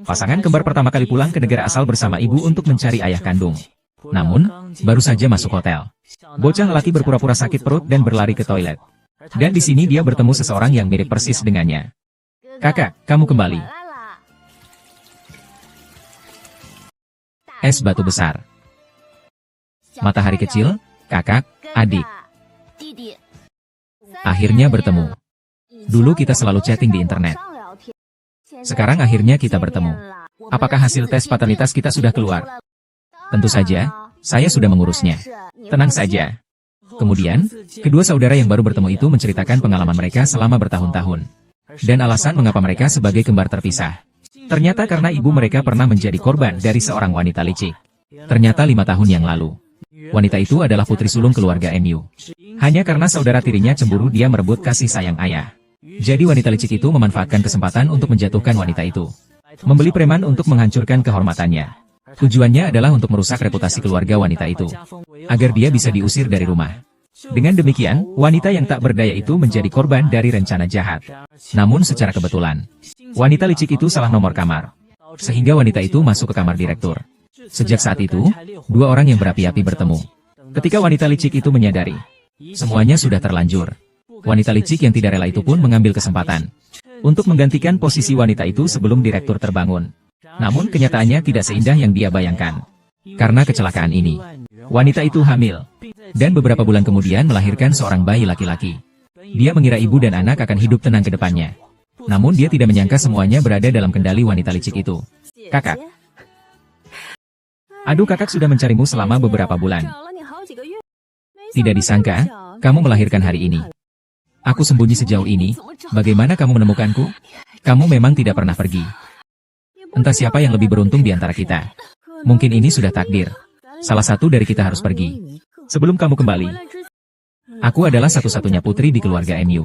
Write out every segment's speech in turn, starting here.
Pasangan kembar pertama kali pulang ke negara asal bersama ibu untuk mencari ayah kandung. Namun, baru saja masuk hotel. Bocah lelaki berpura-pura sakit perut dan berlari ke toilet. Dan di sini dia bertemu seseorang yang mirip persis dengannya. Kakak, kamu kembali. Es batu besar. Matahari kecil, kakak, adik. Akhirnya bertemu. Dulu kita selalu chatting di internet. Sekarang akhirnya kita bertemu. Apakah hasil tes paternitas kita sudah keluar? Tentu saja, saya sudah mengurusnya. Tenang saja. Kemudian, kedua saudara yang baru bertemu itu menceritakan pengalaman mereka selama bertahun-tahun. Dan alasan mengapa mereka sebagai kembar terpisah. Ternyata karena ibu mereka pernah menjadi korban dari seorang wanita licik. Ternyata 5 tahun yang lalu. Wanita itu adalah putri sulung keluarga MU. Hanya karena saudara tirinya cemburu dia merebut kasih sayang ayah. Jadi wanita licik itu memanfaatkan kesempatan untuk menjatuhkan wanita itu. Membeli preman untuk menghancurkan kehormatannya. Tujuannya adalah untuk merusak reputasi keluarga wanita itu. Agar dia bisa diusir dari rumah. Dengan demikian, wanita yang tak berdaya itu menjadi korban dari rencana jahat. Namun secara kebetulan, wanita licik itu salah nomor kamar. Sehingga wanita itu masuk ke kamar direktur. Sejak saat itu, 2 orang yang berapi-api bertemu. Ketika wanita licik itu menyadari, semuanya sudah terlanjur. Wanita licik yang tidak rela itu pun mengambil kesempatan untuk menggantikan posisi wanita itu sebelum direktur terbangun. Namun kenyataannya tidak seindah yang dia bayangkan. Karena kecelakaan ini, wanita itu hamil. Dan beberapa bulan kemudian melahirkan seorang bayi laki-laki. Dia mengira ibu dan anak akan hidup tenang ke depannya. Namun dia tidak menyangka semuanya berada dalam kendali wanita licik itu. Kakak. Aduh, kakak sudah mencarimu selama beberapa bulan. Tidak disangka, kamu melahirkan hari ini. Aku sembunyi sejauh ini, bagaimana kamu menemukanku? Kamu memang tidak pernah pergi. Entah siapa yang lebih beruntung di antara kita. Mungkin ini sudah takdir. Salah satu dari kita harus pergi. Sebelum kamu kembali, aku adalah satu-satunya putri di keluarga MU.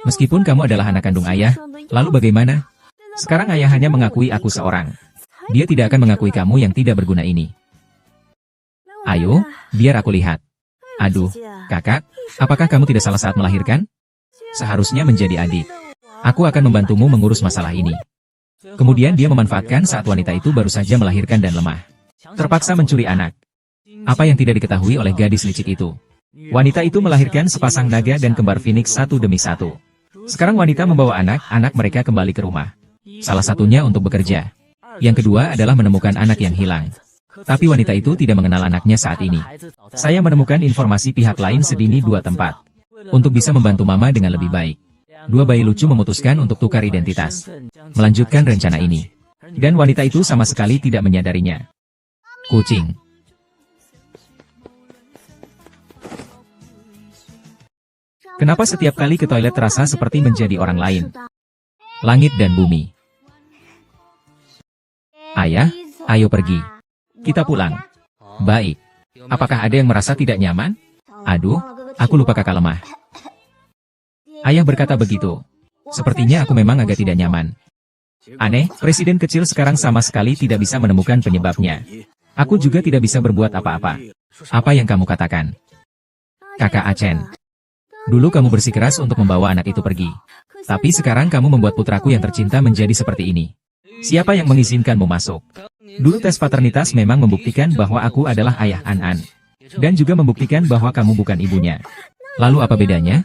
Meskipun kamu adalah anak kandung ayah, lalu bagaimana? Sekarang ayah hanya mengakui aku seorang. Dia tidak akan mengakui kamu yang tidak berguna ini. Ayo, biar aku lihat. Aduh, kakak, apakah kamu tidak salah saat melahirkan? Seharusnya menjadi adik. Aku akan membantumu mengurus masalah ini. Kemudian dia memanfaatkan saat wanita itu baru saja melahirkan dan lemah. Terpaksa mencuri anak. Apa yang tidak diketahui oleh gadis licik itu? Wanita itu melahirkan sepasang naga dan kembar Phoenix satu demi satu. Sekarang wanita membawa anak-anak mereka kembali ke rumah. Salah satunya untuk bekerja. Yang kedua adalah menemukan anak yang hilang. Tapi wanita itu tidak mengenal anaknya saat ini. Saya menemukan informasi pihak lain sedini 2 tempat. Untuk bisa membantu mama dengan lebih baik. 2 bayi lucu memutuskan untuk tukar identitas. Melanjutkan rencana ini. Dan wanita itu sama sekali tidak menyadarinya. Kucing. Kenapa setiap kali ke toilet terasa seperti menjadi orang lain? Langit dan bumi. Ayah, ayo pergi. Kita pulang. Baik. Apakah ada yang merasa tidak nyaman? Aduh, aku lupa kakak lemah. Ayah berkata begitu. Sepertinya aku memang agak tidak nyaman. Aneh, presiden kecil sekarang sama sekali tidak bisa menemukan penyebabnya. Aku juga tidak bisa berbuat apa-apa. Apa yang kamu katakan? Kakak Achen. Dulu kamu bersikeras untuk membawa anak itu pergi. Tapi sekarang kamu membuat putraku yang tercinta menjadi seperti ini. Siapa yang mengizinkanmu masuk? Dulu tes paternitas memang membuktikan bahwa aku adalah ayah An-An. Dan juga membuktikan bahwa kamu bukan ibunya. Lalu apa bedanya?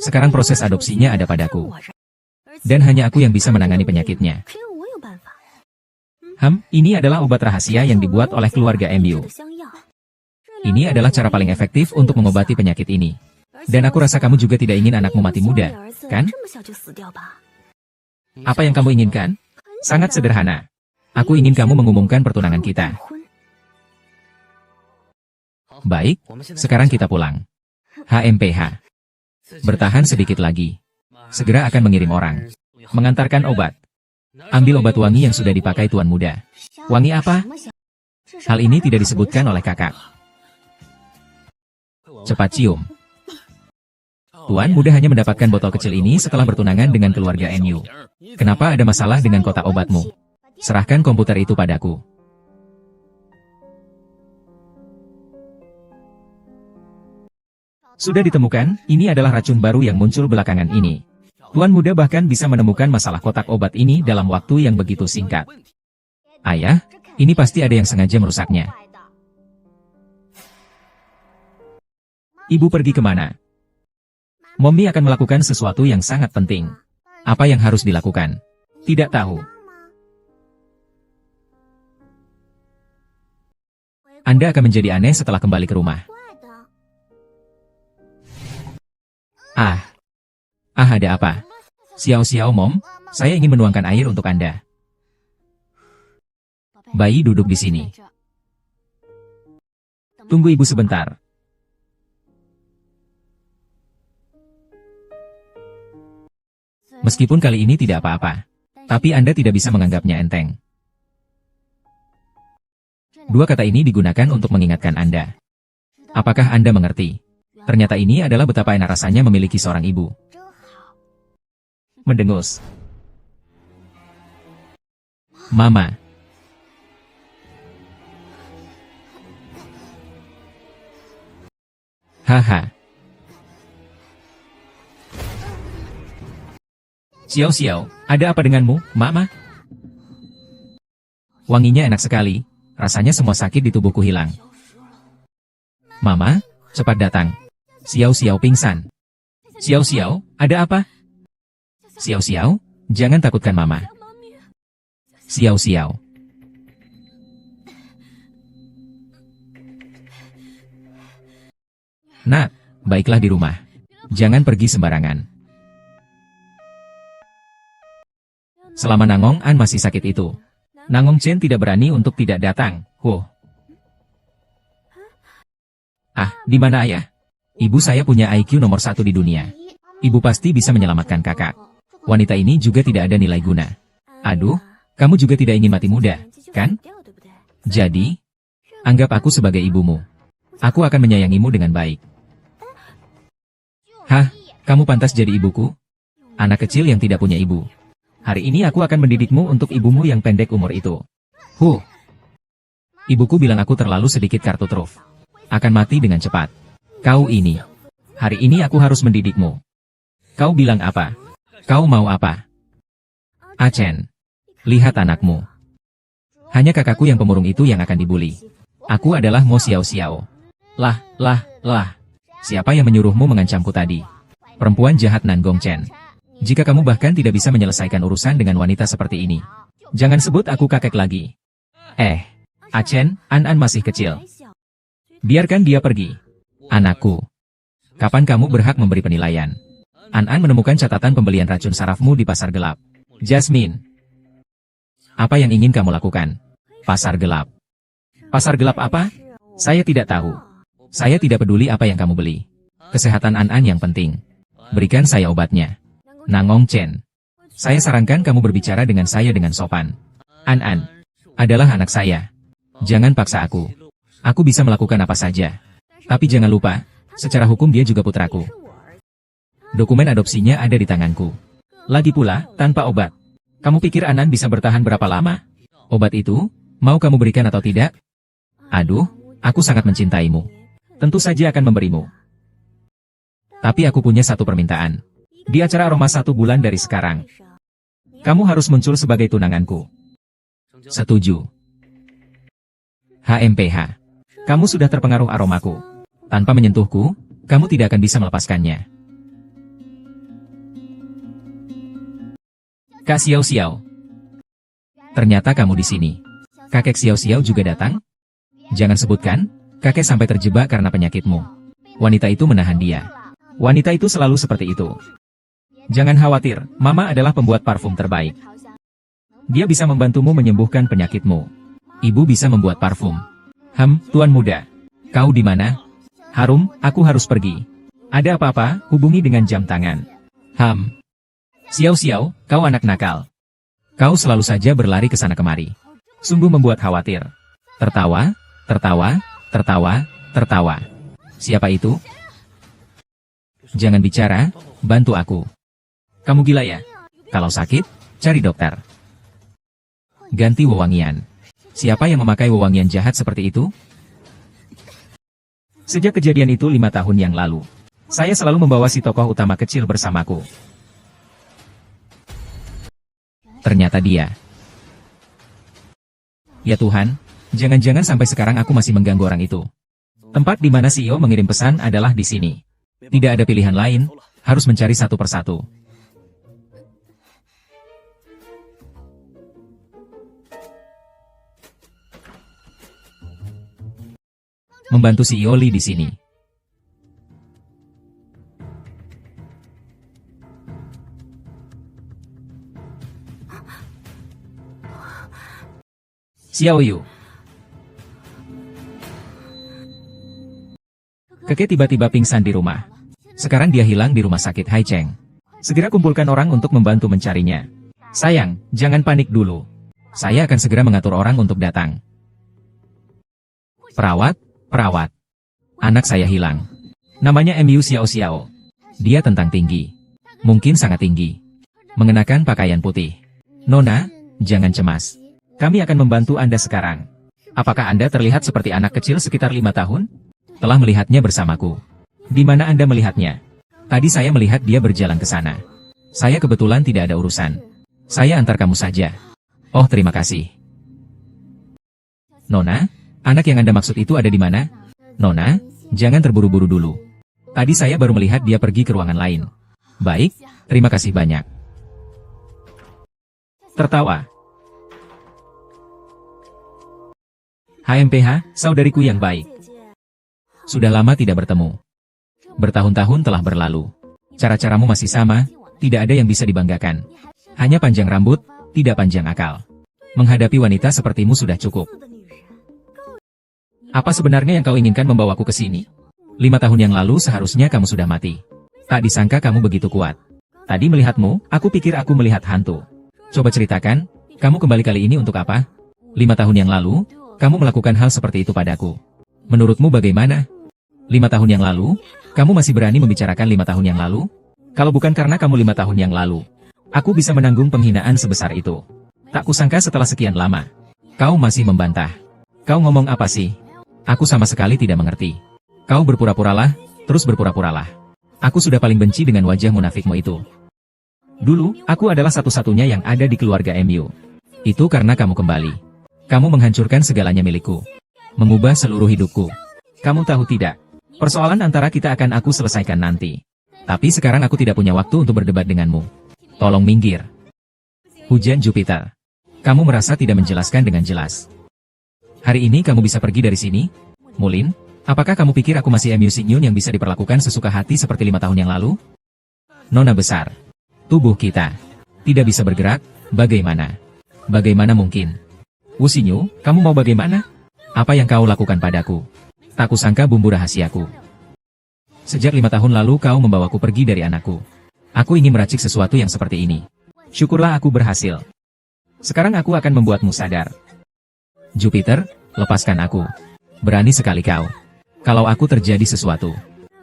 Sekarang proses adopsinya ada padaku. Dan hanya aku yang bisa menangani penyakitnya. Ini adalah obat rahasia yang dibuat oleh keluarga MU. Ini adalah cara paling efektif untuk mengobati penyakit ini. Dan aku rasa kamu juga tidak ingin anakmu mati muda, kan? Apa yang kamu inginkan? Sangat sederhana. Aku ingin kamu mengumumkan pertunangan kita. Baik, sekarang kita pulang. HMPH. Bertahan sedikit lagi. Segera akan mengirim orang. Mengantarkan obat. Ambil obat wangi yang sudah dipakai tuan muda. Wangi apa? Hal ini tidak disebutkan oleh kakak. Cepat cium. Tuan muda hanya mendapatkan botol kecil ini setelah bertunangan dengan keluarga MU. Kenapa ada masalah dengan kotak obatmu? Serahkan komputer itu padaku. Sudah ditemukan, ini adalah racun baru yang muncul belakangan ini. Tuan muda bahkan bisa menemukan masalah kotak obat ini dalam waktu yang begitu singkat. Ayah, ini pasti ada yang sengaja merusaknya. Ibu pergi kemana? Mommy akan melakukan sesuatu yang sangat penting. Apa yang harus dilakukan? Tidak tahu. Anda akan menjadi aneh setelah kembali ke rumah. Ada apa? Xiao Mom, saya ingin menuangkan air untuk Anda. Bayi duduk di sini. Tunggu ibu sebentar. Meskipun kali ini tidak apa-apa, tapi Anda tidak bisa menganggapnya enteng. Dua kata ini digunakan untuk mengingatkan Anda. Apakah Anda mengerti? Ternyata ini adalah betapa enak rasanya memiliki seorang ibu. Mendengus. Mama. Haha. Xiao, ada apa denganmu, Mama? Wanginya enak sekali, rasanya semua sakit di tubuhku hilang. Mama, cepat datang. Xiao pingsan. Xiao, ada apa? Xiao, jangan takutkan Mama. Xiao. Nak, baiklah di rumah. Jangan pergi sembarangan. Selama Nangong An masih sakit itu, Nangong Chen tidak berani untuk tidak datang. Di mana ayah? Ibu saya punya IQ nomor 1 di dunia. Ibu pasti bisa menyelamatkan kakak. Wanita ini juga tidak ada nilai guna. Aduh, kamu juga tidak ingin mati muda, kan? Jadi, anggap aku sebagai ibumu. Aku akan menyayangimu dengan baik. Kamu pantas jadi ibuku? Anak kecil yang tidak punya ibu. Hari ini aku akan mendidikmu untuk ibumu yang pendek umur itu. Ibuku bilang aku terlalu sedikit kartu truf. Akan mati dengan cepat. Kau ini. Hari ini aku harus mendidikmu. Kau bilang apa? Kau mau apa? Chen. Lihat anakmu. Hanya kakakku yang pemurung itu yang akan dibuli. Aku adalah Mo Xiao. Lah. Siapa yang menyuruhmu mengancamku tadi? Perempuan jahat Nangong Chen. Jika kamu bahkan tidak bisa menyelesaikan urusan dengan wanita seperti ini, jangan sebut aku kakek lagi. Chen, An masih kecil. Biarkan dia pergi. Anakku. Kapan kamu berhak memberi penilaian? An menemukan catatan pembelian racun sarafmu di pasar gelap. Jasmine. Apa yang ingin kamu lakukan? Pasar gelap. Pasar gelap apa? Saya tidak tahu. Saya tidak peduli apa yang kamu beli. Kesehatan An yang penting. Berikan saya obatnya. Nangong Chen. Saya sarankan kamu berbicara dengan saya dengan sopan. An adalah anak saya. Jangan paksa aku. Aku bisa melakukan apa saja. Tapi jangan lupa, secara hukum dia juga putraku. Dokumen adopsinya ada di tanganku. Lagi pula, tanpa obat. Kamu pikir An bisa bertahan berapa lama? Obat itu, mau kamu berikan atau tidak? Aduh, aku sangat mencintaimu. Tentu saja akan memberimu. Tapi aku punya satu permintaan. Di acara aroma 1 bulan dari sekarang, kamu harus muncul sebagai tunanganku. Setuju. HMPH. Kamu sudah terpengaruh aromaku. Tanpa menyentuhku, kamu tidak akan bisa melepaskannya. Kak Xiao. Ternyata kamu di sini. Kakek Xiao juga datang? Jangan sebutkan, kakek sampai terjebak karena penyakitmu. Wanita itu menahan dia. Wanita itu selalu seperti itu. Jangan khawatir, Mama adalah pembuat parfum terbaik. Dia bisa membantumu menyembuhkan penyakitmu. Ibu bisa membuat parfum. Tuan muda. Kau di mana? Harum, aku harus pergi. Ada apa-apa, hubungi dengan jam tangan. Xiao, kau anak nakal. Kau selalu saja berlari ke sana kemari. Sungguh membuat khawatir. Tertawa. Siapa itu? Jangan bicara, bantu aku. Kamu gila ya? Kalau sakit, cari dokter. Ganti wewangian. Siapa yang memakai wewangian jahat seperti itu? Sejak kejadian itu 5 tahun yang lalu, saya selalu membawa si tokoh utama kecil bersamaku. Ternyata dia Ya Tuhan, jangan-jangan sampai sekarang aku masih mengganggu orang itu. Tempat di mana CEO mengirim pesan adalah di sini. Tidak ada pilihan lain, harus mencari satu persatu. Membantu CEO Lee di sini. Xiao Yu. Keke tiba-tiba pingsan di rumah. Sekarang dia hilang di rumah sakit Haicheng. Segera kumpulkan orang untuk membantu mencarinya. Sayang, jangan panik dulu. Saya akan segera mengatur orang untuk datang. Perawat, perawat. Anak saya hilang. Namanya Mu Xiao Xiao. Dia tentang tinggi. Mungkin sangat tinggi. Mengenakan pakaian putih. Nona, jangan cemas. Kami akan membantu Anda sekarang. Apakah Anda terlihat seperti anak kecil sekitar 5 tahun? Telah melihatnya bersamaku. Di mana Anda melihatnya? Tadi saya melihat dia berjalan ke sana. Saya kebetulan tidak ada urusan. Saya antar kamu saja. Oh, terima kasih. Nona, anak yang Anda maksud itu ada di mana? Nona, jangan terburu-buru dulu. Tadi saya baru melihat dia pergi ke ruangan lain. Baik, terima kasih banyak. Tertawa. HMPH, saudariku yang baik. Sudah lama tidak bertemu. Bertahun-tahun telah berlalu. Cara-caramu masih sama, tidak ada yang bisa dibanggakan. Hanya panjang rambut, tidak panjang akal. Menghadapi wanita sepertimu sudah cukup. Apa sebenarnya yang kau inginkan membawaku ke sini? 5 tahun yang lalu seharusnya kamu sudah mati. Tak disangka kamu begitu kuat. Tadi melihatmu, aku pikir aku melihat hantu. Coba ceritakan, kamu kembali kali ini untuk apa? 5 tahun yang lalu, kamu melakukan hal seperti itu padaku. Menurutmu bagaimana? 5 tahun yang lalu, kamu masih berani membicarakan 5 tahun yang lalu? Kalau bukan karena kamu 5 tahun yang lalu, aku bisa menanggung penghinaan sebesar itu. Tak kusangka setelah sekian lama, kau masih membantah. Kau ngomong apa sih? Aku sama sekali tidak mengerti. Kau berpura-puralah, terus berpura-puralah. Aku sudah paling benci dengan wajah munafikmu itu. Dulu, aku adalah satu-satunya yang ada di keluarga MU. Itu karena kamu kembali. Kamu menghancurkan segalanya milikku. Mengubah seluruh hidupku. Kamu tahu tidak? Persoalan antara kita akan aku selesaikan nanti. Tapi sekarang aku tidak punya waktu untuk berdebat denganmu. Tolong minggir. Hujan Jupiter. Kamu merasa tidak menjelaskan dengan jelas. Hari ini kamu bisa pergi dari sini? Mulin, apakah kamu pikir aku masih MU Sinyun yang bisa diperlakukan sesuka hati seperti 5 tahun yang lalu? Nona besar. Tubuh kita tidak bisa bergerak, bagaimana? Bagaimana mungkin? Wusinyu, kamu mau bagaimana? Apa yang kau lakukan padaku? Tak kusangka bumbu rahasiaku. Sejak 5 tahun lalu kau membawaku pergi dari anakku. Aku ingin meracik sesuatu yang seperti ini. Syukurlah aku berhasil. Sekarang aku akan membuatmu sadar. Jupiter, lepaskan aku. Berani sekali kau. Kalau aku terjadi sesuatu,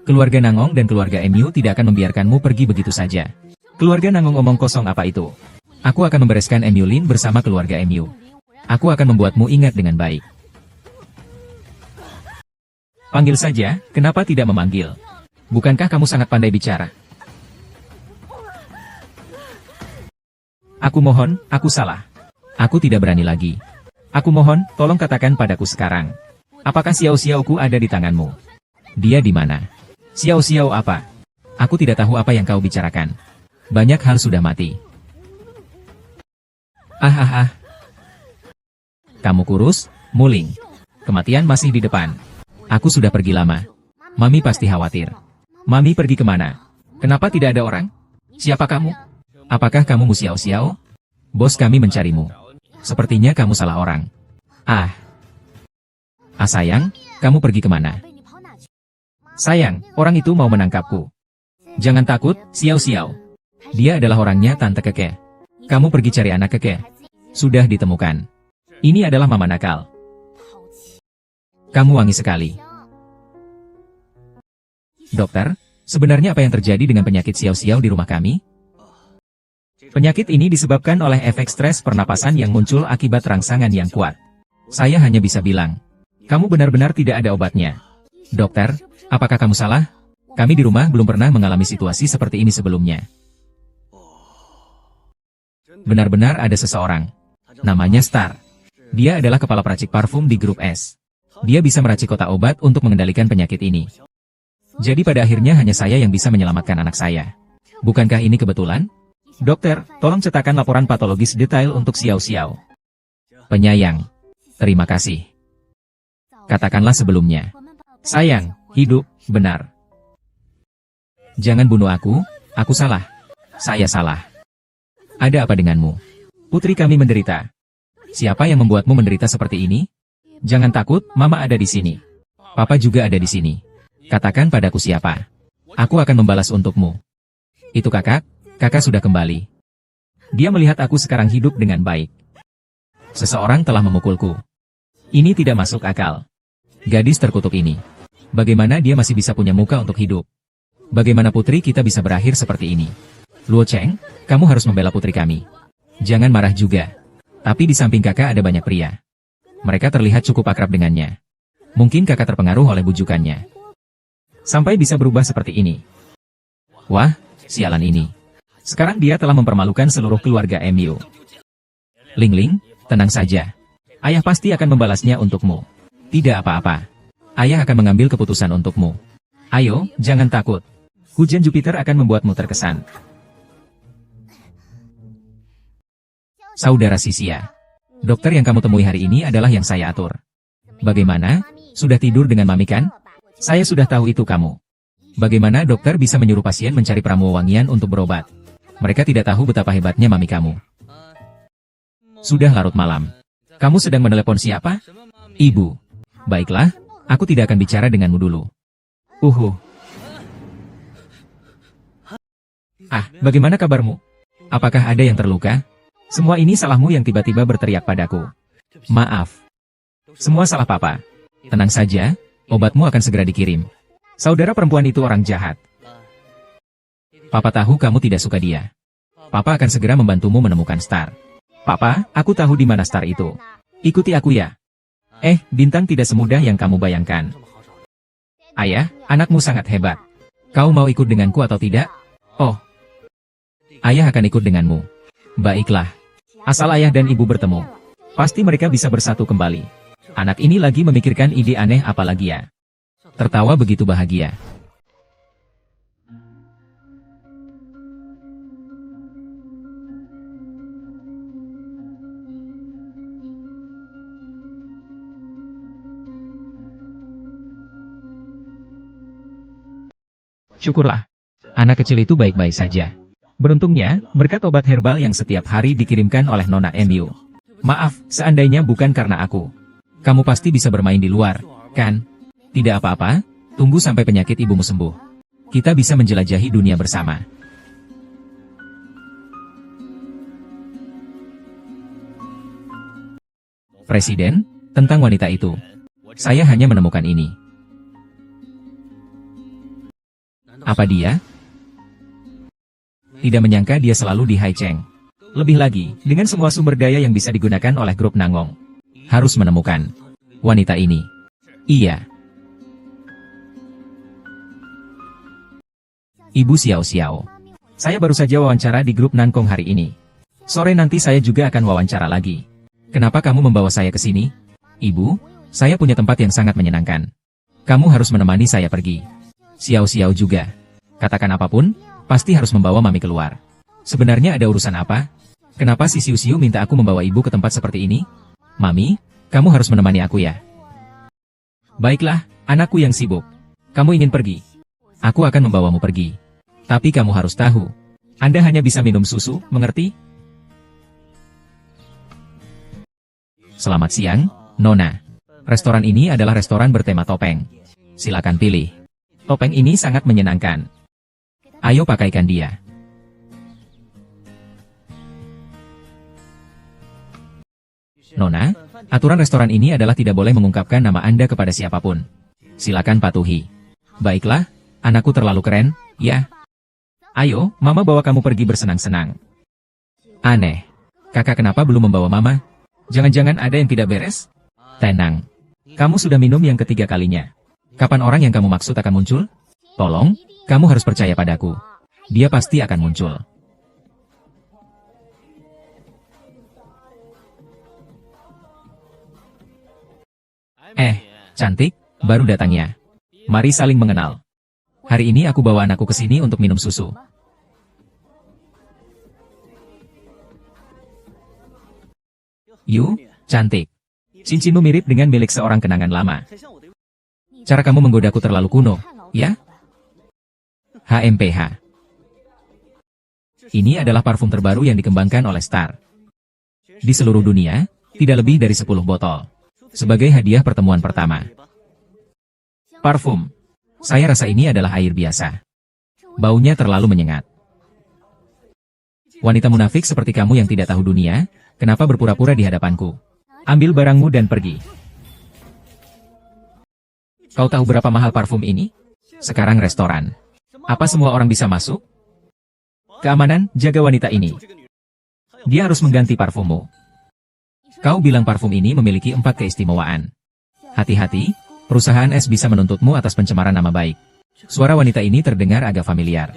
keluarga Nangong dan keluarga MU tidak akan membiarkanmu pergi begitu saja. Keluarga Nangong omong kosong apa itu? Aku akan membereskan MU Lin bersama keluarga MU. Aku akan membuatmu ingat dengan baik. Panggil saja, kenapa tidak memanggil? Bukankah kamu sangat pandai bicara? Aku mohon, aku salah. Aku tidak berani lagi. Aku mohon, tolong katakan padaku sekarang. Apakah Xiao Xiaoku ada di tanganmu? Dia di mana? Xiao Xiao apa? Aku tidak tahu apa yang kau bicarakan. Banyak hal sudah mati. Kamu kurus, muling. Kematian masih di depan. Aku sudah pergi lama. Mami pasti khawatir. Mami pergi kemana? Kenapa tidak ada orang? Siapa kamu? Apakah kamu Mu Xiao Xiao? Bos kami mencarimu. Sepertinya kamu salah orang. Sayang, kamu pergi kemana? Sayang, orang itu mau menangkapku. Jangan takut, Xiao Xiao. Dia adalah orangnya Tante Keke. Kamu pergi cari anak Keke. Sudah ditemukan. Ini adalah mama nakal. Kamu wangi sekali. Dokter, sebenarnya apa yang terjadi dengan penyakit Xiao Xiao di rumah kami? Penyakit ini disebabkan oleh efek stres pernapasan yang muncul akibat rangsangan yang kuat. Saya hanya bisa bilang, kamu benar-benar tidak ada obatnya. Dokter, apakah kamu salah? Kami di rumah belum pernah mengalami situasi seperti ini sebelumnya. Benar-benar ada seseorang. Namanya Star. Dia adalah kepala peracik parfum di grup S. Dia bisa meracik kotak obat untuk mengendalikan penyakit ini. Jadi pada akhirnya hanya saya yang bisa menyelamatkan anak saya. Bukankah ini kebetulan? Dokter, tolong cetakkan laporan patologis detail untuk Xiao Xiao. Penyayang. Terima kasih. Katakanlah sebelumnya. Sayang, hidup, benar. Jangan bunuh aku salah. Saya salah. Ada apa denganmu? Putri kami menderita. Siapa yang membuatmu menderita seperti ini? Jangan takut, Mama ada di sini. Papa juga ada di sini. Katakan padaku siapa. Aku akan membalas untukmu. Itu kakak sudah kembali. Dia melihat aku sekarang hidup dengan baik. Seseorang telah memukulku. Ini tidak masuk akal. Gadis terkutuk ini. Bagaimana dia masih bisa punya muka untuk hidup? Bagaimana putri kita bisa berakhir seperti ini? Luo Cheng, kamu harus membela putri kami. Jangan marah juga. Tapi di samping kakak ada banyak pria. Mereka terlihat cukup akrab dengannya. Mungkin kakak terpengaruh oleh bujukannya. Sampai bisa berubah seperti ini. Wah, sialan ini. Sekarang dia telah mempermalukan seluruh keluarga MU. Ling Ling, tenang saja. Ayah pasti akan membalasnya untukmu. Tidak apa-apa. Ayah akan mengambil keputusan untukmu. Ayo, jangan takut. Hujan Jupiter akan membuatmu terkesan. Saudara Sisia. Dokter yang kamu temui hari ini adalah yang saya atur. Bagaimana? Sudah tidur dengan Mami kan? Saya sudah tahu itu kamu. Bagaimana dokter bisa menyuruh pasien mencari pramu wangian untuk berobat? Mereka tidak tahu betapa hebatnya Mami kamu. Sudah larut malam. Kamu sedang menelepon siapa? Ibu. Baiklah, aku tidak akan bicara denganmu dulu. Bagaimana kabarmu? Apakah ada yang terluka? Semua ini salahmu yang tiba-tiba berteriak padaku. Maaf. Semua salah Papa. Tenang saja, obatmu akan segera dikirim. Saudara perempuan itu orang jahat. Papa tahu kamu tidak suka dia. Papa akan segera membantumu menemukan Star. Papa, aku tahu di mana Star itu. Ikuti aku ya. Bintang tidak semudah yang kamu bayangkan. Ayah, anakmu sangat hebat. Kau mau ikut denganku atau tidak? Oh. Ayah akan ikut denganmu. Baiklah. Asal ayah dan ibu bertemu, pasti mereka bisa bersatu kembali. Anak ini lagi memikirkan ide aneh apa lagi ya? Tertawa begitu bahagia. Syukurlah. Anak kecil itu baik-baik saja. Beruntungnya, berkat obat herbal yang setiap hari dikirimkan oleh Nona MU. Maaf, seandainya bukan karena aku. Kamu pasti bisa bermain di luar, kan? Tidak apa-apa, tunggu sampai penyakit ibumu sembuh. Kita bisa menjelajahi dunia bersama. Presiden, tentang wanita itu. Saya hanya menemukan ini. Apa dia? Tidak menyangka dia selalu di Haicheng. Lebih lagi, dengan semua sumber daya yang bisa digunakan oleh grup Nangong. Harus menemukan wanita ini. Iya. Ibu Xiao Xiao. Saya baru saja wawancara di grup Nangong hari ini. Sore nanti saya juga akan wawancara lagi. Kenapa kamu membawa saya ke sini? Ibu, saya punya tempat yang sangat menyenangkan. Kamu harus menemani saya pergi. Xiao Xiao juga. Katakan apapun, pasti harus membawa Mami keluar. Sebenarnya ada urusan apa? Kenapa si Xiu Xiu minta aku membawa ibu ke tempat seperti ini? Mami, kamu harus menemani aku ya. Baiklah, anakku yang sibuk. Kamu ingin pergi? Aku akan membawamu pergi. Tapi kamu harus tahu, Anda hanya bisa minum susu, mengerti? Selamat siang, Nona. Restoran ini adalah restoran bertema topeng. Silakan pilih. Topeng ini sangat menyenangkan. Ayo pakaikan dia. Nona, aturan restoran ini adalah tidak boleh mengungkapkan nama Anda kepada siapapun. Silakan patuhi. Baiklah, anakku terlalu keren, ya. Ayo, Mama bawa kamu pergi bersenang-senang. Aneh. Kakak kenapa belum membawa Mama? Jangan-jangan ada yang tidak beres? Tenang. Kamu sudah minum yang ketiga kalinya. Kapan orang yang kamu maksud akan muncul? Tolong, kamu harus percaya padaku. Dia pasti akan muncul. Cantik, baru datangnya. Mari saling mengenal. Hari ini aku bawa anakku ke sini untuk minum susu. Yu, cantik. Cincinmu mirip dengan milik seorang kenangan lama. Cara kamu menggodaku terlalu kuno, ya? HMPH. Ini adalah parfum terbaru yang dikembangkan oleh Star. Di seluruh dunia, tidak lebih dari 10 botol. Sebagai hadiah pertemuan pertama. Parfum. Saya rasa ini adalah air biasa. Baunya terlalu menyengat. Wanita munafik seperti kamu yang tidak tahu dunia, kenapa berpura-pura di hadapanku? Ambil barangmu dan pergi. Kau tahu berapa mahal parfum ini? Sekarang restoran. Apa semua orang bisa masuk? Keamanan, jaga wanita ini. Dia harus mengganti parfummu. Kau bilang parfum ini memiliki 4 keistimewaan. Hati-hati, perusahaan es bisa menuntutmu atas pencemaran nama baik. Suara wanita ini terdengar agak familiar.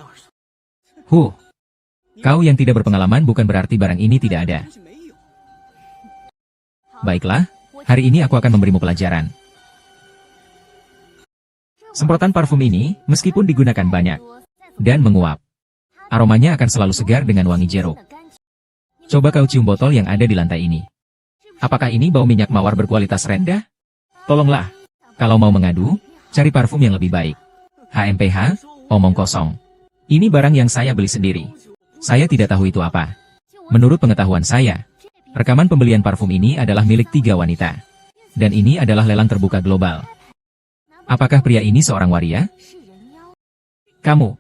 Kau yang tidak berpengalaman bukan berarti barang ini tidak ada. Baiklah, hari ini aku akan memberimu pelajaran. Semprotan parfum ini, meskipun digunakan banyak dan menguap, aromanya akan selalu segar dengan wangi jeruk. Coba kau cium botol yang ada di lantai ini. Apakah ini bau minyak mawar berkualitas rendah? Tolonglah. Kalau mau mengadu, cari parfum yang lebih baik. HMPH, omong kosong. Ini barang yang saya beli sendiri. Saya tidak tahu itu apa. Menurut pengetahuan saya, rekaman pembelian parfum ini adalah milik 3 wanita. Dan ini adalah lelang terbuka global. Apakah pria ini seorang waria? Kamu.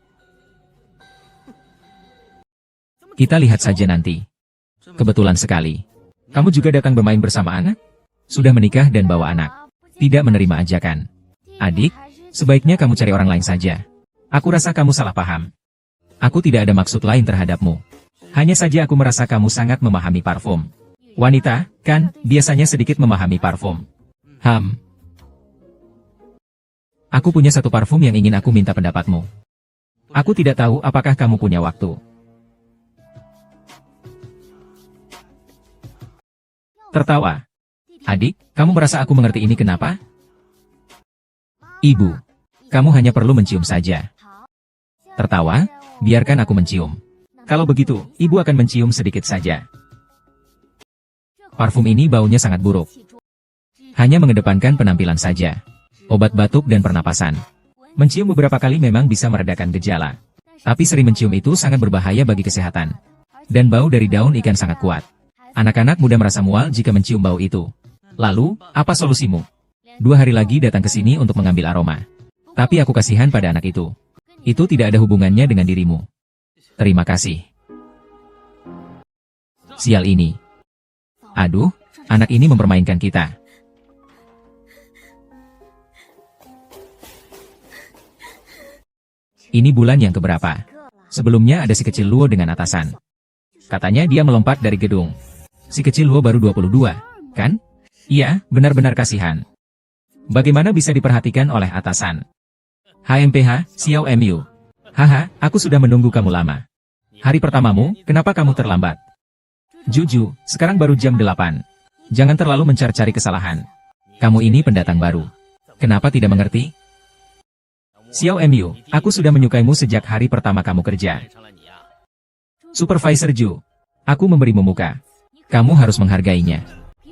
Kita lihat saja nanti. Kebetulan sekali. Kamu juga datang bermain bersama anak? Sudah menikah dan bawa anak. Tidak menerima ajakan. Adik, sebaiknya kamu cari orang lain saja. Aku rasa kamu salah paham. Aku tidak ada maksud lain terhadapmu. Hanya saja aku merasa kamu sangat memahami parfum. Wanita, kan, biasanya sedikit memahami parfum. Aku punya satu parfum yang ingin aku minta pendapatmu. Aku tidak tahu apakah kamu punya waktu. Tertawa. Adik, kamu merasa aku mengerti ini kenapa? Ibu, kamu hanya perlu mencium saja. Tertawa, biarkan aku mencium. Kalau begitu, ibu akan mencium sedikit saja. Parfum ini baunya sangat buruk. Hanya mengedepankan penampilan saja. Obat batuk dan pernapasan. Mencium beberapa kali memang bisa meredakan gejala. Tapi sering mencium itu sangat berbahaya bagi kesehatan. Dan bau dari daun ikan sangat kuat. Anak-anak muda merasa mual jika mencium bau itu. Lalu, apa solusimu? 2 hari lagi datang ke sini untuk mengambil aroma. Tapi aku kasihan pada anak itu. Itu tidak ada hubungannya dengan dirimu. Terima kasih. Sial ini. Aduh, anak ini mempermainkan kita. Ini bulan yang keberapa? Sebelumnya ada si kecil Luo dengan atasan. Katanya dia melompat dari gedung. Si kecil Luo baru 22, kan? Iya, benar-benar kasihan. Bagaimana bisa diperhatikan oleh atasan? HMPH, Xiao Mu. Haha, aku sudah menunggu kamu lama. Hari pertamamu, kenapa kamu terlambat? Juju, sekarang baru jam 8. Jangan terlalu mencari-cari kesalahan. Kamu ini pendatang baru. Kenapa tidak mengerti? Xiao Mu, aku sudah menyukaimu sejak hari pertama kamu kerja. Supervisor Ju, aku memberimu muka. Kamu harus menghargainya.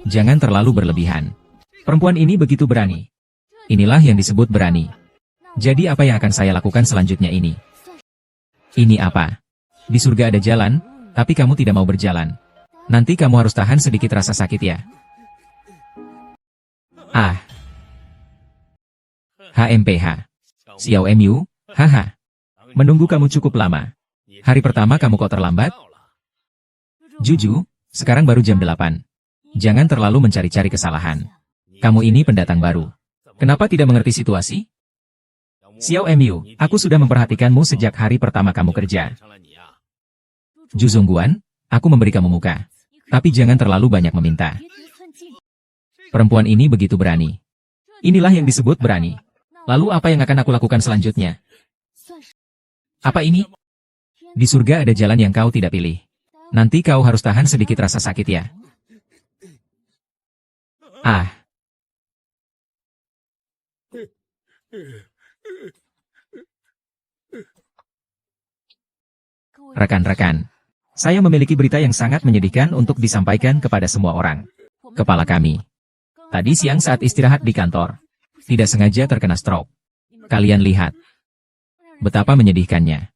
Jangan terlalu berlebihan. Perempuan ini begitu berani. Inilah yang disebut berani. Jadi apa yang akan saya lakukan selanjutnya ini? Ini apa? Di surga ada jalan, tapi kamu tidak mau berjalan. Nanti kamu harus tahan sedikit rasa sakit ya. HMPH. Xiao Mu, haha. Menunggu kamu cukup lama. Hari pertama kamu kok terlambat? Juju, sekarang baru jam 8. Jangan terlalu mencari-cari kesalahan. Kamu ini pendatang baru. Kenapa tidak mengerti situasi? Xiao Mu, aku sudah memperhatikanmu sejak hari pertama kamu kerja. Ju Zongguan, aku memberi kamu muka. Tapi jangan terlalu banyak meminta. Perempuan ini begitu berani. Inilah yang disebut berani. Lalu apa yang akan aku lakukan selanjutnya? Apa ini? Di surga ada jalan yang kau tidak pilih. Nanti kau harus tahan sedikit rasa sakit ya. Rekan-rekan, saya memiliki berita yang sangat menyedihkan untuk disampaikan kepada semua orang. Kepala kami. Tadi siang saat istirahat di kantor, tidak sengaja terkena stroke. Kalian lihat. Betapa menyedihkannya.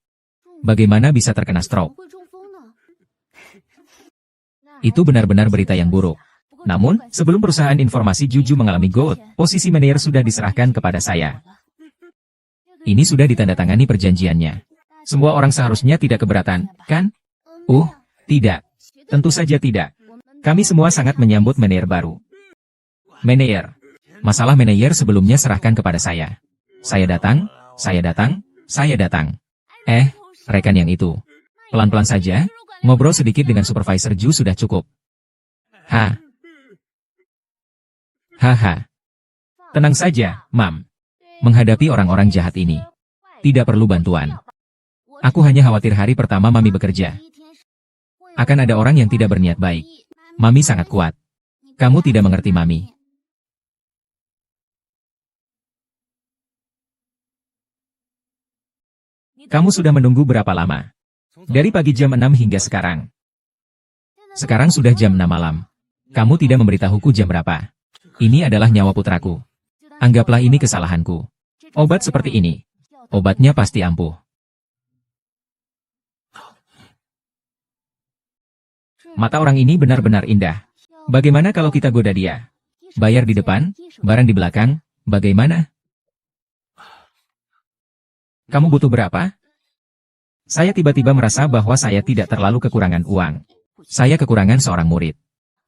Bagaimana bisa terkena stroke? Itu benar-benar berita yang buruk. Namun, sebelum perusahaan informasi Juju mengalami gold, posisi manajer sudah diserahkan kepada saya. Ini sudah ditandatangani perjanjiannya. Semua orang seharusnya tidak keberatan, kan? Tidak. Tentu saja tidak. Kami semua sangat menyambut manajer baru. Manajer. Masalah manajer sebelumnya serahkan kepada saya. Saya datang. Rekan yang itu. Pelan-pelan saja, ngobrol sedikit dengan supervisor Ju sudah cukup. Haha. Tenang saja, Mam. Menghadapi orang-orang jahat ini, tidak perlu bantuan. Aku hanya khawatir hari pertama Mami bekerja. Akan ada orang yang tidak berniat baik. Mami sangat kuat. Kamu tidak mengerti Mami. Kamu sudah menunggu berapa lama? Dari pagi jam 6 hingga sekarang. Sekarang sudah jam 6 malam. Kamu tidak memberitahuku jam berapa. Ini adalah nyawa putraku. Anggaplah ini kesalahanku. Obat seperti ini. Obatnya pasti ampuh. Mata orang ini benar-benar indah. Bagaimana kalau kita goda dia? Bayar di depan, barang di belakang, bagaimana? Kamu butuh berapa? Saya tiba-tiba merasa bahwa saya tidak terlalu kekurangan uang. Saya kekurangan seorang murid.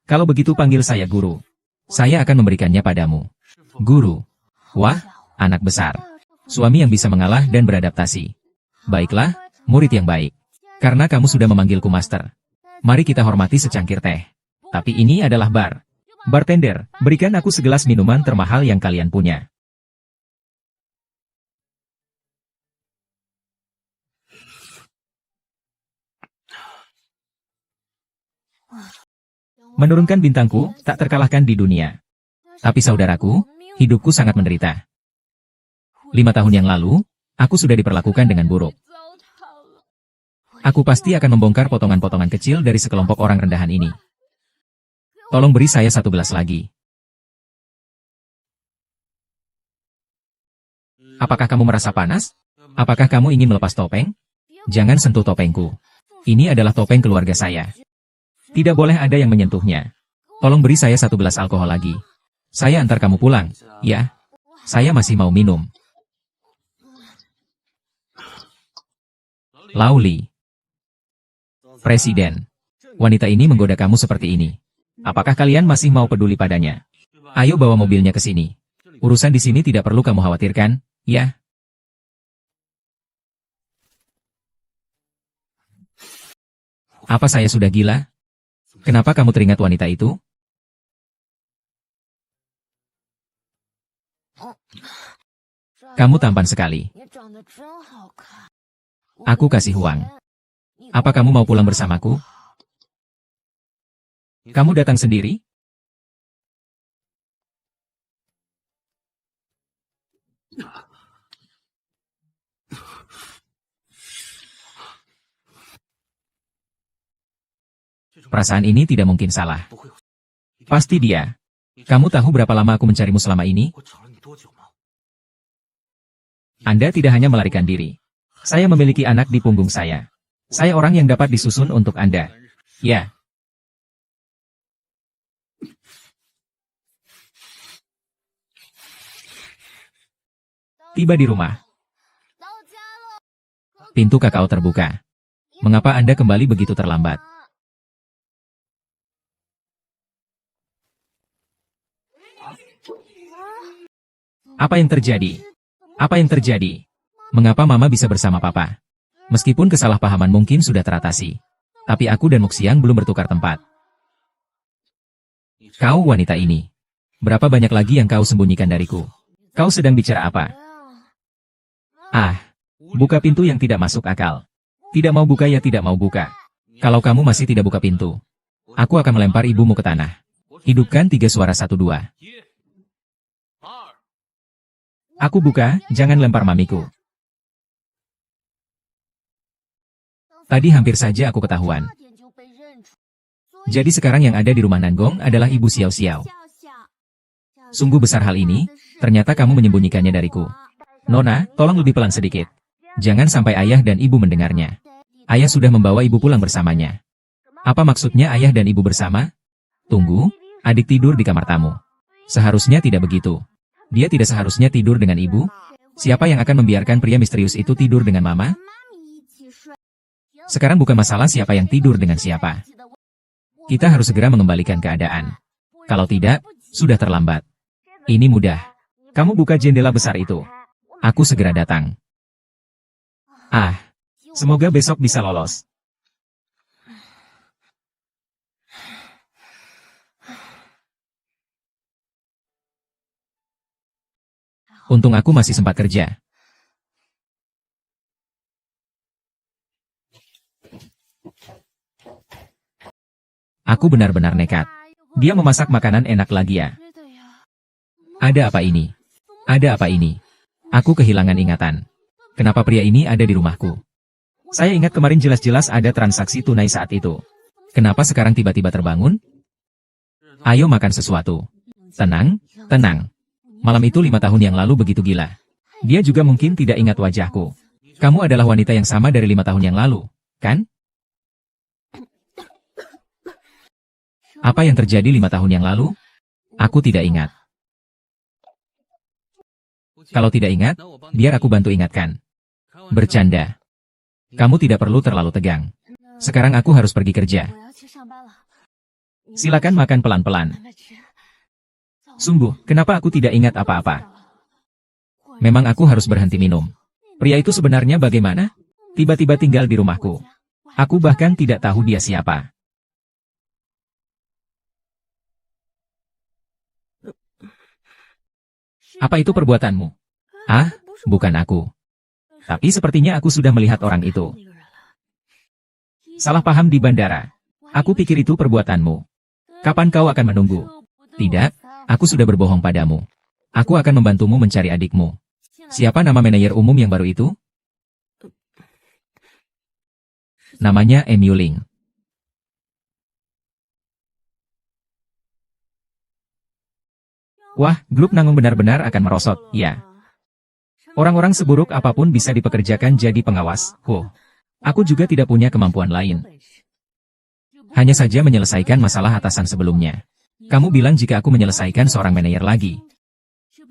Kalau begitu panggil saya guru. Saya akan memberikannya padamu. Guru. Wah, anak besar. Suami yang bisa mengalah dan beradaptasi. Baiklah, murid yang baik. Karena kamu sudah memanggilku master. Mari kita hormati secangkir teh. Tapi ini adalah bar. Bartender, berikan aku segelas minuman termahal yang kalian punya. Menurunkan bintangku, tak terkalahkan di dunia. Tapi saudaraku, hidupku sangat menderita. 5 tahun yang lalu, aku sudah diperlakukan dengan buruk. Aku pasti akan membongkar potongan-potongan kecil dari sekelompok orang rendahan ini. Tolong beri saya 1 gelas lagi. Apakah kamu merasa panas? Apakah kamu ingin melepas topeng? Jangan sentuh topengku. Ini adalah topeng keluarga saya. Tidak boleh ada yang menyentuhnya. Tolong beri saya 1 gelas alkohol lagi. Saya antar kamu pulang, ya? Saya masih mau minum. Lauli. Presiden. Wanita ini menggoda kamu seperti ini. Apakah kalian masih mau peduli padanya? Ayo bawa mobilnya ke sini. Urusan di sini tidak perlu kamu khawatirkan, ya? Apa saya sudah gila? Kenapa kamu teringat wanita itu? Kamu tampan sekali. Aku kasih uang. Apa kamu mau pulang bersamaku? Kamu datang sendiri? Perasaan ini tidak mungkin salah. Pasti dia. Kamu tahu berapa lama aku mencarimu selama ini? Anda tidak hanya melarikan diri. Saya memiliki anak di punggung saya. Saya orang yang dapat disusun untuk Anda. Ya. Tiba di rumah. Pintu kakao terbuka. Mengapa Anda kembali begitu terlambat? Apa yang terjadi? Apa yang terjadi? Mengapa Mama bisa bersama Papa? Meskipun kesalahpahaman mungkin sudah teratasi. Tapi aku dan Muxiang belum bertukar tempat. Kau wanita ini. Berapa banyak lagi yang kau sembunyikan dariku? Kau sedang bicara apa? Buka pintu yang tidak masuk akal. Tidak mau buka ya tidak mau buka. Kalau kamu masih tidak buka pintu, aku akan melempar ibumu ke tanah. Hidupkan 3 suara 1 2. Aku buka, jangan lempar mamiku. Tadi hampir saja aku ketahuan. Jadi sekarang yang ada di rumah Nanggong adalah Ibu Xiao Xiao. Sungguh besar hal ini, ternyata kamu menyembunyikannya dariku. Nona, tolong lebih pelan sedikit. Jangan sampai ayah dan ibu mendengarnya. Ayah sudah membawa ibu pulang bersamanya. Apa maksudnya ayah dan ibu bersama? Tunggu, adik tidur di kamar tamu. Seharusnya tidak begitu. Dia tidak seharusnya tidur dengan ibu. Siapa yang akan membiarkan pria misterius itu tidur dengan mama? Sekarang bukan masalah siapa yang tidur dengan siapa. Kita harus segera mengembalikan keadaan. Kalau tidak, sudah terlambat. Ini mudah. Kamu buka jendela besar itu. Aku segera datang. Ah, semoga besok bisa lolos. Untung aku masih sempat kerja. Aku benar-benar nekat. Dia memasak makanan enak lagi ya. Ada apa ini? Ada apa ini? Aku kehilangan ingatan. Kenapa pria ini ada di rumahku? Saya ingat kemarin jelas-jelas ada transaksi tunai saat itu. Kenapa sekarang tiba-tiba terbangun? Ayo makan sesuatu. Tenang, tenang. Malam itu 5 tahun yang lalu begitu gila. Dia juga mungkin tidak ingat wajahku. Kamu adalah wanita yang sama dari 5 tahun yang lalu, kan? Apa yang terjadi 5 tahun yang lalu? Aku tidak ingat. Kalau tidak ingat, biar aku bantu ingatkan. Bercanda. Kamu tidak perlu terlalu tegang. Sekarang aku harus pergi kerja. Silakan makan pelan-pelan. Sungguh, kenapa aku tidak ingat apa-apa? Memang aku harus berhenti minum. Pria itu sebenarnya bagaimana? Tiba-tiba tinggal di rumahku. Aku bahkan tidak tahu dia siapa. Apa itu perbuatanmu? Ah, bukan aku. Tapi sepertinya aku sudah melihat orang itu. Salah paham di bandara. Aku pikir itu perbuatanmu. Kapan kau akan menunggu? Tidak, aku sudah berbohong padamu. Aku akan membantumu mencari adikmu. Siapa nama manajer umum yang baru itu? Namanya Ling. Wah, grup Nanggong benar-benar akan merosot, ya. Orang-orang seburuk apapun bisa dipekerjakan jadi pengawas. Aku juga tidak punya kemampuan lain. Hanya saja menyelesaikan masalah atasan sebelumnya. Kamu bilang jika aku menyelesaikan seorang manajer lagi.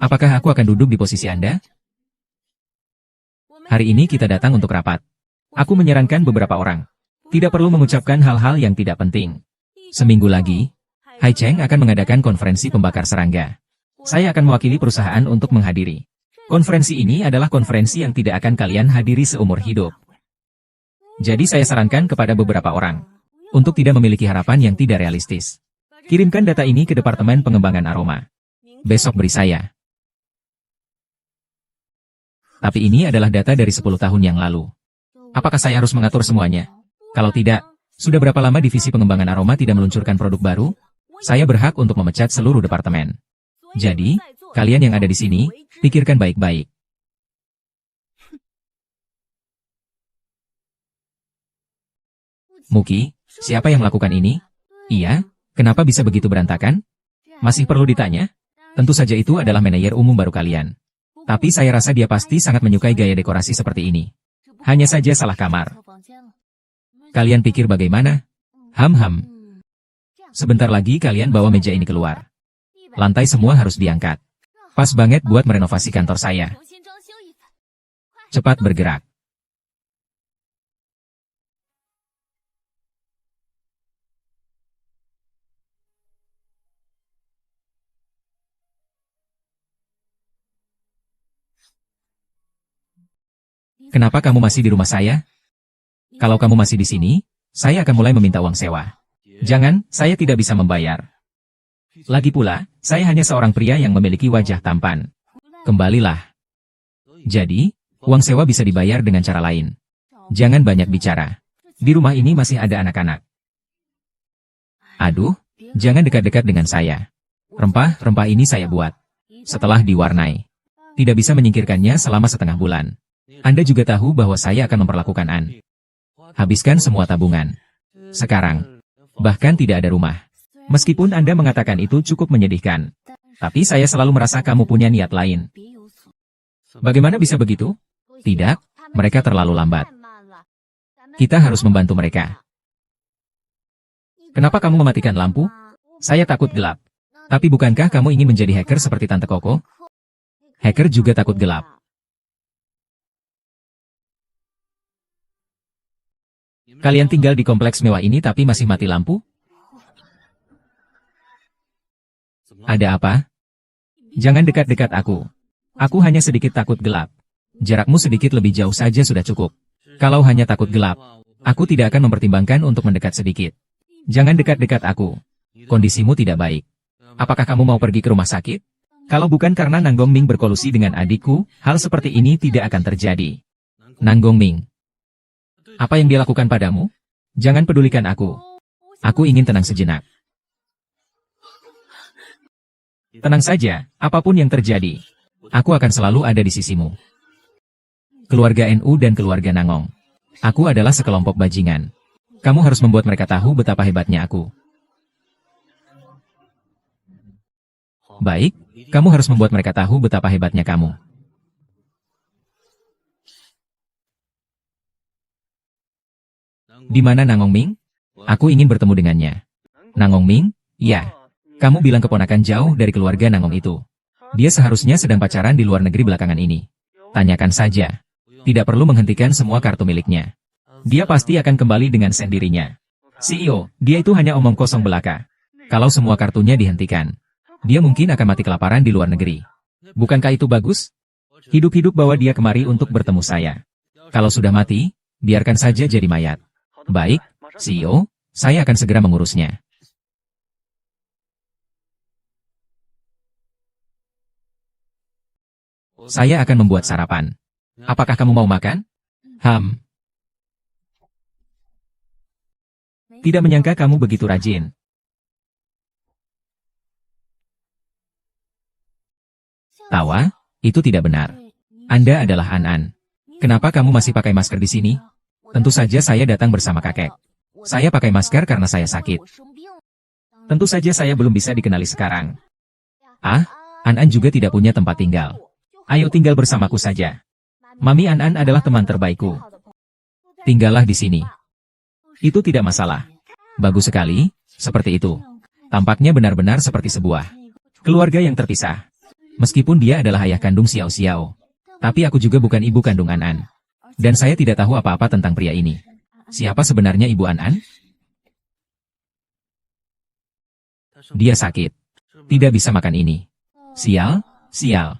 Apakah aku akan duduk di posisi Anda? Hari ini kita datang untuk rapat. Aku menyarankan beberapa orang. Tidak perlu mengucapkan hal-hal yang tidak penting. Seminggu lagi, Hai Cheng akan mengadakan konferensi pembakar serangga. Saya akan mewakili perusahaan untuk menghadiri. Konferensi ini adalah konferensi yang tidak akan kalian hadiri seumur hidup. Jadi saya sarankan kepada beberapa orang untuk tidak memiliki harapan yang tidak realistis. Kirimkan data ini ke Departemen Pengembangan Aroma. Besok beri saya. Tapi ini adalah data dari 10 tahun yang lalu. Apakah saya harus mengatur semuanya? Kalau tidak, sudah berapa lama divisi pengembangan aroma tidak meluncurkan produk baru? Saya berhak untuk memecat seluruh departemen. Jadi, kalian yang ada di sini, pikirkan baik-baik. Muki, siapa yang melakukan ini? Iya, kenapa bisa begitu berantakan? Masih perlu ditanya? Tentu saja itu adalah manajer umum baru kalian. Tapi saya rasa dia pasti sangat menyukai gaya dekorasi seperti ini. Hanya saja salah kamar. Kalian pikir bagaimana? Ham-ham. Sebentar lagi kalian bawa meja ini keluar. Lantai semua harus diangkat. Pas banget buat merenovasi kantor saya. Cepat bergerak. Kenapa kamu masih di rumah saya? Kalau kamu masih di sini, saya akan mulai meminta uang sewa. Jangan, saya tidak bisa membayar. Lagi pula, saya hanya seorang pria yang memiliki wajah tampan. Kembalilah. Jadi, uang sewa bisa dibayar dengan cara lain. Jangan banyak bicara. Di rumah ini masih ada anak-anak. Aduh, jangan dekat-dekat dengan saya. Rempah-rempah ini saya buat. Setelah diwarnai. Tidak bisa menyingkirkannya selama setengah bulan. Anda juga tahu bahwa saya akan memperlakukan An. Habiskan semua tabungan. Sekarang. Bahkan tidak ada rumah. Meskipun Anda mengatakan itu cukup menyedihkan. Tapi saya selalu merasa kamu punya niat lain. Bagaimana bisa begitu? Tidak, mereka terlalu lambat. Kita harus membantu mereka. Kenapa kamu mematikan lampu? Saya takut gelap. Tapi bukankah kamu ingin menjadi hacker seperti Tante Koko? Hacker juga takut gelap. Kalian tinggal di kompleks mewah ini tapi masih mati lampu? Ada apa? Jangan dekat-dekat aku. Aku hanya sedikit takut gelap. Jarakmu sedikit lebih jauh saja sudah cukup. Kalau hanya takut gelap, aku tidak akan mempertimbangkan untuk mendekat sedikit. Jangan dekat-dekat aku. Kondisimu tidak baik. Apakah kamu mau pergi ke rumah sakit? Kalau bukan karena Nanggong Ming berkolusi dengan adikku, hal seperti ini tidak akan terjadi. Nanggong Ming. Apa yang dia lakukan padamu? Jangan pedulikan aku. Aku ingin tenang sejenak. Tenang saja, apapun yang terjadi. Aku akan selalu ada di sisimu. Keluarga NU dan keluarga Nangong. Aku adalah sekelompok bajingan. Kamu harus membuat mereka tahu betapa hebatnya aku. Baik, kamu harus membuat mereka tahu betapa hebatnya kamu. Di mana Nangong Ming? Aku ingin bertemu dengannya. Nangong Ming? Ya. Kamu bilang keponakan jauh dari keluarga Nangong itu. Dia seharusnya sedang pacaran di luar negeri belakangan ini. Tanyakan saja. Tidak perlu menghentikan semua kartu miliknya. Dia pasti akan kembali dengan sendirinya. CEO, dia itu hanya omong kosong belaka. Kalau semua kartunya dihentikan, dia mungkin akan mati kelaparan di luar negeri. Bukankah itu bagus? Hidup-hidup bawa dia kemari untuk bertemu saya. Kalau sudah mati, biarkan saja jadi mayat. Baik, CEO, saya akan segera mengurusnya. Saya akan membuat sarapan. Apakah kamu mau makan? Tidak menyangka kamu begitu rajin. Tawa, itu tidak benar. Anda adalah An-An. Kenapa kamu masih pakai masker di sini? Tentu saja saya datang bersama kakek. Saya pakai masker karena saya sakit. Tentu saja saya belum bisa dikenali sekarang. Ah, An-An juga tidak punya tempat tinggal. Ayo tinggal bersamaku saja. Mami An-An adalah teman terbaikku. Tinggallah di sini. Itu tidak masalah. Bagus sekali, seperti itu. Tampaknya benar-benar seperti sebuah keluarga yang terpisah. Meskipun dia adalah ayah kandung Xiao Xiao. Tapi aku juga bukan ibu kandung An-An. Dan saya tidak tahu apa-apa tentang pria ini. Siapa sebenarnya ibu An-An? Dia sakit. Tidak bisa makan ini. Sial, sial.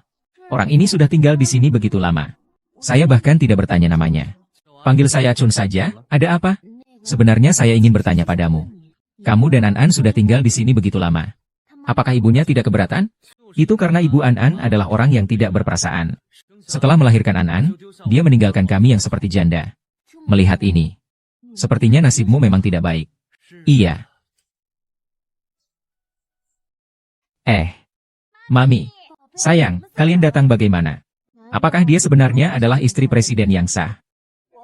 Orang ini sudah tinggal di sini begitu lama. Saya bahkan tidak bertanya namanya. Panggil saya Chun saja, ada apa? Sebenarnya saya ingin bertanya padamu. Kamu dan An-An sudah tinggal di sini begitu lama. Apakah ibunya tidak keberatan? Itu karena ibu An-An adalah orang yang tidak berperasaan. Setelah melahirkan An-An, dia meninggalkan kami yang seperti janda. Melihat ini, sepertinya nasibmu memang tidak baik. Iya. Mami. Sayang, kalian datang bagaimana? Apakah dia sebenarnya adalah istri presiden yang sah?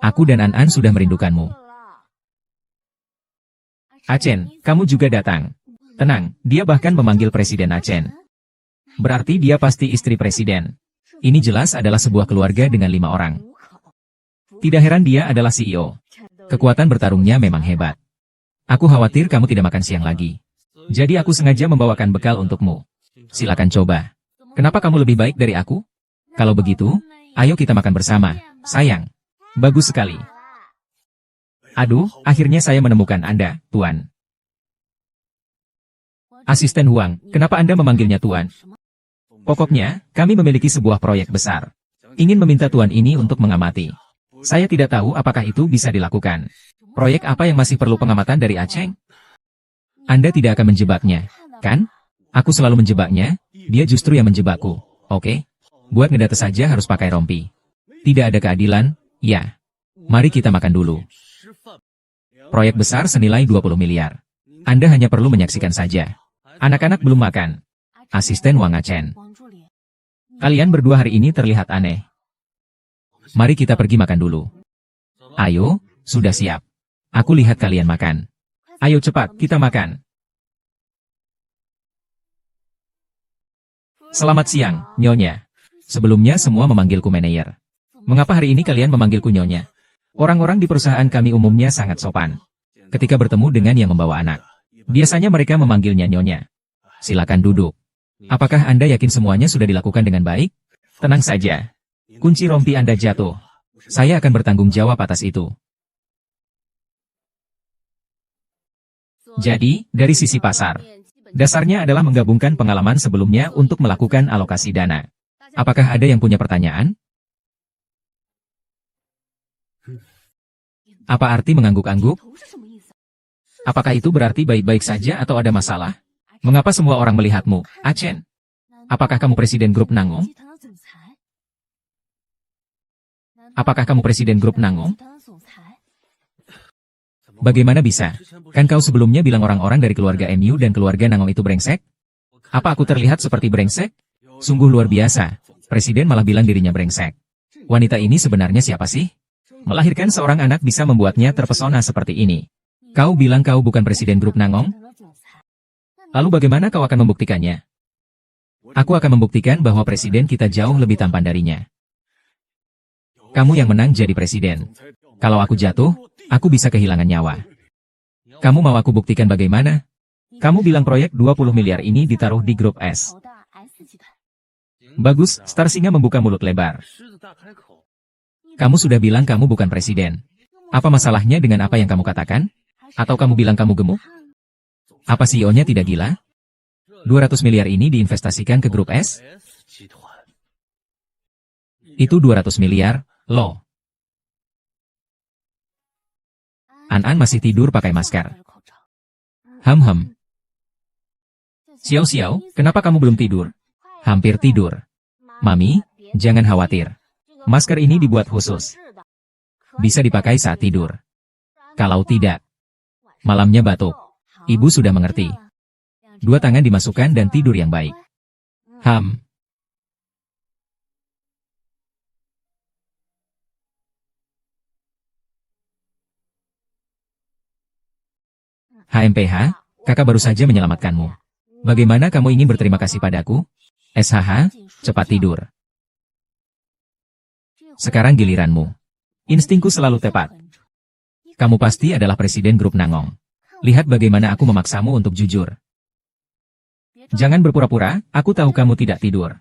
Aku dan An-An sudah merindukanmu. Achen, kamu juga datang. Tenang, dia bahkan memanggil Presiden Achen. Berarti dia pasti istri presiden. Ini jelas adalah sebuah keluarga dengan 5 orang. Tidak heran dia adalah CEO. Kekuatan bertarungnya memang hebat. Aku khawatir kamu tidak makan siang lagi. Jadi aku sengaja membawakan bekal untukmu. Silakan coba. Kenapa kamu lebih baik dari aku? Kalau begitu, ayo kita makan bersama, sayang. Bagus sekali. Aduh, akhirnya saya menemukan Anda, Tuan. Asisten Huang, kenapa Anda memanggilnya Tuan? Pokoknya, kami memiliki sebuah proyek besar. Ingin meminta Tuan ini untuk mengamati. Saya tidak tahu apakah itu bisa dilakukan. Proyek apa yang masih perlu pengamatan dari Aceng? Anda tidak akan menjebaknya, kan? Aku selalu menjebaknya, dia justru yang menjebakku, oke? Buat ngedata saja harus pakai rompi. Tidak ada keadilan, ya. Mari kita makan dulu. Proyek besar senilai 20 miliar. Anda hanya perlu menyaksikan saja. Anak-anak belum makan. Asisten Wang Achen. Kalian berdua hari ini terlihat aneh. Mari kita pergi makan dulu. Ayo, sudah siap. Aku lihat kalian makan. Ayo cepat, kita makan. Selamat siang, Nyonya. Sebelumnya semua memanggilku Meneyer. Mengapa hari ini kalian memanggilku Nyonya? Orang-orang di perusahaan kami umumnya sangat sopan. Ketika bertemu dengan yang membawa anak, biasanya mereka memanggilnya Nyonya. Silakan duduk. Apakah Anda yakin semuanya sudah dilakukan dengan baik? Tenang saja. Kunci rompi Anda jatuh. Saya akan bertanggung jawab atas itu. Jadi, dari sisi pasar, dasarnya adalah menggabungkan pengalaman sebelumnya untuk melakukan alokasi dana. Apakah ada yang punya pertanyaan? Apa arti mengangguk-angguk? Apakah itu berarti baik-baik saja atau ada masalah? Mengapa semua orang melihatmu, Achen? Apakah kamu presiden grup Nangong? Apakah kamu presiden grup Nangong? Bagaimana bisa? Kan kau sebelumnya bilang orang-orang dari keluarga MU dan keluarga Nangong itu brengsek? Apa aku terlihat seperti brengsek? Sungguh luar biasa. Presiden malah bilang dirinya brengsek. Wanita ini sebenarnya siapa sih? Melahirkan seorang anak bisa membuatnya terpesona seperti ini. Kau bilang kau bukan presiden grup Nangong? Lalu bagaimana kau akan membuktikannya? Aku akan membuktikan bahwa presiden kita jauh lebih tampan darinya. Kamu yang menang jadi presiden. Kalau aku jatuh, aku bisa kehilangan nyawa. Kamu mau aku buktikan bagaimana? Kamu bilang proyek 20 miliar ini ditaruh di grup S. Bagus, Star Singa membuka mulut lebar. Kamu sudah bilang kamu bukan presiden. Apa masalahnya dengan apa yang kamu katakan? Atau kamu bilang kamu gemuk? Apa CEO-nya tidak gila? 200 miliar ini diinvestasikan ke grup S? Itu 200 miliar, loh. An-An masih tidur pakai masker. Hem. Xiao-Xiao, kenapa kamu belum tidur? Hampir tidur. Mami, jangan khawatir. Masker ini dibuat khusus. Bisa dipakai saat tidur. Kalau tidak, malamnya batuk. Ibu sudah mengerti. 2 tangan dimasukkan dan tidur yang baik. HMPH, kakak baru saja menyelamatkanmu. Bagaimana kamu ingin berterima kasih padaku? SHH, cepat tidur. Sekarang giliranmu. Instingku selalu tepat. Kamu pasti adalah presiden grup Nangong. Lihat bagaimana aku memaksamu untuk jujur. Jangan berpura-pura, aku tahu kamu tidak tidur.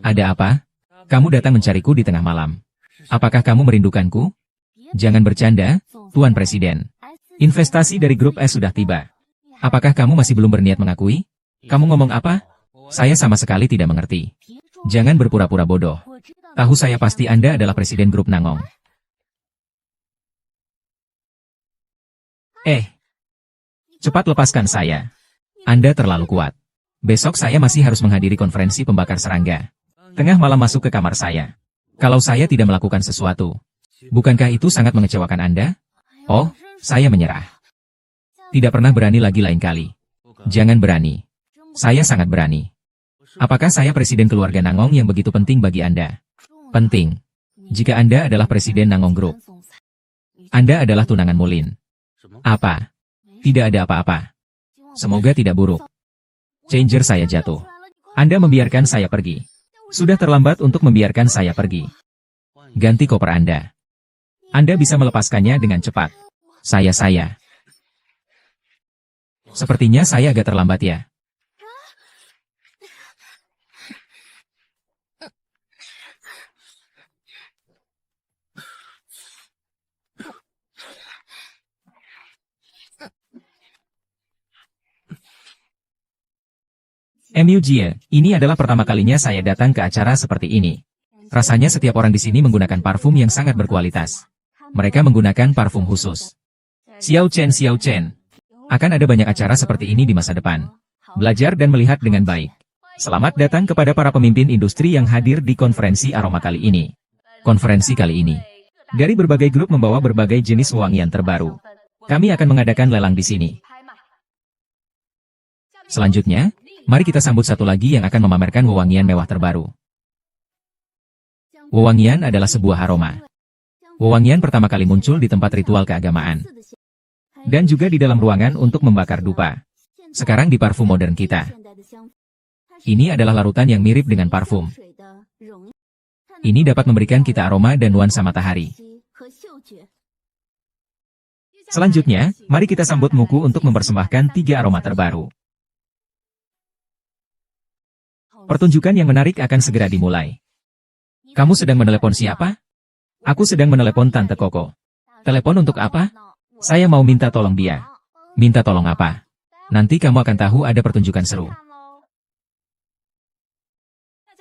Ada apa? Kamu datang mencariku di tengah malam. Apakah kamu merindukanku? Jangan bercanda, Tuan Presiden. Investasi dari grup S sudah tiba. Apakah kamu masih belum berniat mengakui? Kamu ngomong apa? Saya sama sekali tidak mengerti. Jangan berpura-pura bodoh. Tahu saya pasti Anda adalah presiden grup Nangong. Cepat lepaskan saya. Anda terlalu kuat. Besok saya masih harus menghadiri konferensi pembakar serangga. Tengah malam masuk ke kamar saya. Kalau saya tidak melakukan sesuatu, bukankah itu sangat mengecewakan Anda? Oh, saya menyerah. Tidak pernah berani lagi lain kali. Jangan berani. Saya sangat berani. Apakah saya presiden keluarga Nangong yang begitu penting bagi Anda? Penting. Jika Anda adalah presiden Nangong Group. Anda adalah tunangan Mulin. Apa? Tidak ada apa-apa. Semoga tidak buruk. Changer saya jatuh. Anda membiarkan saya pergi. Sudah terlambat untuk membiarkan saya pergi. Ganti koper Anda. Anda bisa melepaskannya dengan cepat. Saya. Sepertinya saya agak terlambat ya. MUJ, ini adalah pertama kalinya saya datang ke acara seperti ini. Rasanya setiap orang di sini menggunakan parfum yang sangat berkualitas. Mereka menggunakan parfum khusus. Xiao Chen. Akan ada banyak acara seperti ini di masa depan. Belajar dan melihat dengan baik. Selamat datang kepada para pemimpin industri yang hadir di konferensi aroma kali ini. Konferensi kali ini, dari berbagai grup membawa berbagai jenis wangian terbaru. Kami akan mengadakan lelang di sini. Selanjutnya, Mari kita sambut satu lagi yang akan memamerkan wewangian mewah terbaru. Wewangian adalah sebuah aroma. Wewangian pertama kali muncul di tempat ritual keagamaan. Dan juga di dalam ruangan untuk membakar dupa. Sekarang di parfum modern kita. Ini adalah larutan yang mirip dengan parfum. Ini dapat memberikan kita aroma dan nuansa matahari. Selanjutnya, mari kita sambut Muku untuk mempersembahkan 3 aroma terbaru. Pertunjukan yang menarik akan segera dimulai. Kamu sedang menelepon siapa? Aku sedang menelepon Tante Koko. Telepon untuk apa? Saya mau minta tolong dia. Minta tolong apa? Nanti kamu akan tahu ada pertunjukan seru.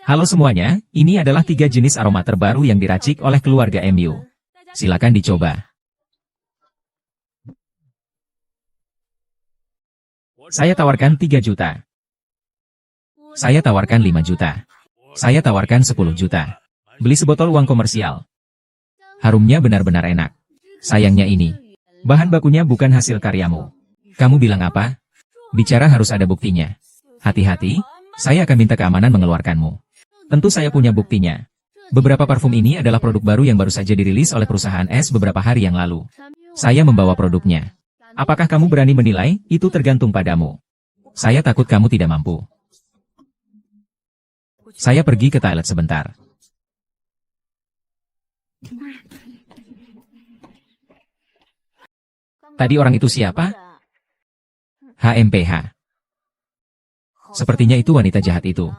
Halo semuanya, ini adalah 3 jenis aroma terbaru yang diracik oleh keluarga MU. Silakan dicoba. Saya tawarkan 3 juta. Saya tawarkan 5 juta. Saya tawarkan 10 juta. Beli sebotol uang komersial. Harumnya benar-benar enak. Sayangnya ini. Bahan bakunya bukan hasil karyamu. Kamu bilang apa? Bicara harus ada buktinya. Hati-hati, saya akan minta keamanan mengeluarkanmu. Tentu saya punya buktinya. Beberapa parfum ini adalah produk baru yang baru saja dirilis oleh perusahaan es beberapa hari yang lalu. Saya membawa produknya. Apakah kamu berani menilai? Itu tergantung padamu. Saya takut kamu tidak mampu. Saya pergi ke toilet sebentar. Tadi orang itu siapa? HMPH. Sepertinya itu wanita jahat itu.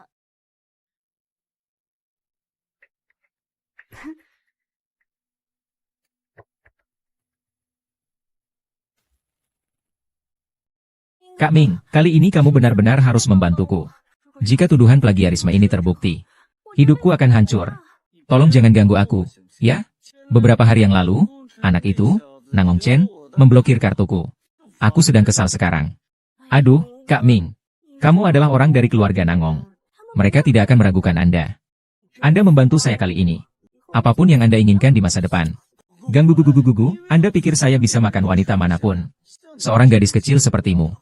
Kak Ming, kali ini kamu benar-benar harus membantuku. Jika tuduhan plagiarisme ini terbukti, hidupku akan hancur. Tolong jangan ganggu aku, ya? Beberapa hari yang lalu, anak itu, Nangong Chen, memblokir kartuku. Aku sedang kesal sekarang. Aduh, Kak Ming. Kamu adalah orang dari keluarga Nangong. Mereka tidak akan meragukan Anda. Anda membantu saya kali ini. Apapun yang Anda inginkan di masa depan. Ganggu gugu-gugu, Anda pikir saya bisa makan wanita manapun. Seorang gadis kecil sepertimu.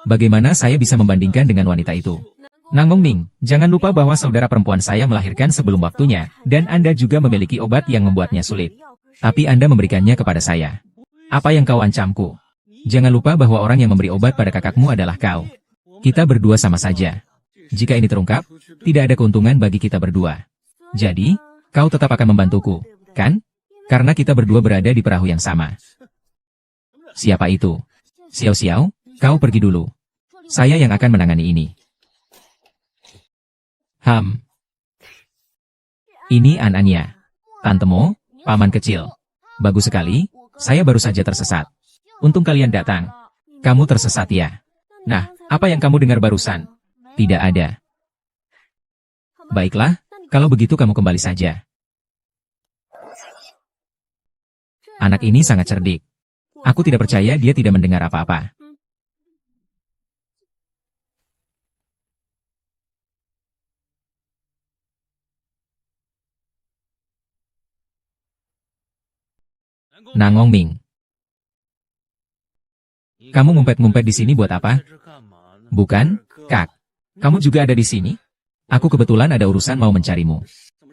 Bagaimana saya bisa membandingkan dengan wanita itu? Nangong Ming, jangan lupa bahwa saudara perempuan saya melahirkan sebelum waktunya, dan Anda juga memiliki obat yang membuatnya sulit. Tapi Anda memberikannya kepada saya. Apa yang kau ancamku? Jangan lupa bahwa orang yang memberi obat pada kakakmu adalah kau. Kita berdua sama saja. Jika ini terungkap, tidak ada keuntungan bagi kita berdua. Jadi, kau tetap akan membantuku, kan? Karena kita berdua berada di perahu yang sama. Siapa itu? Xiao Xiao, kau pergi dulu. Saya yang akan menangani ini. Ini An-Anya. Tantemo, paman kecil. Bagus sekali, saya baru saja tersesat. Untung kalian datang. Kamu tersesat ya? Nah, apa yang kamu dengar barusan? Tidak ada. Baiklah, kalau begitu kamu kembali saja. Anak ini sangat cerdik. Aku tidak percaya dia tidak mendengar apa-apa. Nangong Ming. Kamu ngumpet-ngumpet di sini buat apa? Bukan, Kak. Kamu juga ada di sini? Aku kebetulan ada urusan mau mencarimu.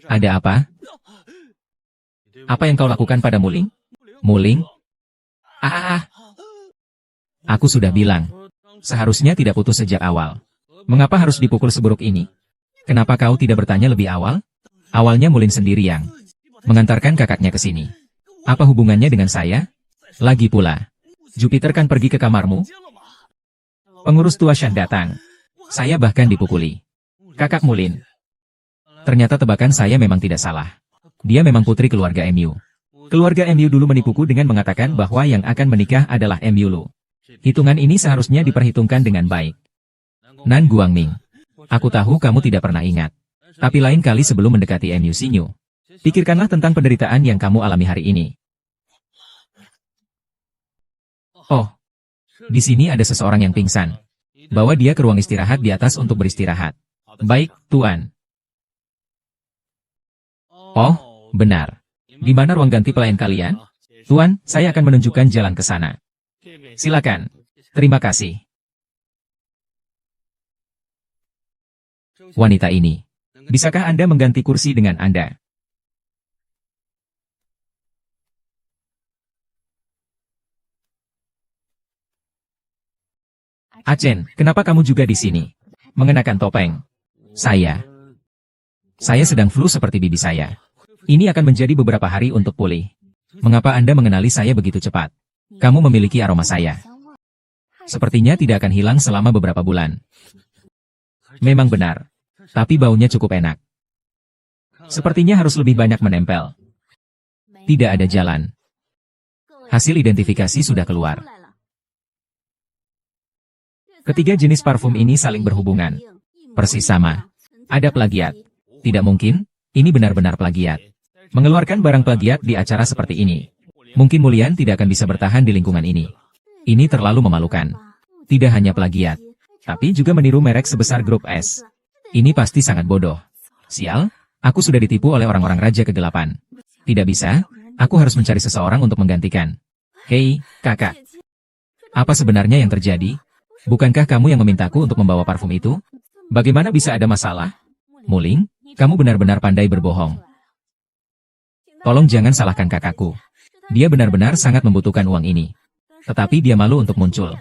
Ada apa? Apa yang kau lakukan pada Muling? Muling? Aku sudah bilang. Seharusnya tidak putus sejak awal. Mengapa harus dipukul seburuk ini? Kenapa kau tidak bertanya lebih awal? Awalnya Muling sendiri yang mengantarkan kakaknya ke sini. Apa hubungannya dengan saya? Lagi pula, Jupiter kan pergi ke kamarmu? Pengurus tua Shan datang. Saya bahkan dipukuli. Kakak Mulin. Ternyata tebakan saya memang tidak salah. Dia memang putri keluarga MU. Keluarga MU dulu menipuku dengan mengatakan bahwa yang akan menikah adalah MU Lu. Hitungan ini seharusnya diperhitungkan dengan baik. Nan Guangming. Aku tahu kamu tidak pernah ingat. Tapi lain kali sebelum mendekati MU Sinyu, pikirkanlah tentang penderitaan yang kamu alami hari ini. Oh, di sini ada seseorang yang pingsan. Bawa dia ke ruang istirahat di atas untuk beristirahat. Baik, Tuan. Oh, benar. Di mana ruang ganti pelayan kalian? Tuan, saya akan menunjukkan jalan ke sana. Silakan. Terima kasih. Wanita ini. Bisakah Anda mengganti kursi dengan Anda? Achen, kenapa kamu juga di sini? Mengenakan topeng. Saya sedang flu seperti bibi saya. Ini akan menjadi beberapa hari untuk pulih. Mengapa Anda mengenali saya begitu cepat? Kamu memiliki aroma saya. Sepertinya tidak akan hilang selama beberapa bulan. Memang benar. Tapi baunya cukup enak. Sepertinya harus lebih banyak menempel. Tidak ada jalan. Hasil identifikasi sudah keluar. Ketiga jenis parfum ini saling berhubungan. Persis sama. Ada plagiat. Tidak mungkin, ini benar-benar plagiat. Mengeluarkan barang plagiat di acara seperti ini. Mungkin Mulian tidak akan bisa bertahan di lingkungan ini. Ini terlalu memalukan. Tidak hanya plagiat, tapi juga meniru merek sebesar grup S. Ini pasti sangat bodoh. Sial, aku sudah ditipu oleh orang-orang Raja Kegelapan. Tidak bisa, aku harus mencari seseorang untuk menggantikan. Hei, kakak. Apa sebenarnya yang terjadi? Bukankah kamu yang memintaku untuk membawa parfum itu? Bagaimana bisa ada masalah? Muling, kamu benar-benar pandai berbohong. Tolong jangan salahkan kakakku. Dia benar-benar sangat membutuhkan uang ini. Tetapi dia malu untuk muncul.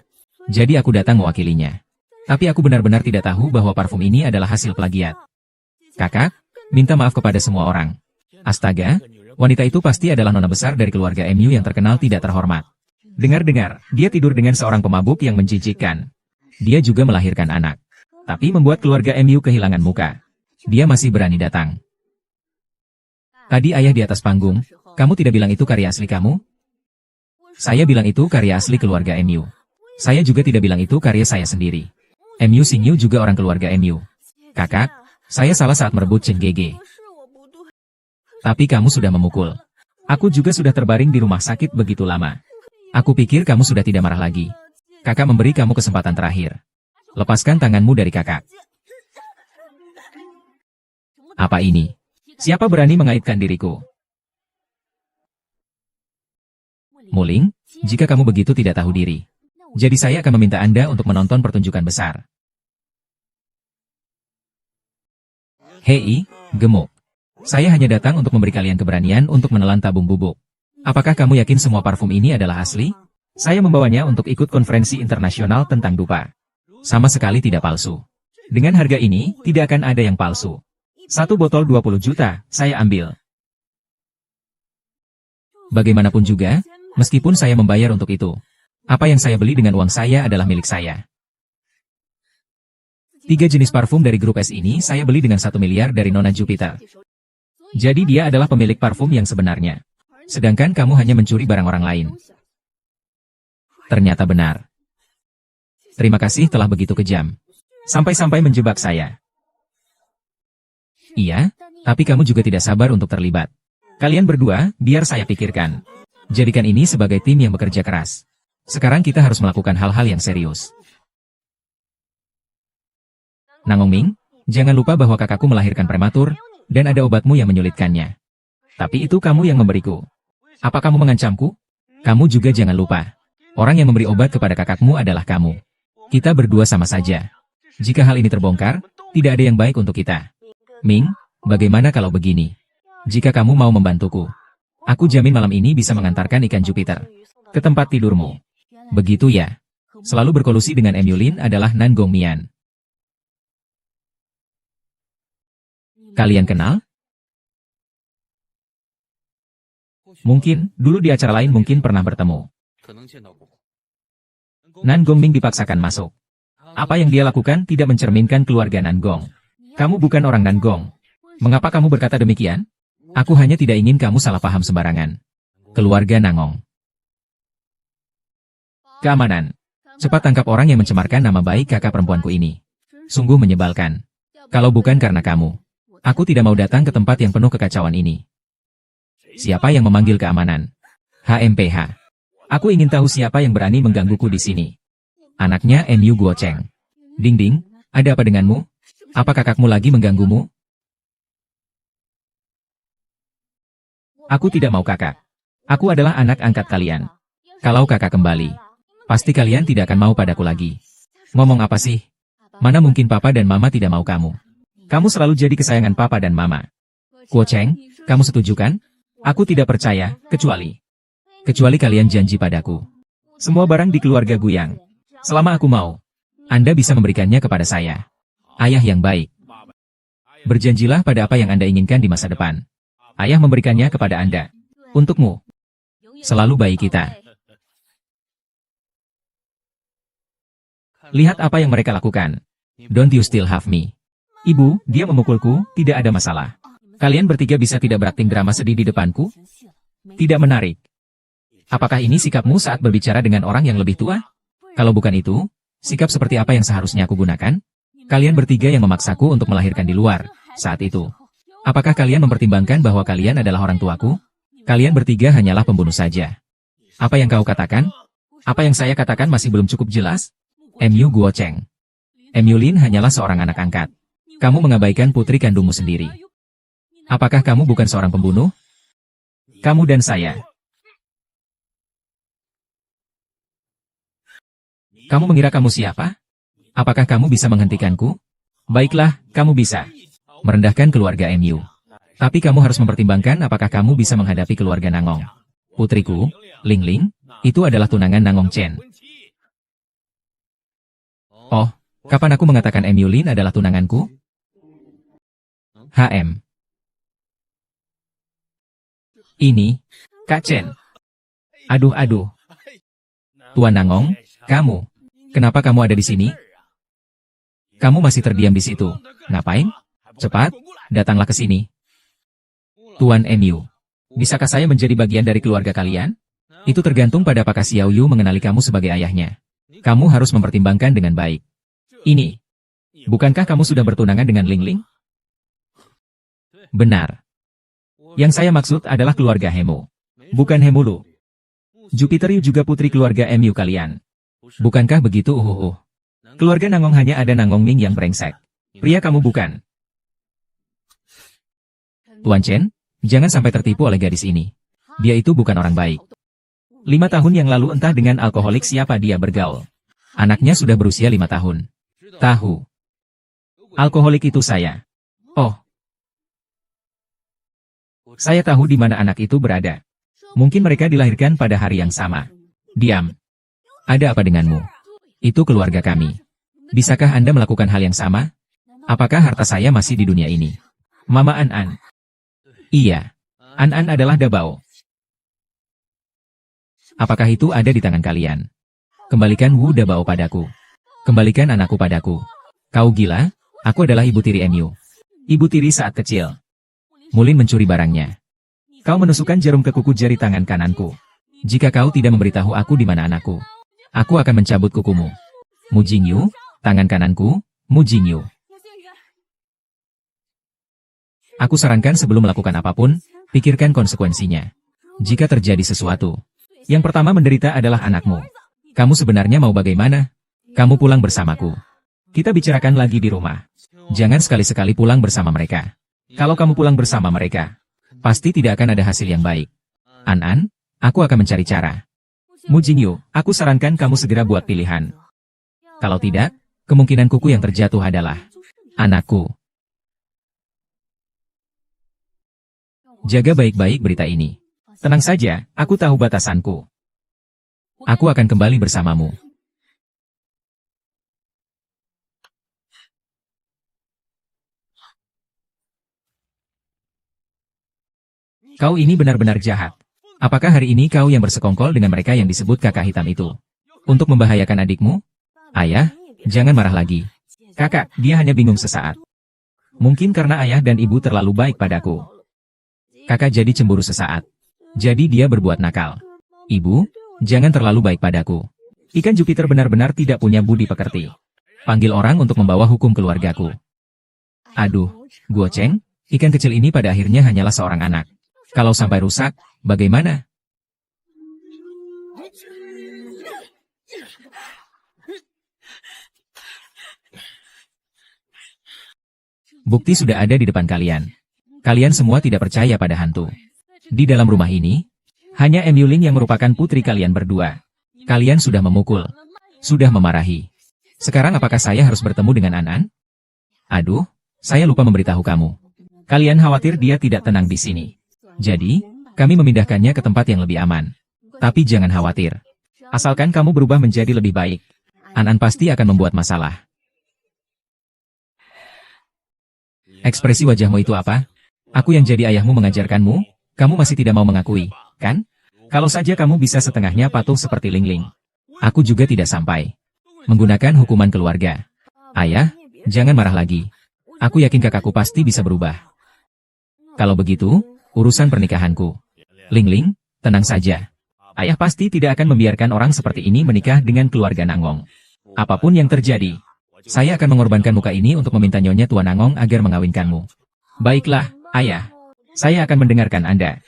Jadi aku datang mewakilinya. Tapi aku benar-benar tidak tahu bahwa parfum ini adalah hasil plagiat. Kakak, minta maaf kepada semua orang. Astaga, wanita itu pasti adalah nona besar dari keluarga MU yang terkenal tidak terhormat. Dengar-dengar, dia tidur dengan seorang pemabuk yang menjijikkan. Dia juga melahirkan anak. Tapi membuat keluarga MU kehilangan muka. Dia masih berani datang. Tadi ayah di atas panggung, kamu tidak bilang itu karya asli kamu? Saya bilang itu karya asli keluarga MU. Saya juga tidak bilang itu karya saya sendiri. MU Singyu juga orang keluarga MU. Kakak, saya salah saat merebut Chen Gege. Tapi kamu sudah memukul. Aku juga sudah terbaring di rumah sakit begitu lama. Aku pikir kamu sudah tidak marah lagi. Kakak memberi kamu kesempatan terakhir. Lepaskan tanganmu dari kakak. Apa ini? Siapa berani mengaitkan diriku? Muling, jika kamu begitu tidak tahu diri. Jadi saya akan meminta Anda untuk menonton pertunjukan besar. Hei, gemuk. Saya hanya datang untuk memberi kalian keberanian untuk menelan tabung bubuk. Apakah kamu yakin semua parfum ini adalah asli? Saya membawanya untuk ikut konferensi internasional tentang dupa. Sama sekali tidak palsu. Dengan harga ini, tidak akan ada yang palsu. Satu botol 20 juta, saya ambil. Bagaimanapun juga, meskipun saya membayar untuk itu, apa yang saya beli dengan uang saya adalah milik saya. 3 jenis parfum dari grup S ini saya beli dengan 1 miliar dari Nona Jupiter. Jadi dia adalah pemilik parfum yang sebenarnya. Sedangkan kamu hanya mencuri barang orang lain. Ternyata benar. Terima kasih telah begitu kejam. Sampai-sampai menjebak saya. Iya, tapi kamu juga tidak sabar untuk terlibat. Kalian berdua, biar saya pikirkan. Jadikan ini sebagai tim yang bekerja keras. Sekarang kita harus melakukan hal-hal yang serius. Nangong Ming, jangan lupa bahwa kakakku melahirkan prematur, dan ada obatmu yang menyulitkannya. Tapi itu kamu yang memberiku. Apa kamu mengancamku? Kamu juga jangan lupa. Orang yang memberi obat kepada kakakmu adalah kamu. Kita berdua sama saja. Jika hal ini terbongkar, tidak ada yang baik untuk kita. Ming, bagaimana kalau begini? Jika kamu mau membantuku, aku jamin malam ini bisa mengantarkan ikan Jupiter ke tempat tidurmu. Begitu ya? Selalu berkolusi dengan Emulin adalah Nan Gongmian. Kalian kenal? Mungkin, dulu di acara lain mungkin pernah bertemu. Nan Gongming dipaksakan masuk. Apa yang dia lakukan tidak mencerminkan keluarga Nan Gong. Kamu bukan orang Nan Gong. Mengapa kamu berkata demikian? Aku hanya tidak ingin kamu salah paham sembarangan. Keluarga Nangong. Keamanan. Cepat tangkap orang yang mencemarkan nama baik kakak perempuanku ini. Sungguh menyebalkan. Kalau bukan karena kamu, aku tidak mau datang ke tempat yang penuh kekacauan ini. Siapa yang memanggil keamanan? HMPH. Aku ingin tahu siapa yang berani menggangguku di sini. Anaknya MU Guo Cheng. Ding ding, ada apa denganmu? Apa kakakmu lagi mengganggumu? Aku tidak mau kakak. Aku adalah anak angkat kalian. Kalau kakak kembali, pasti kalian tidak akan mau padaku lagi. Ngomong apa sih? Mana mungkin papa dan mama tidak mau kamu? Kamu selalu jadi kesayangan papa dan mama. Guo Cheng, kamu setuju kan? Aku tidak percaya, kecuali kalian janji padaku. Semua barang di keluarga Guyang, selama aku mau, Anda bisa memberikannya kepada saya. Ayah yang baik. Berjanjilah pada apa yang Anda inginkan di masa depan. Ayah memberikannya kepada Anda. Untukmu. Selalu baik kita. Lihat apa yang mereka lakukan. Don't you still have me? Ibu, dia memukulku, tidak ada masalah. Kalian bertiga bisa tidak berakting drama sedih di depanku? Tidak menarik. Apakah ini sikapmu saat berbicara dengan orang yang lebih tua? Kalau bukan itu, sikap seperti apa yang seharusnya aku gunakan? Kalian bertiga yang memaksaku untuk melahirkan di luar, saat itu. Apakah kalian mempertimbangkan bahwa kalian adalah orang tuaku? Kalian bertiga hanyalah pembunuh saja. Apa yang kau katakan? Apa yang saya katakan masih belum cukup jelas? Mu Guo Cheng. Mu Lin hanyalah seorang anak angkat. Kamu mengabaikan putri kandungmu sendiri. Apakah kamu bukan seorang pembunuh? Kamu dan saya. Kamu mengira kamu siapa? Apakah kamu bisa menghentikanku? Baiklah, kamu bisa. Merendahkan keluarga Mu. Tapi kamu harus mempertimbangkan apakah kamu bisa menghadapi keluarga Nangong. Putriku, Ling Ling, itu adalah tunangan Nangong Chen. Oh, kapan aku mengatakan Mu Lin adalah tunanganku? HM. Ini, Kak Chen. Aduh. Tuan Nangong, kamu. Kenapa kamu ada di sini? Kamu masih terdiam di situ. Ngapain? Cepat, datanglah ke sini. Tuan Mu. Bisakah saya menjadi bagian dari keluarga kalian? Itu tergantung pada apakah Xiao Yu mengenali kamu sebagai ayahnya. Kamu harus mempertimbangkan dengan baik. Ini. Bukankah kamu sudah bertunangan dengan Ling Ling? Benar. Yang saya maksud adalah keluarga Hemu. Bukan Hemulu. Jupiter Yu juga putri keluarga Mu kalian. Bukankah begitu? Keluarga Nangong hanya ada Nangong Ming yang brengsek. Pria kamu bukan. Tuan Chen, jangan sampai tertipu oleh gadis ini. Dia itu bukan orang baik. 5 tahun yang lalu entah dengan alkoholik siapa dia bergaul. Anaknya sudah berusia 5 tahun. Tahu. Alkoholik itu saya. Oh. Saya tahu di mana anak itu berada. Mungkin mereka dilahirkan pada hari yang sama. Diam. Ada apa denganmu? Itu keluarga kami. Bisakah Anda melakukan hal yang sama? Apakah harta saya masih di dunia ini? Mama An. Iya. An adalah Dabao. Apakah itu ada di tangan kalian? Kembalikan Wu Dabao padaku. Kembalikan anakku padaku. Kau gila? Aku adalah ibu tiri Mu. Ibu tiri saat kecil. Mulin mencuri barangnya. Kau menusukkan jarum ke kuku jari tangan kananku. Jika kau tidak memberitahu aku di mana anakku, aku akan mencabut kukumu. Mu Jingyu, tangan kananku, Mu Jingyu. Aku sarankan sebelum melakukan apapun, pikirkan konsekuensinya. Jika terjadi sesuatu, yang pertama menderita adalah anakmu. Kamu sebenarnya mau bagaimana? Kamu pulang bersamaku. Kita bicarakan lagi di rumah. Jangan sekali-sekali pulang bersama mereka. Kalau kamu pulang bersama mereka, pasti tidak akan ada hasil yang baik. An, aku akan mencari cara. Mu Jingyu, aku sarankan kamu segera buat pilihan. Kalau tidak, kemungkinan kuku yang terjatuh adalah anakku. Jaga baik-baik berita ini. Tenang saja, aku tahu batasanku. Aku akan kembali bersamamu. Kau ini benar-benar jahat. Apakah hari ini kau yang bersekongkol dengan mereka yang disebut kakak hitam itu? Untuk membahayakan adikmu? Ayah, jangan marah lagi. Kakak, dia hanya bingung sesaat. Mungkin karena ayah dan ibu terlalu baik padaku. Kakak jadi cemburu sesaat. Jadi dia berbuat nakal. Ibu, jangan terlalu baik padaku. Ikan Jupiter benar-benar tidak punya budi pekerti. Panggil orang untuk membawa hukum keluargaku. Aduh, Guo Cheng, ikan kecil ini pada akhirnya hanyalah seorang anak. Kalau sampai rusak, bagaimana? Bukti sudah ada di depan kalian. Kalian semua tidak percaya pada hantu. Di dalam rumah ini, hanya Mu Lin yang merupakan putri kalian berdua. Kalian sudah memukul. Sudah memarahi. Sekarang apakah saya harus bertemu dengan An? Aduh, Saya lupa memberitahu kamu. Kalian khawatir dia tidak tenang di sini. Jadi, kami memindahkannya ke tempat yang lebih aman. Tapi jangan khawatir. Asalkan kamu berubah menjadi lebih baik. An-An pasti akan membuat masalah. Ekspresi wajahmu itu apa? Aku yang jadi ayahmu mengajarkanmu? Kamu masih tidak mau mengakui, kan? Kalau saja kamu bisa setengahnya patuh seperti Ling Ling. Aku juga tidak sampai. Menggunakan hukuman keluarga. Ayah, jangan marah lagi. Aku yakin kakakku pasti bisa berubah. Kalau begitu, urusan pernikahanku. Ling Ling, tenang saja. Ayah pasti tidak akan membiarkan orang seperti ini menikah dengan keluarga Nangong. Apapun yang terjadi, saya akan mengorbankan muka ini untuk meminta Nyonya Tuan Nangong agar mengawinkanmu. Baiklah, Ayah. Saya akan mendengarkan Anda.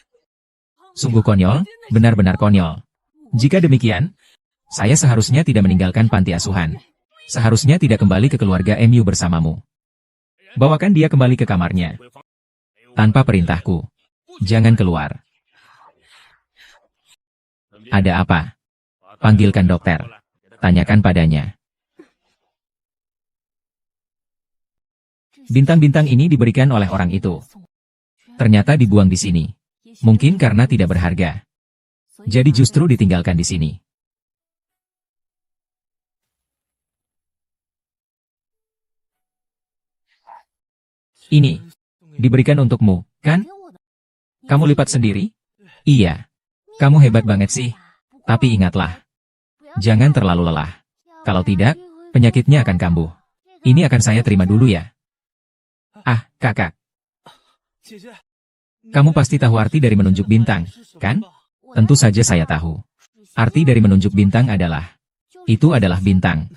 Sungguh konyol, benar-benar konyol. Jika demikian, saya seharusnya tidak meninggalkan panti asuhan. Seharusnya tidak kembali ke keluarga MU bersamamu. Bawakan dia kembali ke kamarnya. Tanpa perintahku. Jangan keluar. Ada apa? Panggilkan dokter. Tanyakan padanya. Bintang-bintang ini diberikan oleh orang itu. Ternyata dibuang di sini. Mungkin karena tidak berharga. Jadi justru ditinggalkan di sini. Ini. Diberikan untukmu, kan? Kamu lipat sendiri? Iya. Kamu hebat banget sih. Tapi ingatlah. Jangan terlalu lelah. Kalau tidak, penyakitnya akan kambuh. Ini akan saya terima dulu ya. Ah, kakak. Kamu pasti tahu arti dari menunjuk bintang, kan? Tentu saja saya tahu. Arti dari menunjuk bintang adalah, itu adalah bintang.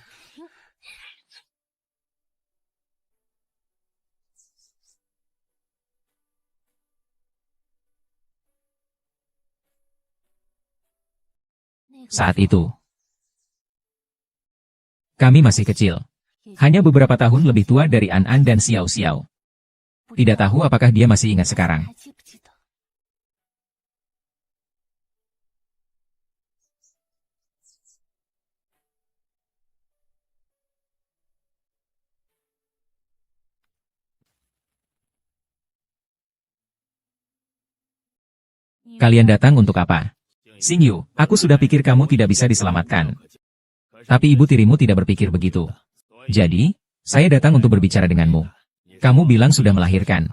Saat itu, kami masih kecil. Hanya beberapa tahun lebih tua dari An-An dan Xiao Xiao. Tidak tahu apakah dia masih ingat sekarang. Kalian datang untuk apa? Xingyu, aku sudah pikir kamu tidak bisa diselamatkan. Tapi ibu tirimu tidak berpikir begitu. Jadi, saya datang untuk berbicara denganmu. Kamu bilang sudah melahirkan.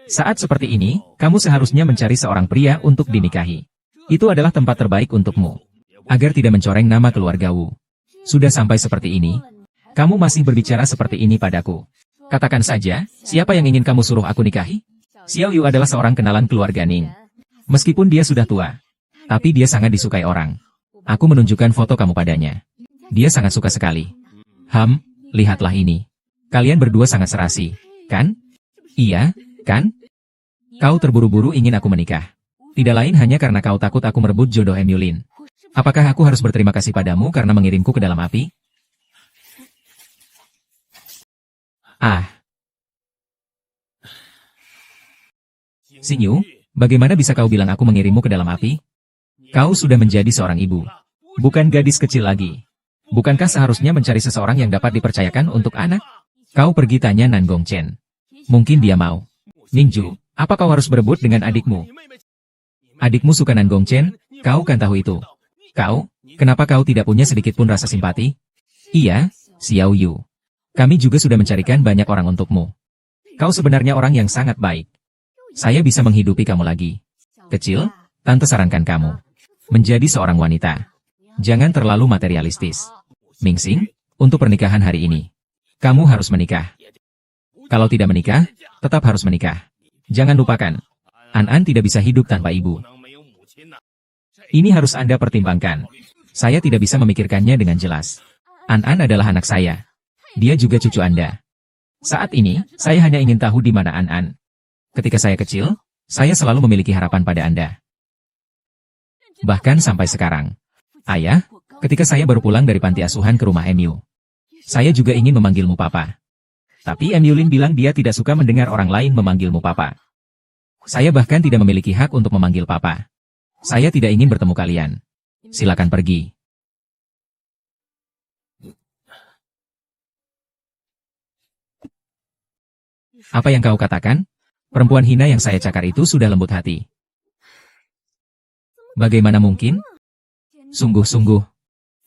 Saat seperti ini, kamu seharusnya mencari seorang pria untuk dinikahi. Itu adalah tempat terbaik untukmu. Agar tidak mencoreng nama keluarga Wu. Sudah sampai seperti ini, kamu masih berbicara seperti ini padaku. Katakan saja, siapa yang ingin kamu suruh aku nikahi? Xiao Yu adalah seorang kenalan keluarga Ning. Meskipun dia sudah tua, tapi dia sangat disukai orang. Aku menunjukkan foto kamu padanya. Dia sangat suka sekali. Lihatlah ini. Kalian berdua sangat serasi, kan? Iya, kan? Kau terburu-buru ingin aku menikah. Tidak lain hanya karena kau takut aku merebut jodoh Emyulin. Apakah aku harus berterima kasih padamu karena mengirimku ke dalam api? Xingyu, bagaimana bisa kau bilang aku mengirimmu ke dalam api? Kau sudah menjadi seorang ibu. Bukan gadis kecil lagi. Bukankah seharusnya mencari seseorang yang dapat dipercayakan untuk anak? Kau pergi tanya Nan Gongchen. Mungkin dia mau. Ningju, apa kau harus berebut dengan adikmu? Adikmu suka Nan Gongchen, kau kan tahu itu. Kau, kenapa kau tidak punya sedikit pun rasa simpati? Iya, Xiao Yu. Kami juga sudah mencarikan banyak orang untukmu. Kau sebenarnya orang yang sangat baik. Saya bisa menghidupi kamu lagi. Kecil, tante sarankan kamu menjadi seorang wanita. Jangan terlalu materialistis. Mingxing, untuk pernikahan hari ini, kamu harus menikah. Kalau tidak menikah, tetap harus menikah. Jangan lupakan, An-An tidak bisa hidup tanpa ibu. Ini harus Anda pertimbangkan. Saya tidak bisa memikirkannya dengan jelas. An-An adalah anak saya. Dia juga cucu Anda. Saat ini, saya hanya ingin tahu di mana An-An. Ketika saya kecil, saya selalu memiliki harapan pada Anda. Bahkan sampai sekarang. Ayah, ketika saya baru pulang dari panti asuhan ke rumah MU, saya juga ingin memanggilmu Papa. Tapi Emyulin bilang dia tidak suka mendengar orang lain memanggilmu Papa. Saya bahkan tidak memiliki hak untuk memanggil Papa. Saya tidak ingin bertemu kalian. Silakan pergi. Apa yang kau katakan? Perempuan hina yang saya cakar itu sudah lembut hati. Bagaimana mungkin? Sungguh-sungguh.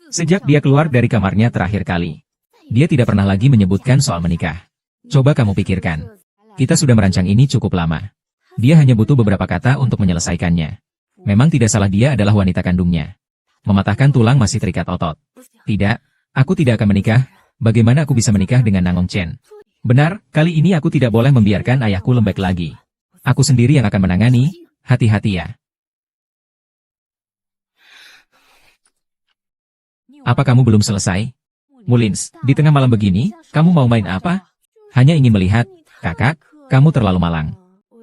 Sejak dia keluar dari kamarnya terakhir kali, dia tidak pernah lagi menyebutkan soal menikah. Coba kamu pikirkan. Kita sudah merancang ini cukup lama. Dia hanya butuh beberapa kata untuk menyelesaikannya. Memang tidak salah, dia adalah wanita kandungnya. Mematahkan tulang masih terikat otot. Tidak, aku tidak akan menikah. Bagaimana aku bisa menikah dengan Nangong Chen? Benar, kali ini aku tidak boleh membiarkan ayahku lembek lagi. Aku sendiri yang akan menangani, hati-hati ya. Apa kamu belum selesai? Mullins, di tengah malam begini, kamu mau main apa? Hanya ingin melihat, kakak, kamu terlalu malang.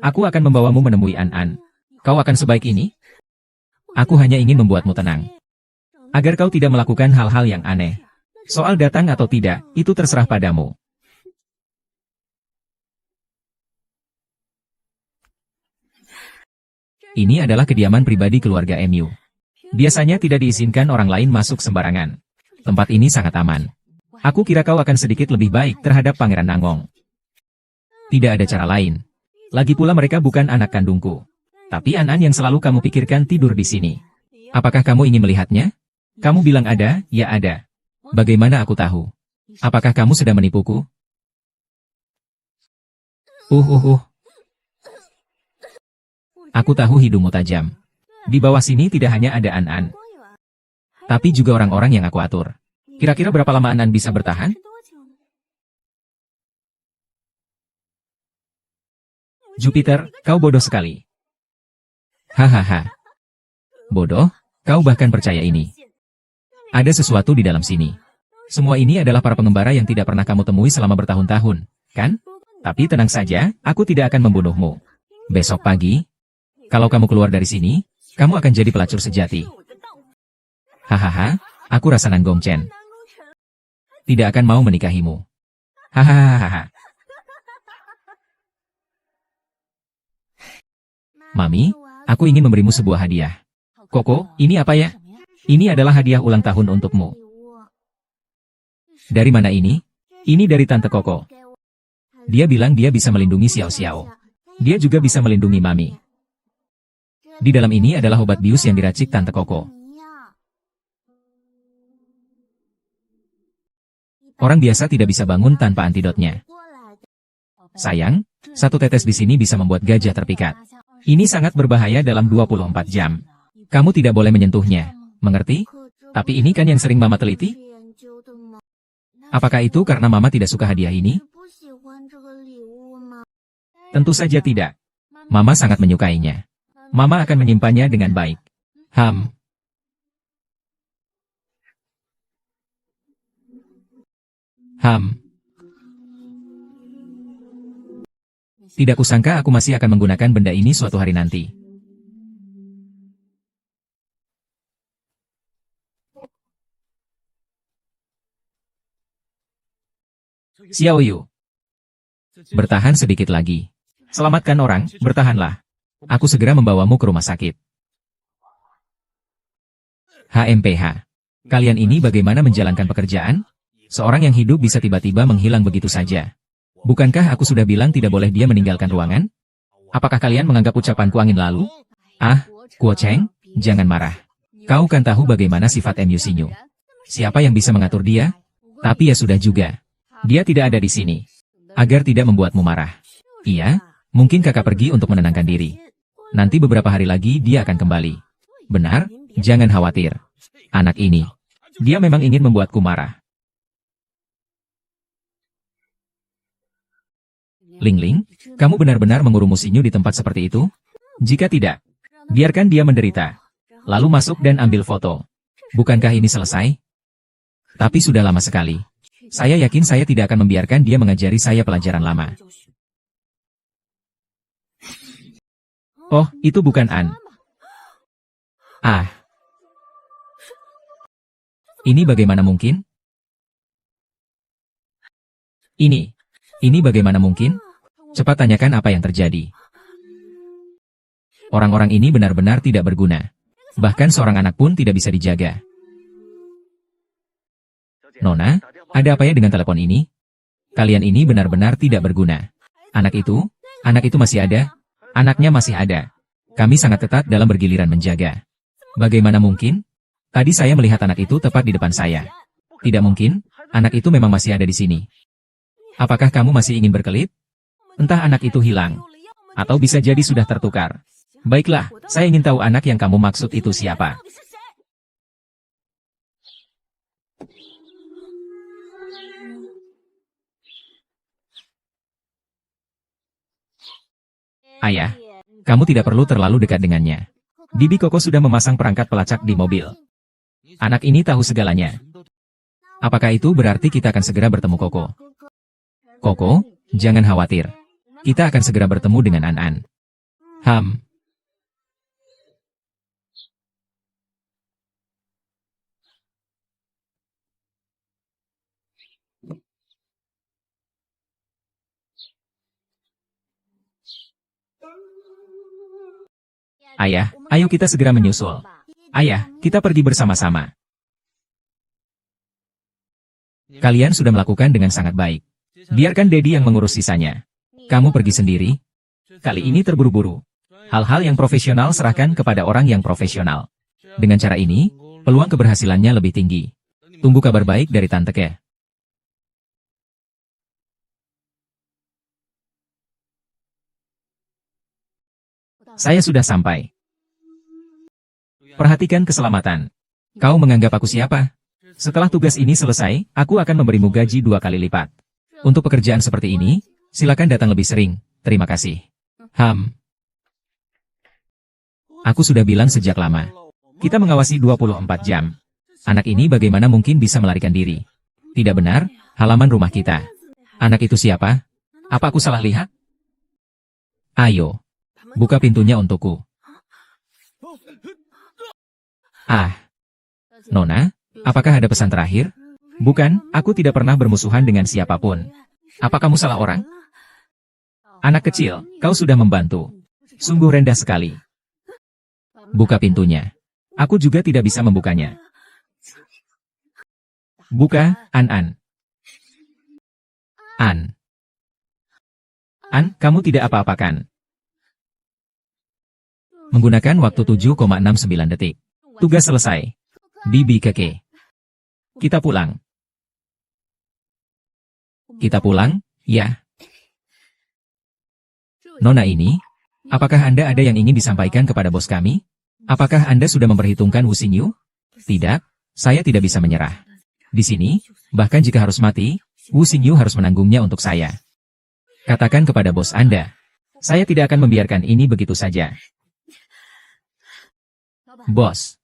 Aku akan membawamu menemui An-An. Kau akan sebaik ini? Aku hanya ingin membuatmu tenang. Agar kau tidak melakukan hal-hal yang aneh. Soal datang atau tidak, itu terserah padamu. Ini adalah kediaman pribadi keluarga MU. Biasanya tidak diizinkan orang lain masuk sembarangan. Tempat ini sangat aman. Aku kira kau akan sedikit lebih baik terhadap Pangeran Nangong. Tidak ada cara lain. Lagi pula mereka bukan anak kandungku. Tapi An-An yang selalu kamu pikirkan tidur di sini. Apakah kamu ingin melihatnya? Kamu bilang ada, ya ada. Bagaimana aku tahu? Apakah kamu sedang menipuku? Aku tahu hidungmu tajam. Di bawah sini tidak hanya ada An-An, tapi juga orang-orang yang aku atur. Kira-kira berapa lama An-An bisa bertahan? Jupiter, kau bodoh sekali. Hahaha. Bodoh? Kau bahkan percaya ini? Ada sesuatu di dalam sini. Semua ini adalah para pengembara yang tidak pernah kamu temui selama bertahun-tahun, kan? Tapi tenang saja, aku tidak akan membunuhmu. Besok pagi, kalau kamu keluar dari sini, kamu akan jadi pelacur sejati. Hahaha, aku rasa Nangong Chen tidak akan mau menikahimu. Hahaha. Mami, aku ingin memberimu sebuah hadiah. Koko, ini apa ya? Ini adalah hadiah ulang tahun untukmu. Dari mana ini? Ini dari Tante Koko. Dia bilang dia bisa melindungi Xiao Xiao. Dia juga bisa melindungi Mami. Di dalam ini adalah obat bius yang diracik Tante Koko. Orang biasa tidak bisa bangun tanpa antidotnya. Sayang, satu tetes di sini bisa membuat gajah terpikat. Ini sangat berbahaya dalam 24 jam. Kamu tidak boleh menyentuhnya. Mengerti? Tapi ini kan yang sering Mama teliti? Apakah itu karena Mama tidak suka hadiah ini? Tentu saja tidak. Mama sangat menyukainya. Mama akan menyimpannya dengan baik. Tidak kusangka aku masih akan menggunakan benda ini suatu hari nanti. Xiao Yu. Bertahan sedikit lagi. Selamatkan orang, bertahanlah. Aku segera membawamu ke rumah sakit. HMPH. Kalian ini bagaimana menjalankan pekerjaan? Seorang yang hidup bisa tiba-tiba menghilang begitu saja. Bukankah aku sudah bilang tidak boleh dia meninggalkan ruangan? Apakah kalian menganggap ucapanku angin lalu? Ah, Kuo Cheng, jangan marah. Kau kan tahu bagaimana sifat MU Sinyu. Siapa yang bisa mengatur dia? Tapi ya sudah juga. Dia tidak ada di sini. Agar tidak membuatmu marah. Iya, mungkin kakak pergi untuk menenangkan diri. Nanti beberapa hari lagi dia akan kembali. Benar, jangan khawatir. Anak ini, dia memang ingin membuatku marah. Ling Ling, kamu benar-benar mengurumu Sinyu di tempat seperti itu? Jika tidak, biarkan dia menderita. Lalu masuk dan ambil foto. Bukankah ini selesai? Tapi sudah lama sekali. Saya yakin saya tidak akan membiarkan dia mengajari saya pelajaran lama. Oh, itu bukan An. Ah. Ini bagaimana mungkin? Ini bagaimana mungkin? Cepat tanyakan apa yang terjadi. Orang-orang ini benar-benar tidak berguna. Bahkan seorang anak pun tidak bisa dijaga. Nona, ada apa ya dengan telepon ini? Kalian ini benar-benar tidak berguna. Anak itu masih ada? Anaknya masih ada. Kami sangat ketat dalam bergiliran menjaga. Bagaimana mungkin? Tadi saya melihat anak itu tepat di depan saya. Tidak mungkin, anak itu memang masih ada di sini. Apakah kamu masih ingin berkelit? Entah anak itu hilang. Atau bisa jadi sudah tertukar. Baiklah, saya ingin tahu anak yang kamu maksud itu siapa. Ayah, kamu tidak perlu terlalu dekat dengannya. Bibi Koko sudah memasang perangkat pelacak di mobil. Anak ini tahu segalanya. Apakah itu berarti kita akan segera bertemu Koko? Koko, jangan khawatir. Kita akan segera bertemu dengan An-An. Ayah, ayo kita segera menyusul. Ayah, kita pergi bersama-sama. Kalian sudah melakukan dengan sangat baik. Biarkan Daddy yang mengurus sisanya. Kamu pergi sendiri? Kali ini terburu-buru. Hal-hal yang profesional serahkan kepada orang yang profesional. Dengan cara ini, peluang keberhasilannya lebih tinggi. Tunggu kabar baik dari Tante Ke. Saya sudah sampai. Perhatikan keselamatan. Kau menganggap aku siapa? Setelah tugas ini selesai, aku akan memberimu gaji 2 kali lipat. Untuk pekerjaan seperti ini, silakan datang lebih sering. Terima kasih. Aku sudah bilang sejak lama. Kita mengawasi 24 jam. Anak ini bagaimana mungkin bisa melarikan diri? Tidak benar, halaman rumah kita. Anak itu siapa? Apa aku salah lihat? Ayo. Buka pintunya untukku. Nona, apakah ada pesan terakhir? Bukan, aku tidak pernah bermusuhan dengan siapapun. Apa kamu salah orang? Anak kecil, kau sudah membantu. Sungguh rendah sekali. Buka pintunya. Aku juga tidak bisa membukanya. Buka, An-An. An, kamu tidak apa-apakan. Menggunakan waktu 7,69 detik. Tugas selesai. Bibi Keke. Kita pulang. Kita pulang, ya. Nona ini, apakah Anda ada yang ingin disampaikan kepada bos kami? Apakah Anda sudah memperhitungkan Wu Xingyu? Tidak, saya tidak bisa menyerah. Di sini, bahkan jika harus mati, Wu Xingyu harus menanggungnya untuk saya. Katakan kepada bos Anda, saya tidak akan membiarkan ini begitu saja. Bos,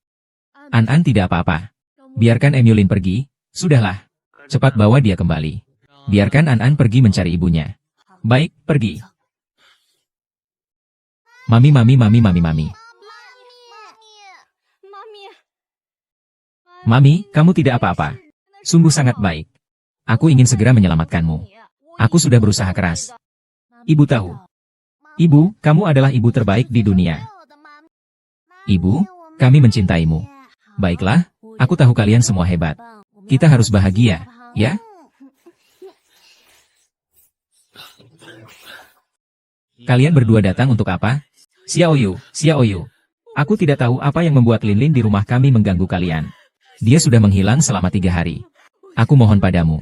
An-An tidak apa-apa. Biarkan Emyulin pergi, sudahlah. Cepat bawa dia kembali. Biarkan An-An pergi mencari ibunya. Baik, pergi. Mami. Mami, kamu tidak apa-apa. Sungguh sangat baik. Aku ingin segera menyelamatkanmu. Aku sudah berusaha keras. Ibu tahu. Ibu, kamu adalah ibu terbaik di dunia. Ibu, kami mencintaimu. Baiklah, aku tahu kalian semua hebat. Kita harus bahagia, ya? Kalian berdua datang untuk apa? Xiaoyu. Aku tidak tahu apa yang membuat Linlin di rumah kami mengganggu kalian. Dia sudah menghilang selama 3 hari. Aku mohon padamu.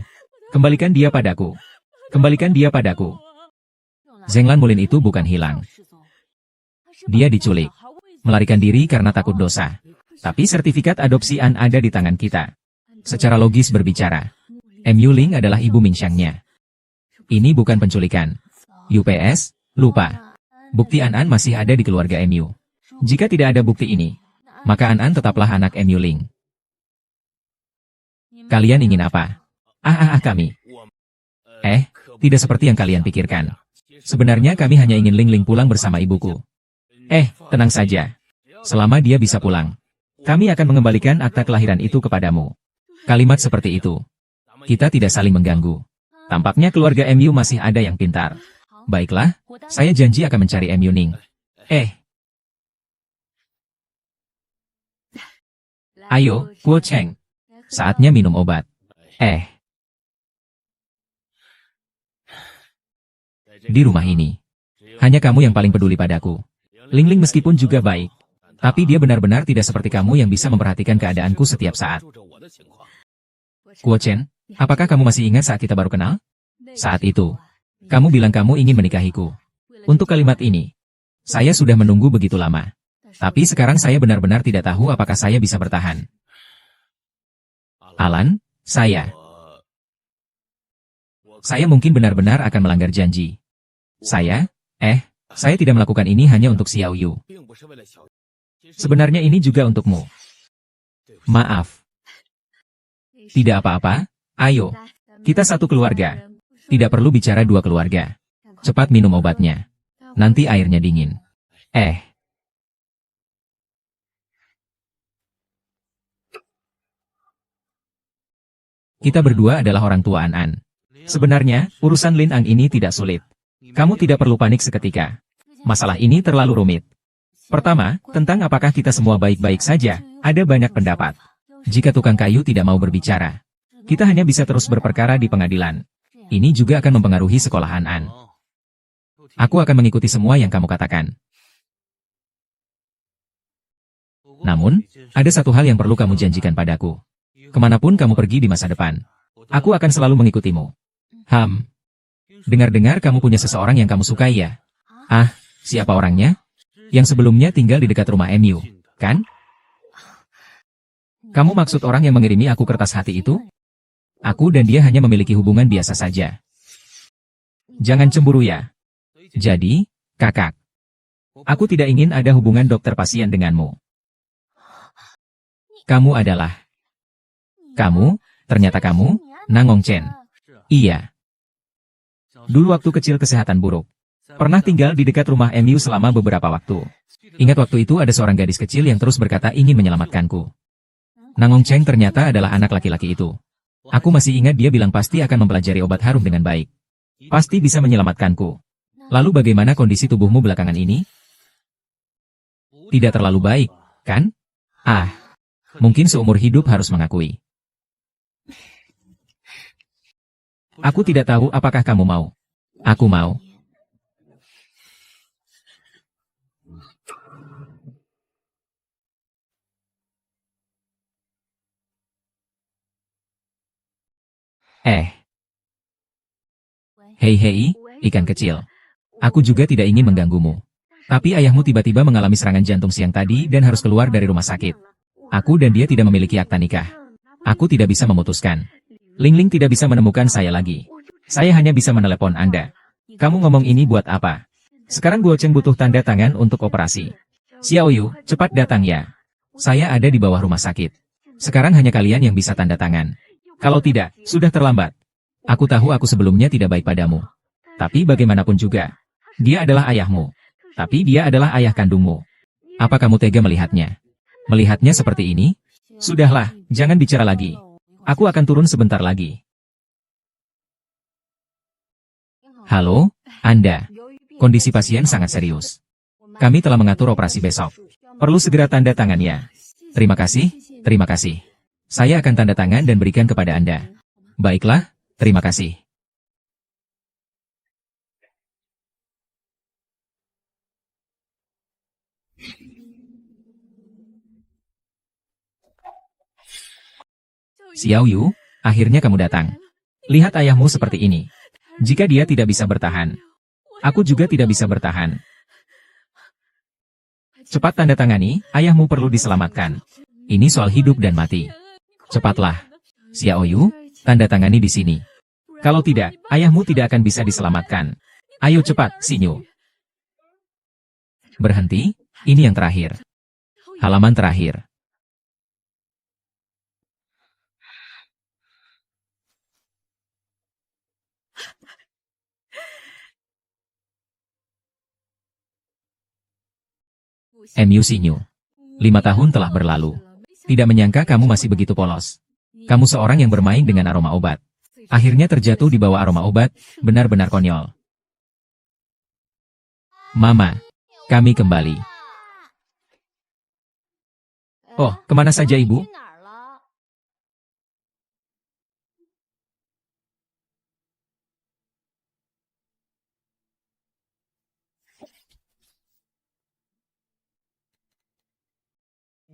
Kembalikan dia padaku. Kembalikan dia padaku. Zhenglan Mulin itu bukan hilang. Dia diculik. Melarikan diri karena takut dosa. Tapi sertifikat adopsi An ada di tangan kita. Secara logis berbicara, Mu Ling adalah ibu Mingxiangnya. Ini bukan penculikan. UPS, lupa. Bukti An masih ada di keluarga Mu. Jika tidak ada bukti ini, maka An tetaplah anak Mu Ling. Kalian ingin apa? Kami. Tidak seperti yang kalian pikirkan. Sebenarnya kami hanya ingin Ling Ling pulang bersama ibuku. Tenang saja. Selama dia bisa pulang, kami akan mengembalikan akta kelahiran itu kepadamu. Kalimat seperti itu. Kita tidak saling mengganggu. Tampaknya keluarga Mu masih ada yang pintar. Baiklah, saya janji akan mencari Mu Ning. Ayo, Kuo Cheng. Saatnya minum obat. Di rumah ini, hanya kamu yang paling peduli padaku. Ling Ling meskipun juga baik, tapi dia benar-benar tidak seperti kamu yang bisa memperhatikan keadaanku setiap saat. Guo Chen, apakah kamu masih ingat saat kita baru kenal? Saat itu, kamu bilang kamu ingin menikahiku. Untuk kalimat ini, saya sudah menunggu begitu lama. Tapi sekarang saya benar-benar tidak tahu apakah saya bisa bertahan. Alan, saya mungkin benar-benar akan melanggar janji. Saya tidak melakukan ini hanya untuk Xiao Yu. Sebenarnya ini juga untukmu. Maaf. Tidak apa-apa, ayo. Kita satu keluarga. Tidak perlu bicara dua keluarga. Cepat minum obatnya. Nanti airnya dingin. Kita berdua adalah orang tua An. Sebenarnya, urusan Lin Ang ini tidak sulit. Kamu tidak perlu panik seketika. Masalah ini terlalu rumit. Pertama, tentang apakah kita semua baik-baik saja, ada banyak pendapat. Jika tukang kayu tidak mau berbicara, kita hanya bisa terus berperkara di pengadilan. Ini juga akan mempengaruhi sekolahan An. Aku akan mengikuti semua yang kamu katakan. Namun, ada satu hal yang perlu kamu janjikan padaku. Kemanapun kamu pergi di masa depan, aku akan selalu mengikutimu. Dengar-dengar kamu punya seseorang yang kamu sukai ya? Siapa orangnya? Yang sebelumnya tinggal di dekat rumah MU, kan? Kamu maksud orang yang mengirimi aku kertas hati itu? Aku dan dia hanya memiliki hubungan biasa saja. Jangan cemburu ya. Jadi, kakak, aku tidak ingin ada hubungan dokter pasien denganmu. Ternyata kamu, Nangong Chen. Iya. Dulu waktu kecil kesehatan buruk. Pernah tinggal di dekat rumah MU selama beberapa waktu. Ingat waktu itu ada seorang gadis kecil yang terus berkata ingin menyelamatkanku. Nangong Chen ternyata adalah anak laki-laki itu. Aku masih ingat dia bilang pasti akan mempelajari obat harum dengan baik. Pasti bisa menyelamatkanku. Lalu bagaimana kondisi tubuhmu belakangan ini? Tidak terlalu baik, kan? Mungkin seumur hidup harus mengakui. Aku tidak tahu apakah kamu mau. Aku mau. Hei, ikan kecil. Aku juga tidak ingin mengganggumu. Tapi ayahmu tiba-tiba mengalami serangan jantung siang tadi dan harus keluar dari rumah sakit. Aku dan dia tidak memiliki akta nikah. Aku tidak bisa memutuskan. Ling Ling tidak bisa menemukan saya lagi. Saya hanya bisa menelepon Anda. Kamu ngomong ini buat apa? Sekarang Guo Chen butuh tanda tangan untuk operasi. Xiao Yu, cepat datang ya. Saya ada di bawah rumah sakit. Sekarang hanya kalian yang bisa tanda tangan. Kalau tidak, sudah terlambat. Aku tahu aku sebelumnya tidak baik padamu. Tapi bagaimanapun juga, dia adalah ayahmu. Tapi dia adalah ayah kandungmu. Apa kamu tega melihatnya? Melihatnya seperti ini? Sudahlah, jangan bicara lagi. Aku akan turun sebentar lagi. Halo, Anda. Kondisi pasien sangat serius. Kami telah mengatur operasi besok. Perlu segera tanda tangan ya. Terima kasih, terima kasih. Saya akan tanda tangan dan berikan kepada Anda. Baiklah, terima kasih. Xiao Yu, akhirnya kamu datang. Lihat ayahmu seperti ini. Jika dia tidak bisa bertahan, aku juga tidak bisa bertahan. Cepat tanda tangani, ayahmu perlu diselamatkan. Ini soal hidup dan mati. Cepatlah. Xiao Yu, tanda tangani di sini. Kalau tidak, ayahmu tidak akan bisa diselamatkan. Ayo cepat, Sinyu. Berhenti, ini yang terakhir. Halaman terakhir. MU Sinyu. 5 tahun telah berlalu. Tidak menyangka kamu masih begitu polos. Kamu seorang yang bermain dengan aroma obat. Akhirnya terjatuh di bawah aroma obat, benar-benar konyol. Mama, kami kembali. Oh, kemana saja ibu?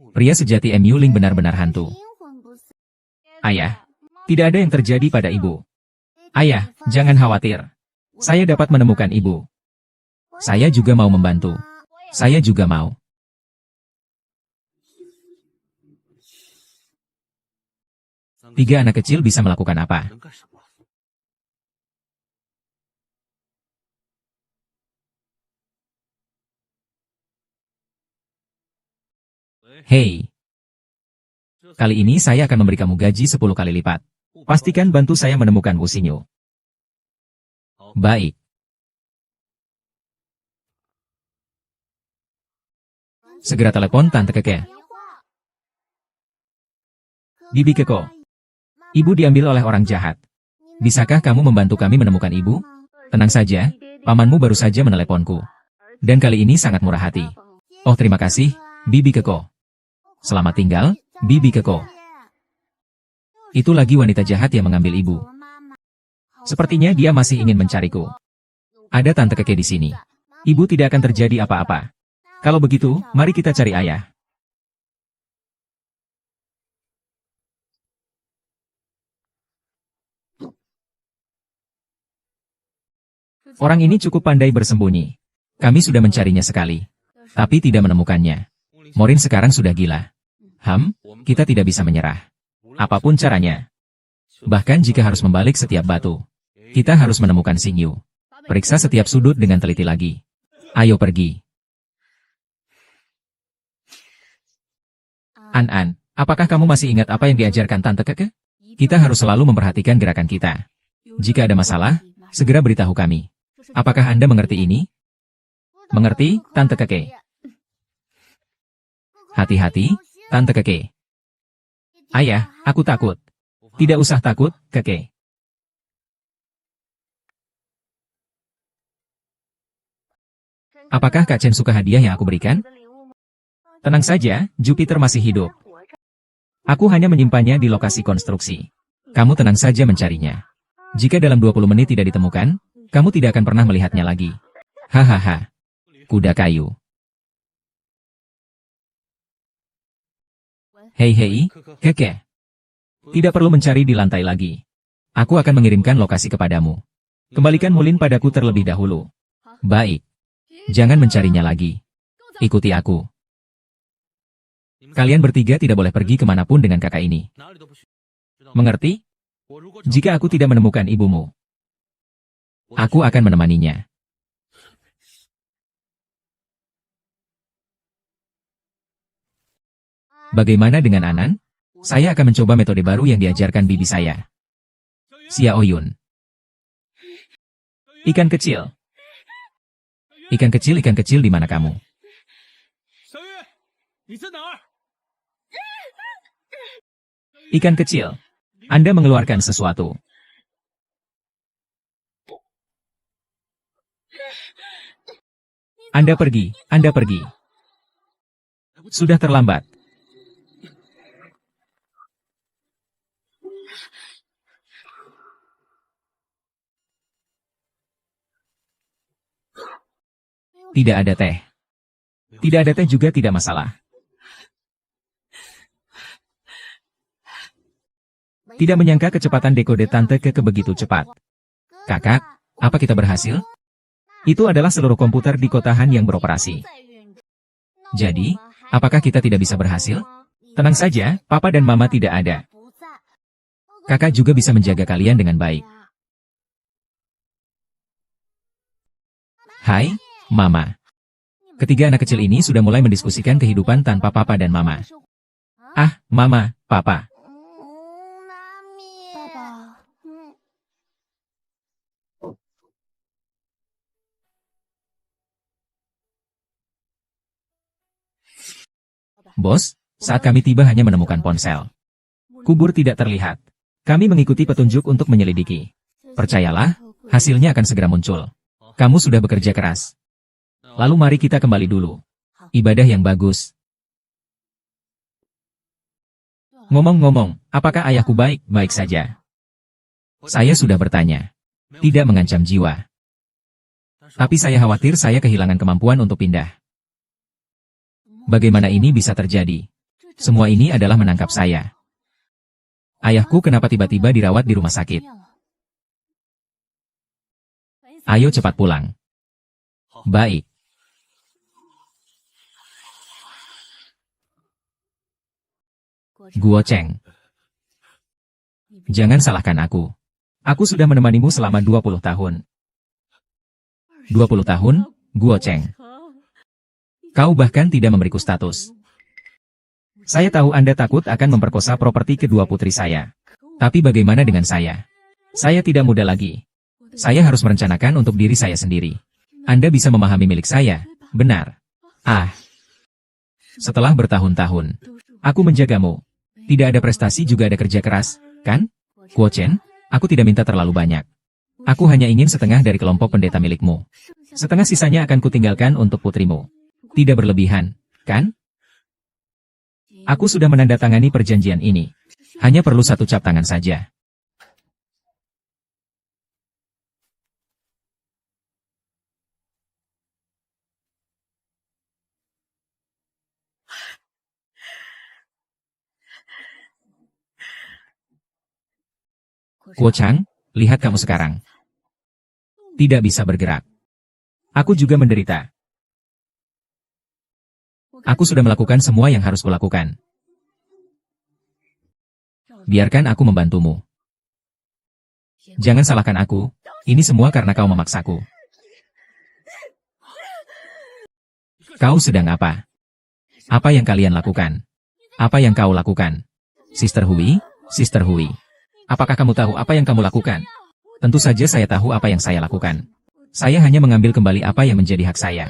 Pria sejati Mu Ling benar-benar hantu. Ayah, tidak ada yang terjadi pada ibu. Ayah, jangan khawatir. Saya dapat menemukan ibu. Saya juga mau membantu. Saya juga mau. Tiga anak kecil bisa melakukan apa? Hei. Kali ini saya akan memberi kamu gaji 10 kali lipat. Pastikan bantu saya menemukan Wuxinyu. Baik. Segera telepon Tante Keke. Bibi Keko. Ibu diambil oleh orang jahat. Bisakah kamu membantu kami menemukan ibu? Tenang saja, pamanmu baru saja meneleponku. Dan kali ini sangat murah hati. Oh terima kasih, Bibi Keko. Selamat tinggal, Bibi Keko. Itu lagi wanita jahat yang mengambil ibu. Sepertinya dia masih ingin mencariku. Ada Tante Keke di sini. Ibu tidak akan terjadi apa-apa. Kalau begitu, mari kita cari ayah. Orang ini cukup pandai bersembunyi. Kami sudah mencarinya sekali. Tapi tidak menemukannya. Morin sekarang sudah gila. Kita tidak bisa menyerah. Apapun caranya. Bahkan jika harus membalik setiap batu. Kita harus menemukan Xingyu. Periksa setiap sudut dengan teliti lagi. Ayo pergi. An, apakah kamu masih ingat apa yang diajarkan Tante Keke? Kita harus selalu memperhatikan gerakan kita. Jika ada masalah, segera beritahu kami. Apakah Anda mengerti ini? Mengerti, Tante Keke? Hati-hati, Tante Keke. Ayah, aku takut. Tidak usah takut, Keke. Apakah Kak Chen suka hadiah yang aku berikan? Tenang saja, Jupiter masih hidup. Aku hanya menyimpannya di lokasi konstruksi. Kamu tenang saja mencarinya. Jika dalam 20 menit tidak ditemukan, kamu tidak akan pernah melihatnya lagi. Hahaha. Kuda kayu. Hei, Keke. Tidak perlu mencari di lantai lagi. Aku akan mengirimkan lokasi kepadamu. Kembalikan Mulin padaku terlebih dahulu. Baik. Jangan mencarinya lagi. Ikuti aku. Kalian bertiga tidak boleh pergi kemanapun dengan kakak ini. Mengerti? Jika aku tidak menemukan ibumu, aku akan menemaninya. Bagaimana dengan Anan? Saya akan mencoba metode baru yang diajarkan bibi saya. Xiao Yun. Ikan kecil. Ikan kecil di mana kamu? Ikan kecil. Anda mengeluarkan sesuatu. Anda pergi. Sudah terlambat. Tidak ada teh. Tidak ada teh juga tidak masalah. Tidak menyangka kecepatan dekode Tante Keke begitu cepat. Kakak, apa kita berhasil? Itu adalah seluruh komputer di kota Han yang beroperasi. Jadi, apakah kita tidak bisa berhasil? Tenang saja, Papa dan Mama tidak ada. Kakak juga bisa menjaga kalian dengan baik. Hai, Mama. Ketiga anak kecil ini sudah mulai mendiskusikan kehidupan tanpa Papa dan Mama. Ah, Mama, Papa. Bos, saat kami tiba hanya menemukan ponsel. Kubur tidak terlihat. Kami mengikuti petunjuk untuk menyelidiki. Percayalah, hasilnya akan segera muncul. Kamu sudah bekerja keras. Lalu mari kita kembali dulu. Ibadah yang bagus. Ngomong-ngomong, apakah ayahku baik-baik saja? Saya sudah bertanya. Tidak mengancam jiwa. Tapi saya khawatir saya kehilangan kemampuan untuk pindah. Bagaimana ini bisa terjadi? Semua ini adalah menangkap saya. Ayahku kenapa tiba-tiba dirawat di rumah sakit? Ayo cepat pulang. Baik. Guo Cheng. Jangan salahkan aku. Aku sudah menemanimu selama 20 tahun. 20 tahun, Guo Cheng. Kau bahkan tidak memberiku status. Saya tahu Anda takut akan memperkosa properti kedua putri saya. Tapi bagaimana dengan saya? Saya tidak muda lagi. Saya harus merencanakan untuk diri saya sendiri. Anda bisa memahami milik saya, benar? Setelah bertahun-tahun, aku menjagamu. Tidak ada prestasi juga ada kerja keras, kan? Guo Chen, aku tidak minta terlalu banyak. Aku hanya ingin setengah dari kelompok pendeta milikmu. Setengah sisanya akan kutinggalkan untuk putrimu. Tidak berlebihan, kan? Aku sudah menandatangani perjanjian ini. Hanya perlu satu cap tangan saja. Guo Chang, lihat kamu sekarang. Tidak bisa bergerak. Aku juga menderita. Aku sudah melakukan semua yang harus kulakukan. Biarkan aku membantumu. Jangan salahkan aku, ini semua karena kau memaksaku. Kau sedang apa? Apa yang kalian lakukan? Apa yang kau lakukan? Sister Hui, Sister Hui. Apakah kamu tahu apa yang kamu lakukan? Tentu saja saya tahu apa yang saya lakukan. Saya hanya mengambil kembali apa yang menjadi hak saya.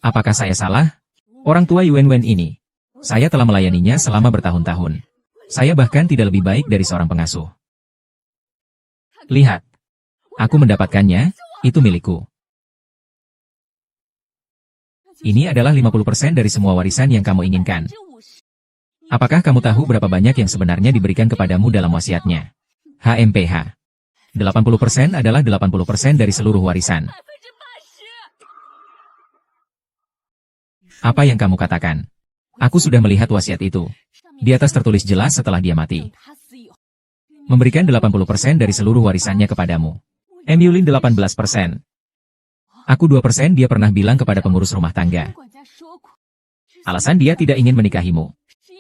Apakah saya salah? Orang tua Yuan Wen ini. Saya telah melayaninya selama bertahun-tahun. Saya bahkan tidak lebih baik dari seorang pengasuh. Lihat. Aku mendapatkannya, itu milikku. Ini adalah 50% dari semua warisan yang kamu inginkan. Apakah kamu tahu berapa banyak yang sebenarnya diberikan kepadamu dalam wasiatnya? HMPH. 80% adalah 80% dari seluruh warisan. Apa yang kamu katakan? Aku sudah melihat wasiat itu. Di atas tertulis jelas setelah dia mati. Memberikan 80% dari seluruh warisannya kepadamu. Yulin 18%. Aku 2% dia pernah bilang kepada pengurus rumah tangga. Alasan dia tidak ingin menikahimu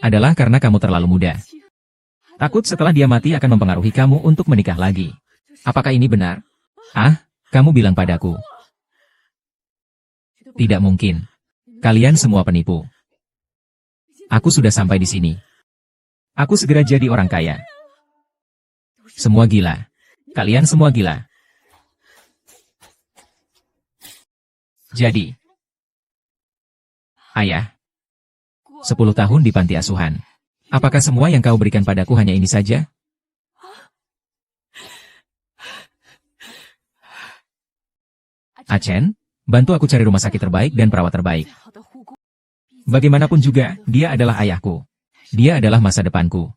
adalah karena kamu terlalu muda. Takut setelah dia mati akan mempengaruhi kamu untuk menikah lagi. Apakah ini benar? Kamu bilang padaku. Tidak mungkin. Kalian semua penipu. Aku sudah sampai di sini. Aku segera jadi orang kaya. Semua gila. Kalian semua gila. Jadi, Ayah, 10 tahun di panti asuhan. Apakah semua yang kau berikan padaku hanya ini saja? Chen, bantu aku cari rumah sakit terbaik dan perawat terbaik. Bagaimanapun juga, dia adalah ayahku. Dia adalah masa depanku.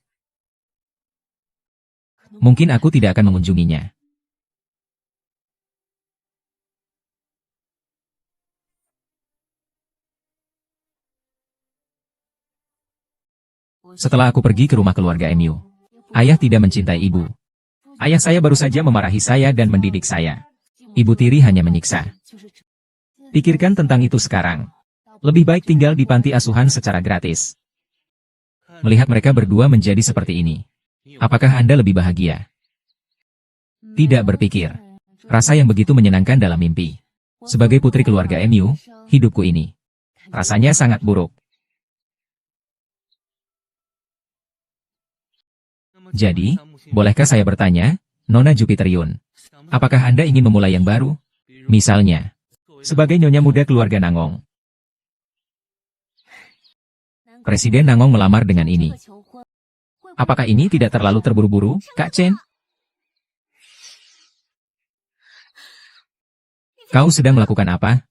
Mungkin aku tidak akan mengunjunginya. Setelah aku pergi ke rumah keluarga MU, ayah tidak mencintai ibu. Ayah saya baru saja memarahi saya dan mendidik saya. Ibu tiri hanya menyiksa. Pikirkan tentang itu sekarang. Lebih baik tinggal di panti asuhan secara gratis. Melihat mereka berdua menjadi seperti ini. Apakah Anda lebih bahagia? Tidak berpikir. Rasa yang begitu menyenangkan dalam mimpi. Sebagai putri keluarga MU, hidupku ini rasanya sangat buruk. Jadi, bolehkah saya bertanya, Nona Jupiter Yun? Apakah Anda ingin memulai yang baru? Misalnya, sebagai nyonya muda keluarga Nangong. Presiden Nangong melamar dengan ini. Apakah ini tidak terlalu terburu-buru, Kak Chen? Kau sedang melakukan apa?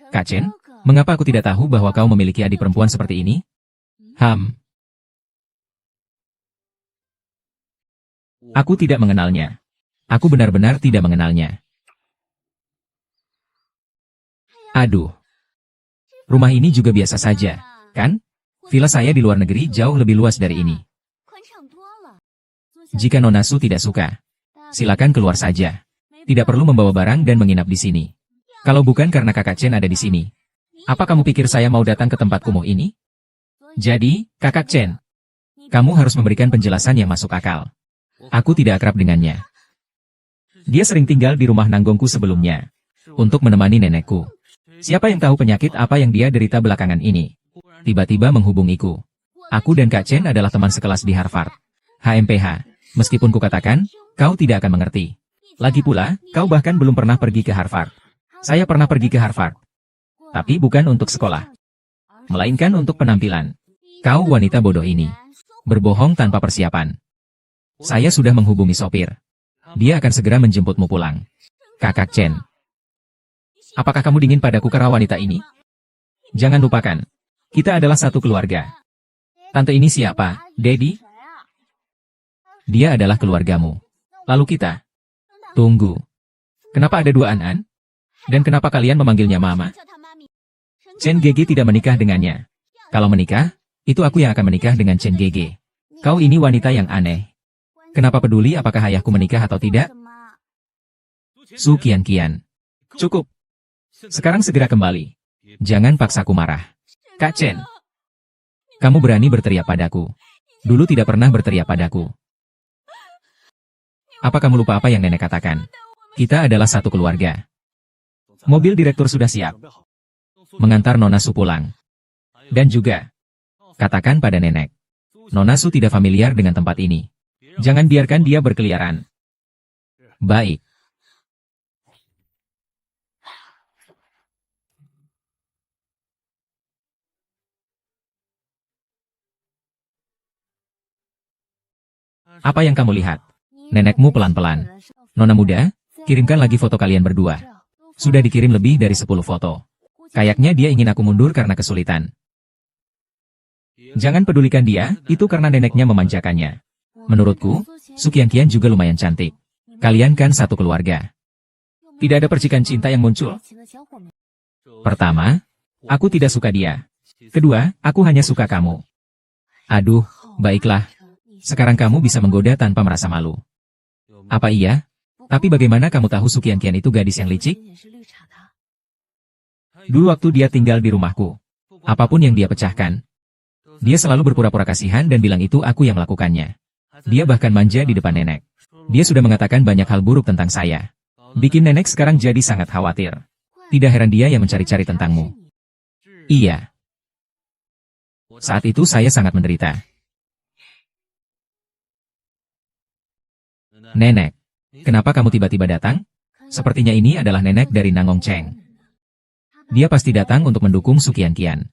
Kak Chen, mengapa aku tidak tahu bahwa kau memiliki adik perempuan seperti ini? Aku tidak mengenalnya. Aku benar-benar tidak mengenalnya. Aduh. Rumah ini juga biasa saja, kan? Villa saya di luar negeri jauh lebih luas dari ini. Jika Nona Su tidak suka, silakan keluar saja. Tidak perlu membawa barang dan menginap di sini. Kalau bukan karena kakak Chen ada di sini, apa kamu pikir saya mau datang ke tempat kumuh ini? Jadi, kakak Chen, kamu harus memberikan penjelasan yang masuk akal. Aku tidak akrab dengannya. Dia sering tinggal di rumah nanggongku sebelumnya, untuk menemani nenekku. Siapa yang tahu penyakit apa yang dia derita belakangan ini? Tiba-tiba menghubungiku. Aku dan Kak Chen adalah teman sekelas di Harvard. HMPH, meskipun kukatakan, kau tidak akan mengerti. Lagi pula, kau bahkan belum pernah pergi ke Harvard. Saya pernah pergi ke Harvard. Tapi bukan untuk sekolah. Melainkan untuk penampilan. Kau wanita bodoh ini. Berbohong tanpa persiapan. Saya sudah menghubungi sopir. Dia akan segera menjemputmu pulang. Kakak Chen. Apakah kamu dingin padaku karena wanita ini? Jangan lupakan. Kita adalah satu keluarga. Tante ini siapa, Daddy? Dia adalah keluargamu. Lalu kita. Tunggu. Kenapa ada dua An-An? Dan kenapa kalian memanggilnya Mama? Chen Gege tidak menikah dengannya. Kalau menikah, itu aku yang akan menikah dengan Chen Gege. Kau ini wanita yang aneh. Kenapa peduli apakah ayahku menikah atau tidak? Su Qianqian. Cukup. Sekarang segera kembali. Jangan paksaku marah. Kak Chen. Kamu berani berteriak padaku. Dulu tidak pernah berteriak padaku. Apa kamu lupa apa yang nenek katakan? Kita adalah satu keluarga. Mobil direktur sudah siap. Mengantar Nona Su pulang. Dan juga, katakan pada nenek. Nona Su tidak familiar dengan tempat ini. Jangan biarkan dia berkeliaran. Baik. Apa yang kamu lihat? Nenekmu pelan-pelan. Nona muda, kirimkan lagi foto kalian berdua. Sudah dikirim lebih dari 10 foto. Kayaknya dia ingin aku mundur karena kesulitan. Jangan pedulikan dia, itu karena neneknya memanjakannya. Menurutku, Su Qianqian juga lumayan cantik. Kalian kan satu keluarga. Tidak ada percikan cinta yang muncul. Pertama, aku tidak suka dia. Kedua, aku hanya suka kamu. Aduh, baiklah. Sekarang kamu bisa menggoda tanpa merasa malu. Apa iya? Tapi bagaimana kamu tahu Su Qianqian itu gadis yang licik? Dulu waktu dia tinggal di rumahku. Apapun yang dia pecahkan, dia selalu berpura-pura kasihan dan bilang itu aku yang melakukannya. Dia bahkan manja di depan nenek. Dia sudah mengatakan banyak hal buruk tentang saya. Bikin nenek sekarang jadi sangat khawatir. Tidak heran dia yang mencari-cari tentangmu. Iya. Saat itu saya sangat menderita. Nenek, kenapa kamu tiba-tiba datang? Sepertinya ini adalah nenek dari Nangong Cheng. Dia pasti datang untuk mendukung Su Qianqian.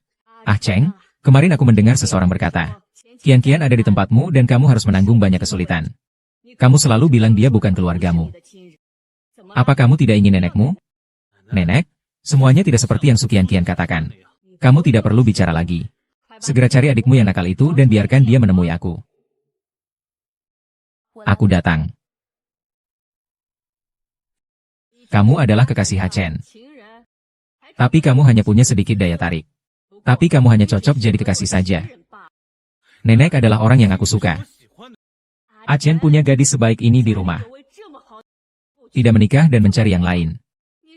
Ah Cheng, kemarin aku mendengar seseorang berkata, Qianqian ada di tempatmu dan kamu harus menanggung banyak kesulitan. Kamu selalu bilang dia bukan keluargamu. Apa kamu tidak ingin nenekmu? Nenek, semuanya tidak seperti yang Su Qianqian katakan. Kamu tidak perlu bicara lagi. Segera cari adikmu yang nakal itu dan biarkan dia menemui aku. Aku datang. Kamu adalah kekasih Chen. Tapi kamu hanya punya sedikit daya tarik. Tapi kamu hanya cocok jadi kekasih saja. Nenek adalah orang yang aku suka. Chen punya gadis sebaik ini di rumah. Tidak menikah dan mencari yang lain.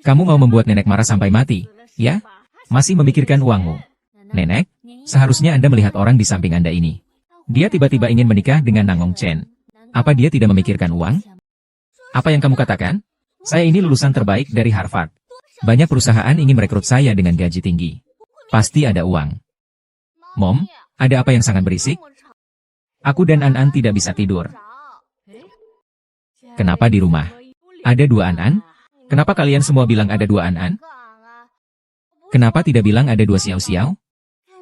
Kamu mau membuat nenek marah sampai mati, ya? Masih memikirkan uangmu. Nenek, seharusnya Anda melihat orang di samping Anda ini. Dia tiba-tiba ingin menikah dengan Nangong Chen. Apa dia tidak memikirkan uang? Apa yang kamu katakan? Saya ini lulusan terbaik dari Harvard. Banyak perusahaan ingin merekrut saya dengan gaji tinggi. Pasti ada uang. Mom, ada apa yang sangat berisik? Aku dan An-An tidak bisa tidur. Kenapa di rumah? Ada dua An-An? Kenapa kalian semua bilang ada dua An-An? Kenapa tidak bilang ada dua Xiao-Xiao?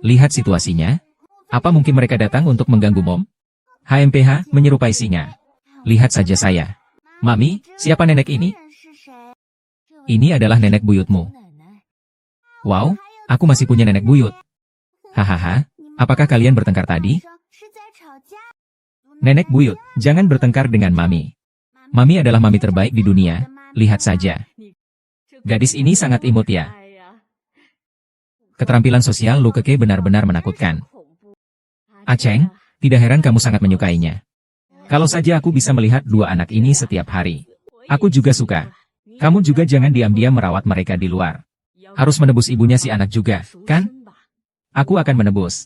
Lihat situasinya. Apa mungkin mereka datang untuk mengganggu Mom? HMPH menyerupai singa. Lihat saja saya. Mami, siapa nenek ini? Ini adalah nenek buyutmu. Wow, aku masih punya nenek buyut. Hahaha, apakah kalian bertengkar tadi? Nenek buyut, jangan bertengkar dengan Mami. Mami adalah Mami terbaik di dunia, lihat saja. Gadis ini sangat imut ya. Keterampilan sosial Lu Keke benar-benar menakutkan. Aceng, tidak heran kamu sangat menyukainya. Kalau saja aku bisa melihat dua anak ini setiap hari. Aku juga suka. Kamu juga jangan diam-diam merawat mereka di luar. Harus menebus ibunya si anak juga, kan? Aku akan menebus.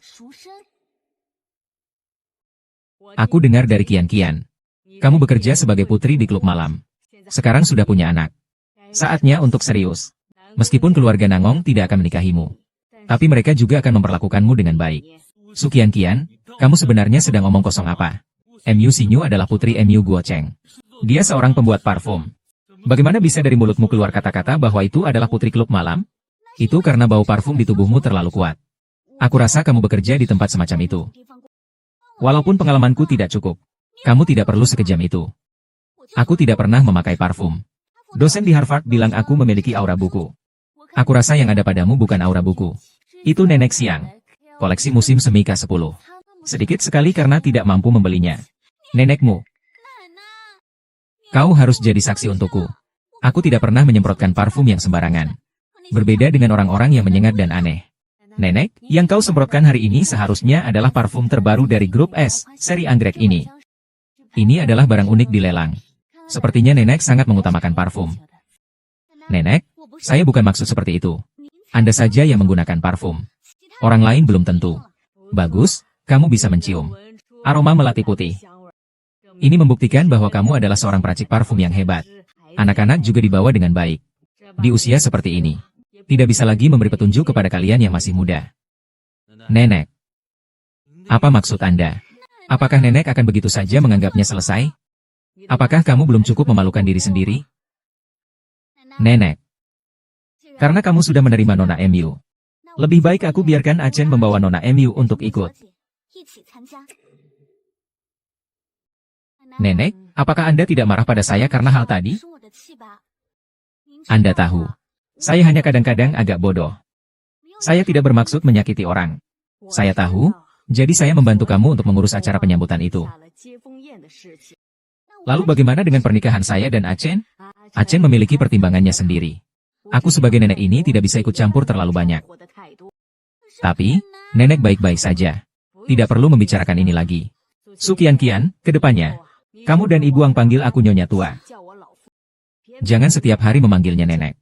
Aku dengar dari Kian-Kian. Kamu bekerja sebagai putri di klub malam. Sekarang sudah punya anak. Saatnya untuk serius. Meskipun keluarga Nangong tidak akan menikahimu. Tapi mereka juga akan memperlakukanmu dengan baik. Su Kian-Kian, kamu sebenarnya sedang omong kosong apa? MU Sinyu adalah putri MU Guo Cheng. Dia seorang pembuat parfum. Bagaimana bisa dari mulutmu keluar kata-kata bahwa itu adalah putri klub malam? Itu karena bau parfum di tubuhmu terlalu kuat. Aku rasa kamu bekerja di tempat semacam itu. Walaupun pengalamanku tidak cukup, kamu tidak perlu sekejam itu. Aku tidak pernah memakai parfum. Dosen di Harvard bilang aku memiliki aura buku. Aku rasa yang ada padamu bukan aura buku. Itu Nenek Siang. Koleksi musim semi K10. Sedikit sekali karena tidak mampu membelinya. Nenekmu. Kau harus jadi saksi untukku. Aku tidak pernah menyemprotkan parfum yang sembarangan. Berbeda dengan orang-orang yang menyengat dan aneh. Nenek, yang kau semprotkan hari ini seharusnya adalah parfum terbaru dari grup S, seri anggrek ini. Ini adalah barang unik di lelang. Sepertinya Nenek sangat mengutamakan parfum. Nenek, saya bukan maksud seperti itu. Anda saja yang menggunakan parfum. Orang lain belum tentu. Bagus, kamu bisa mencium aroma melati putih. Ini membuktikan bahwa kamu adalah seorang peracik parfum yang hebat. Anak-anak juga dibawa dengan baik. Di usia seperti ini, tidak bisa lagi memberi petunjuk kepada kalian yang masih muda. Nenek. Apa maksud Anda? Apakah Nenek akan begitu saja menganggapnya selesai? Apakah kamu belum cukup memalukan diri sendiri? Nenek. Karena kamu sudah menerima Nona MU. Lebih baik aku biarkan Acen membawa Nona MU untuk ikut. Nenek, apakah Anda tidak marah pada saya karena hal tadi? Anda tahu. Saya hanya kadang-kadang agak bodoh. Saya tidak bermaksud menyakiti orang. Saya tahu, jadi saya membantu kamu untuk mengurus acara penyambutan itu. Lalu bagaimana dengan pernikahan saya dan Acen? Acen memiliki pertimbangannya sendiri. Aku sebagai nenek ini tidak bisa ikut campur terlalu banyak. Tapi, Nenek baik-baik saja. Tidak perlu membicarakan ini lagi. Su Kian-Kian, ke depannya, kamu dan Ibu Ang panggil aku Nyonya Tua. Jangan setiap hari memanggilnya Nenek.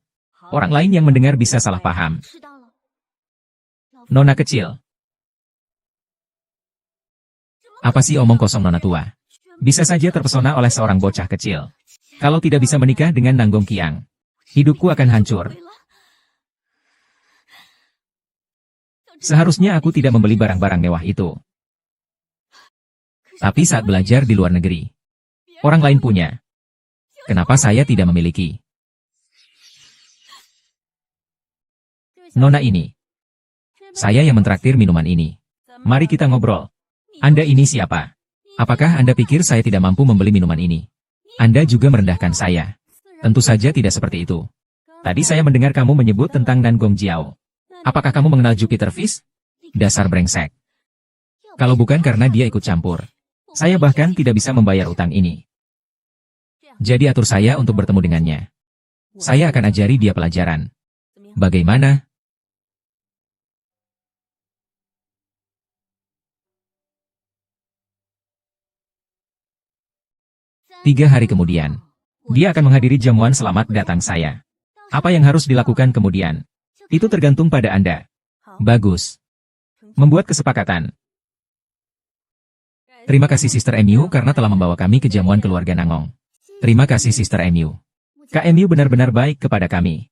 Orang lain yang mendengar bisa salah paham. Nona kecil. Apa sih omong kosong Nona Tua? Bisa saja terpesona oleh seorang bocah kecil. Kalau tidak bisa menikah dengan Nanggong Kiang, hidupku akan hancur. Seharusnya aku tidak membeli barang-barang mewah itu. Tapi saat belajar di luar negeri, orang lain punya. Kenapa saya tidak memiliki? Nona ini. Saya yang mentraktir minuman ini. Mari kita ngobrol. Anda ini siapa? Apakah Anda pikir saya tidak mampu membeli minuman ini? Anda juga merendahkan saya. Tentu saja tidak seperti itu. Tadi saya mendengar kamu menyebut tentang Nangong Jiao. Apakah kamu mengenal Jupiter Fish? Dasar brengsek. Kalau bukan karena dia ikut campur, saya bahkan tidak bisa membayar utang ini. Jadi atur saya untuk bertemu dengannya. Saya akan ajari dia pelajaran. Bagaimana? Tiga hari kemudian, dia akan menghadiri jamuan selamat datang saya. Apa yang harus dilakukan kemudian? Itu tergantung pada Anda. Bagus. Membuat kesepakatan. Terima kasih Sister MU karena telah membawa kami ke jamuan keluarga Nangong. Terima kasih Sister MU. Kak MU benar-benar baik kepada kami.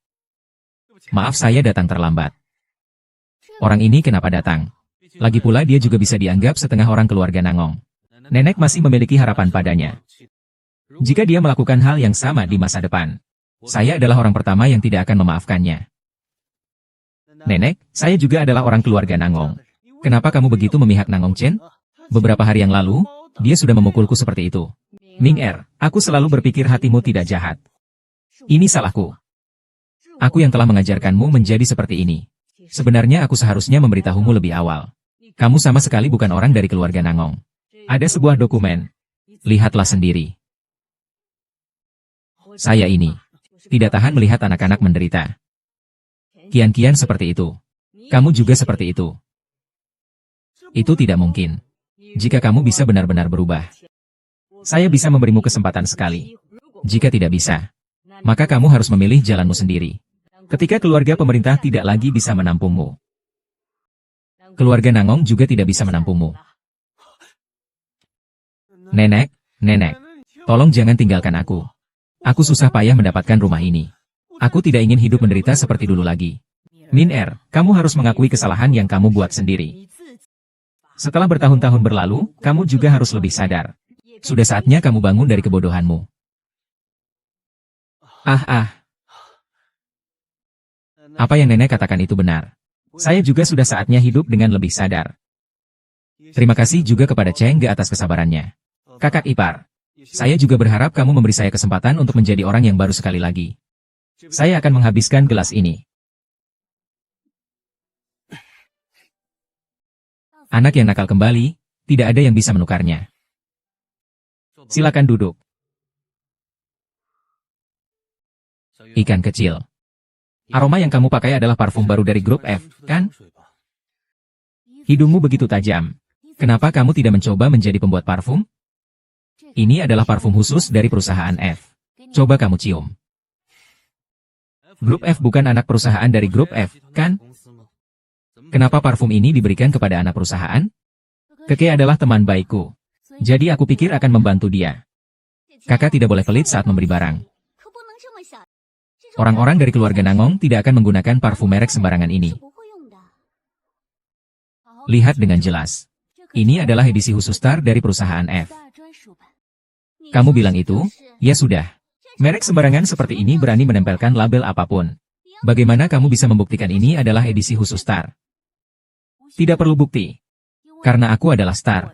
Maaf saya datang terlambat. Orang ini kenapa datang? Lagi pula dia juga bisa dianggap setengah orang keluarga Nangong. Nenek masih memiliki harapan padanya. Jika dia melakukan hal yang sama di masa depan, saya adalah orang pertama yang tidak akan memaafkannya. Nenek, saya juga adalah orang keluarga Nangong. Kenapa kamu begitu memihak Nangong Chen? Beberapa hari yang lalu, dia sudah memukulku seperti itu. Ming Er, aku selalu berpikir hatimu tidak jahat. Ini salahku. Aku yang telah mengajarkanmu menjadi seperti ini. Sebenarnya aku seharusnya memberitahumu lebih awal. Kamu sama sekali bukan orang dari keluarga Nangong. Ada sebuah dokumen. Lihatlah sendiri. Saya ini tidak tahan melihat anak-anak menderita. Kian-Kian seperti itu. Kamu juga seperti itu. Itu tidak mungkin. Jika kamu bisa benar-benar berubah, saya bisa memberimu kesempatan sekali. Jika tidak bisa, maka kamu harus memilih jalanmu sendiri. Ketika keluarga pemerintah tidak lagi bisa menampungmu, keluarga Nangong juga tidak bisa menampungmu. Nenek, nenek, tolong jangan tinggalkan aku. Aku susah payah mendapatkan rumah ini. Aku tidak ingin hidup menderita seperti dulu lagi. Min-er, kamu harus mengakui kesalahan yang kamu buat sendiri. Setelah bertahun-tahun berlalu, kamu juga harus lebih sadar. Sudah saatnya kamu bangun dari kebodohanmu. Apa yang nenek katakan itu benar. Saya juga sudah saatnya hidup dengan lebih sadar. Terima kasih juga kepada Cheng Ge atas kesabarannya. Kakak ipar, saya juga berharap kamu memberi saya kesempatan untuk menjadi orang yang baru sekali lagi. Saya akan menghabiskan gelas ini. Anak yang nakal kembali, tidak ada yang bisa menukarnya. Silakan duduk. Ikan kecil. Aroma yang kamu pakai adalah parfum baru dari grup F, kan? Hidungmu begitu tajam. Kenapa kamu tidak mencoba menjadi pembuat parfum? Ini adalah parfum khusus dari perusahaan F. Coba kamu cium. Grup F bukan anak perusahaan dari grup F, kan? Kenapa parfum ini diberikan kepada anak perusahaan? Keke adalah teman baikku. Jadi aku pikir akan membantu dia. Kakak tidak boleh pelit saat memberi barang. Orang-orang dari keluarga Nangong tidak akan menggunakan parfum merek sembarangan ini. Lihat dengan jelas. Ini adalah edisi khusus star dari perusahaan F. Kamu bilang itu? Ya sudah. Merek sembarangan seperti ini berani menempelkan label apapun. Bagaimana kamu bisa membuktikan ini adalah edisi khusus star? Tidak perlu bukti. Karena aku adalah star.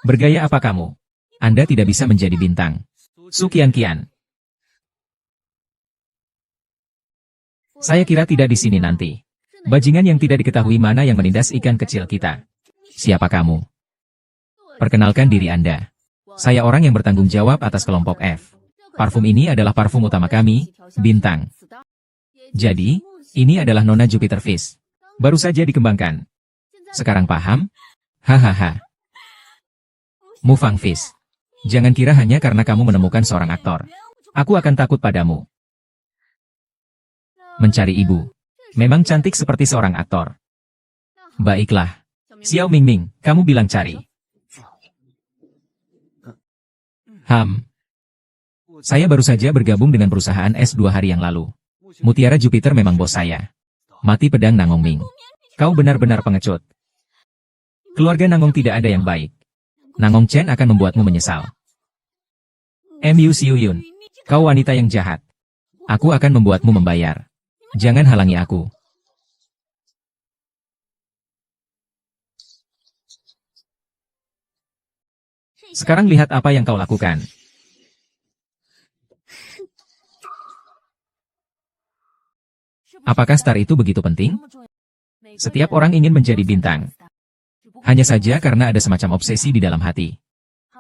Bergaya apa kamu? Anda tidak bisa menjadi bintang. Sukian-kian. Saya kira tidak di sini nanti. Bajingan yang tidak diketahui mana yang menindas ikan kecil kita. Siapa kamu? Perkenalkan diri Anda. Saya orang yang bertanggung jawab atas kelompok F. Parfum ini adalah parfum utama kami, Bintang. Jadi, ini adalah Nona Jupiter Fish. Baru saja dikembangkan. Sekarang paham? Hahaha. Mufang Fish. Jangan kira hanya karena kamu menemukan seorang aktor. Aku akan takut padamu. Mencari ibu. Memang cantik seperti seorang aktor. Baiklah. Xiao Mingming, kamu bilang cari. Saya baru saja bergabung dengan perusahaan S 2 hari yang lalu. Mutiara Jupiter memang bos saya. Mati pedang Nangong Ming. Kau benar-benar pengecut. Keluarga Nangong tidak ada yang baik. Nangong Chen akan membuatmu menyesal. Mu Siuyun. Kau wanita yang jahat. Aku akan membuatmu membayar. Jangan halangi aku. Sekarang lihat apa yang kau lakukan. Apakah star itu begitu penting? Setiap orang ingin menjadi bintang. Hanya saja karena ada semacam obsesi di dalam hati.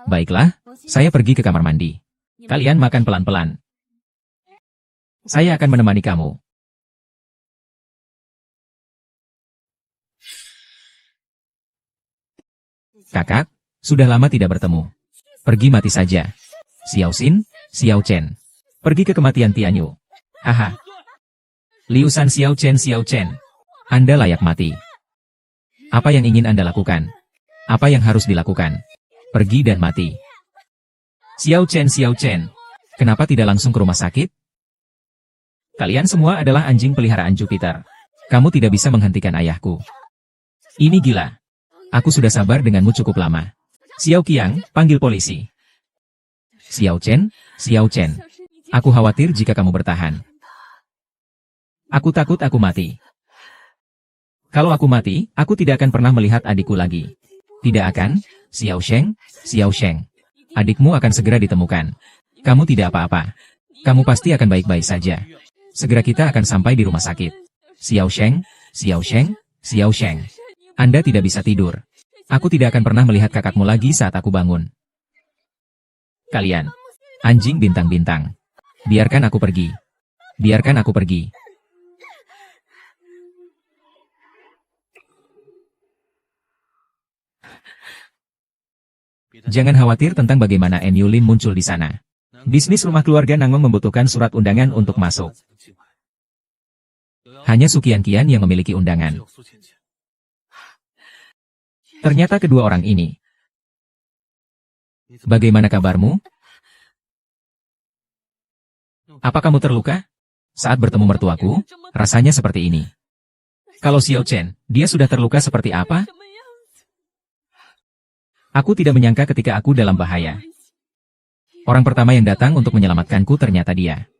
Baiklah, saya pergi ke kamar mandi. Kalian makan pelan-pelan. Saya akan menemani kamu. Kakak, sudah lama tidak bertemu. Pergi mati saja. Xiao Xin, Xiao Chen. Pergi ke kematian Tianyu. Haha. Liu San Xiao Chen. Anda layak mati. Apa yang ingin Anda lakukan? Apa yang harus dilakukan? Pergi dan mati. Xiao Chen. Kenapa tidak langsung ke rumah sakit? Kalian semua adalah anjing peliharaan Jupiter. Kamu tidak bisa menghentikan ayahku. Ini gila. Aku sudah sabar denganmu cukup lama. Xiao Qiang, panggil polisi. Xiao Chen. Aku khawatir jika kamu bertahan. Aku takut aku mati. Kalau aku mati, aku tidak akan pernah melihat adikku lagi. Tidak akan, Xiao Sheng. Adikmu akan segera ditemukan. Kamu tidak apa-apa. Kamu pasti akan baik-baik saja. Segera kita akan sampai di rumah sakit. Xiao Sheng. Anda tidak bisa tidur. Aku tidak akan pernah melihat kakakmu lagi saat aku bangun. Kalian, anjing bintang-bintang. Biarkan aku pergi. Jangan khawatir tentang bagaimana En Yulin muncul di sana. Bisnis rumah keluarga Nangong membutuhkan surat undangan untuk masuk. Hanya Su Qianqian yang memiliki undangan. Ternyata kedua orang ini. Bagaimana kabarmu? Apa kamu terluka? Saat bertemu mertuaku, rasanya seperti ini. Kalau Xiao Chen, dia sudah terluka seperti apa? Aku tidak menyangka ketika aku dalam bahaya. Orang pertama yang datang untuk menyelamatkanku ternyata dia.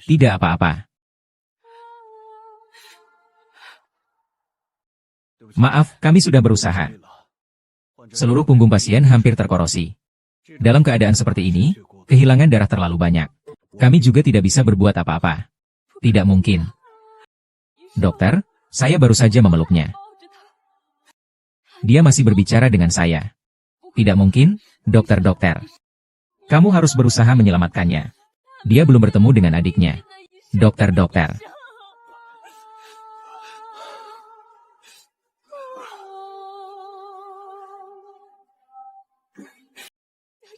Tidak apa-apa. Maaf, kami sudah berusaha. Seluruh punggung pasien hampir terkorosi. Dalam keadaan seperti ini, kehilangan darah terlalu banyak. Kami juga tidak bisa berbuat apa-apa. Tidak mungkin. Dokter, saya baru saja memeluknya. Dia masih berbicara dengan saya. Tidak mungkin, dokter-dokter. Kamu harus berusaha menyelamatkannya. Dia belum bertemu dengan adiknya. Dokter-dokter.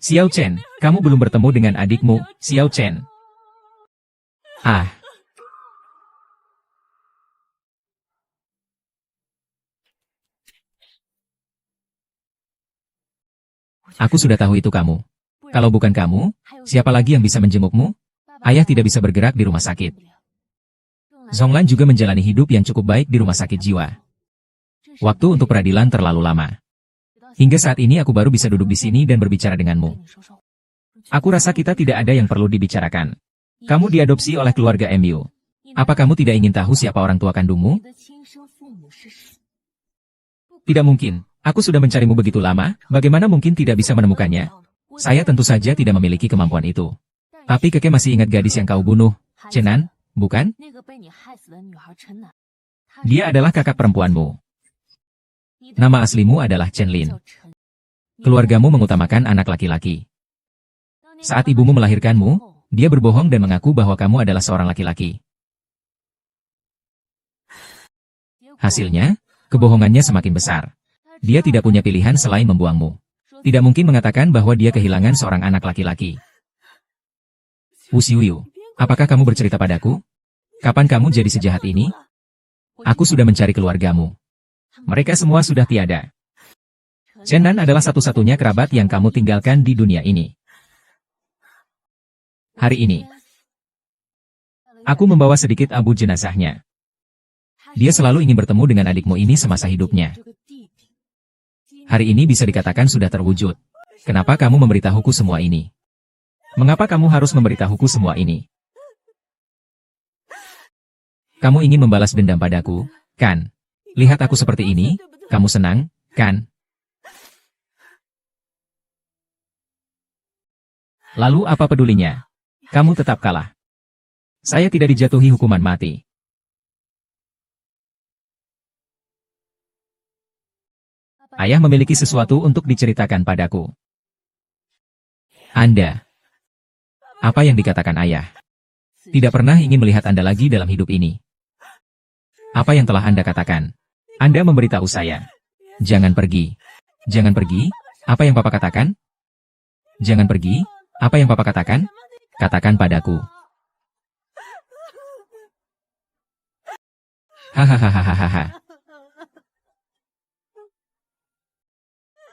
Xiao Chen, kamu belum bertemu dengan adikmu, Xiao Chen. Ah. Aku sudah tahu itu kamu. Kalau bukan kamu, siapa lagi yang bisa menjengukmu? Ayah tidak bisa bergerak di rumah sakit. Zhonglan juga menjalani hidup yang cukup baik di rumah sakit jiwa. Waktu untuk peradilan terlalu lama. Hingga saat ini aku baru bisa duduk di sini dan berbicara denganmu. Aku rasa kita tidak ada yang perlu dibicarakan. Kamu diadopsi oleh keluarga MU. Apa kamu tidak ingin tahu siapa orang tua kandungmu? Tidak mungkin. Aku sudah mencarimu begitu lama, bagaimana mungkin tidak bisa menemukannya? Saya tentu saja tidak memiliki kemampuan itu. Tapi kakek masih ingat gadis yang kau bunuh, Chenan, bukan? Dia adalah kakak perempuanmu. Nama aslimu adalah Chen Lin. Keluargamu mengutamakan anak laki-laki. Saat ibumu melahirkanmu, dia berbohong dan mengaku bahwa kamu adalah seorang laki-laki. Hasilnya, kebohongannya semakin besar. Dia tidak punya pilihan selain membuangmu. Tidak mungkin mengatakan bahwa dia kehilangan seorang anak laki-laki. Wu Xiuyu, apakah kamu bercerita padaku? Kapan kamu jadi sejahat ini? Aku sudah mencari keluargamu. Mereka semua sudah tiada. Chenan adalah satu-satunya kerabat yang kamu tinggalkan di dunia ini. Hari ini, aku membawa sedikit abu jenazahnya. Dia selalu ingin bertemu dengan adikmu ini semasa hidupnya. Hari ini bisa dikatakan sudah terwujud. Kenapa kamu memberitahuku semua ini? Mengapa kamu harus memberitahuku semua ini? Kamu ingin membalas dendam padaku, kan? Lihat aku seperti ini, kamu senang, kan? Lalu apa pedulinya? Kamu tetap kalah. Saya tidak dijatuhi hukuman mati. Ayah memiliki sesuatu untuk diceritakan padaku. Anda. Apa yang dikatakan ayah? Tidak pernah ingin melihat Anda lagi dalam hidup ini. Apa yang telah Anda katakan? Anda memberitahu saya. Jangan pergi. Jangan pergi. Apa yang Papa katakan? Jangan pergi. Apa yang Papa katakan? Katakan padaku. Hahaha.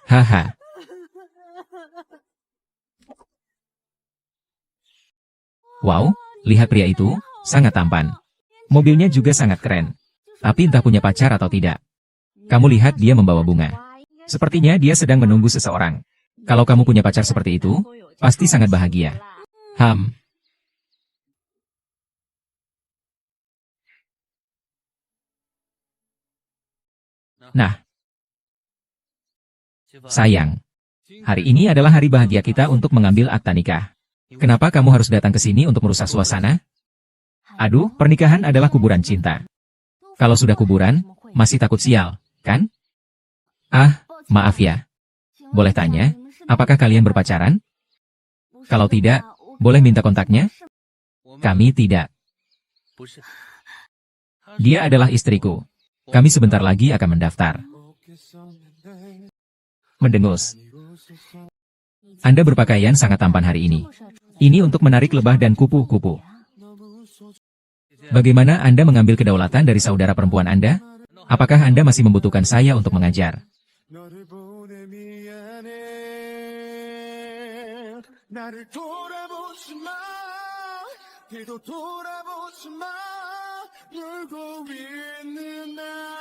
Haha. Wow, lihat pria itu, sangat tampan. Mobilnya juga sangat keren. Tapi entah punya pacar atau tidak. Kamu lihat dia membawa bunga. Sepertinya dia sedang menunggu seseorang. Kalau kamu punya pacar seperti itu, pasti sangat bahagia. Nah. Sayang. Hari ini adalah hari bahagia kita untuk mengambil akta nikah. Kenapa kamu harus datang ke sini untuk merusak suasana? Aduh, pernikahan adalah kuburan cinta. Kalau sudah kuburan, masih takut sial, kan? Ah, maaf ya. Boleh tanya, apakah kalian berpacaran? Kalau tidak, boleh minta kontaknya? Kami tidak. Dia adalah istriku. Kami sebentar lagi akan mendaftar. Mendengus. Anda berpakaian sangat tampan hari ini. Ini untuk menarik lebah dan kupu-kupu. Bagaimana Anda mengambil kedaulatan dari saudara perempuan Anda? Apakah Anda masih membutuhkan saya untuk mengajar? 나를 돌아보지 마, 뒤도 돌아보지 마, 울고 있는 나.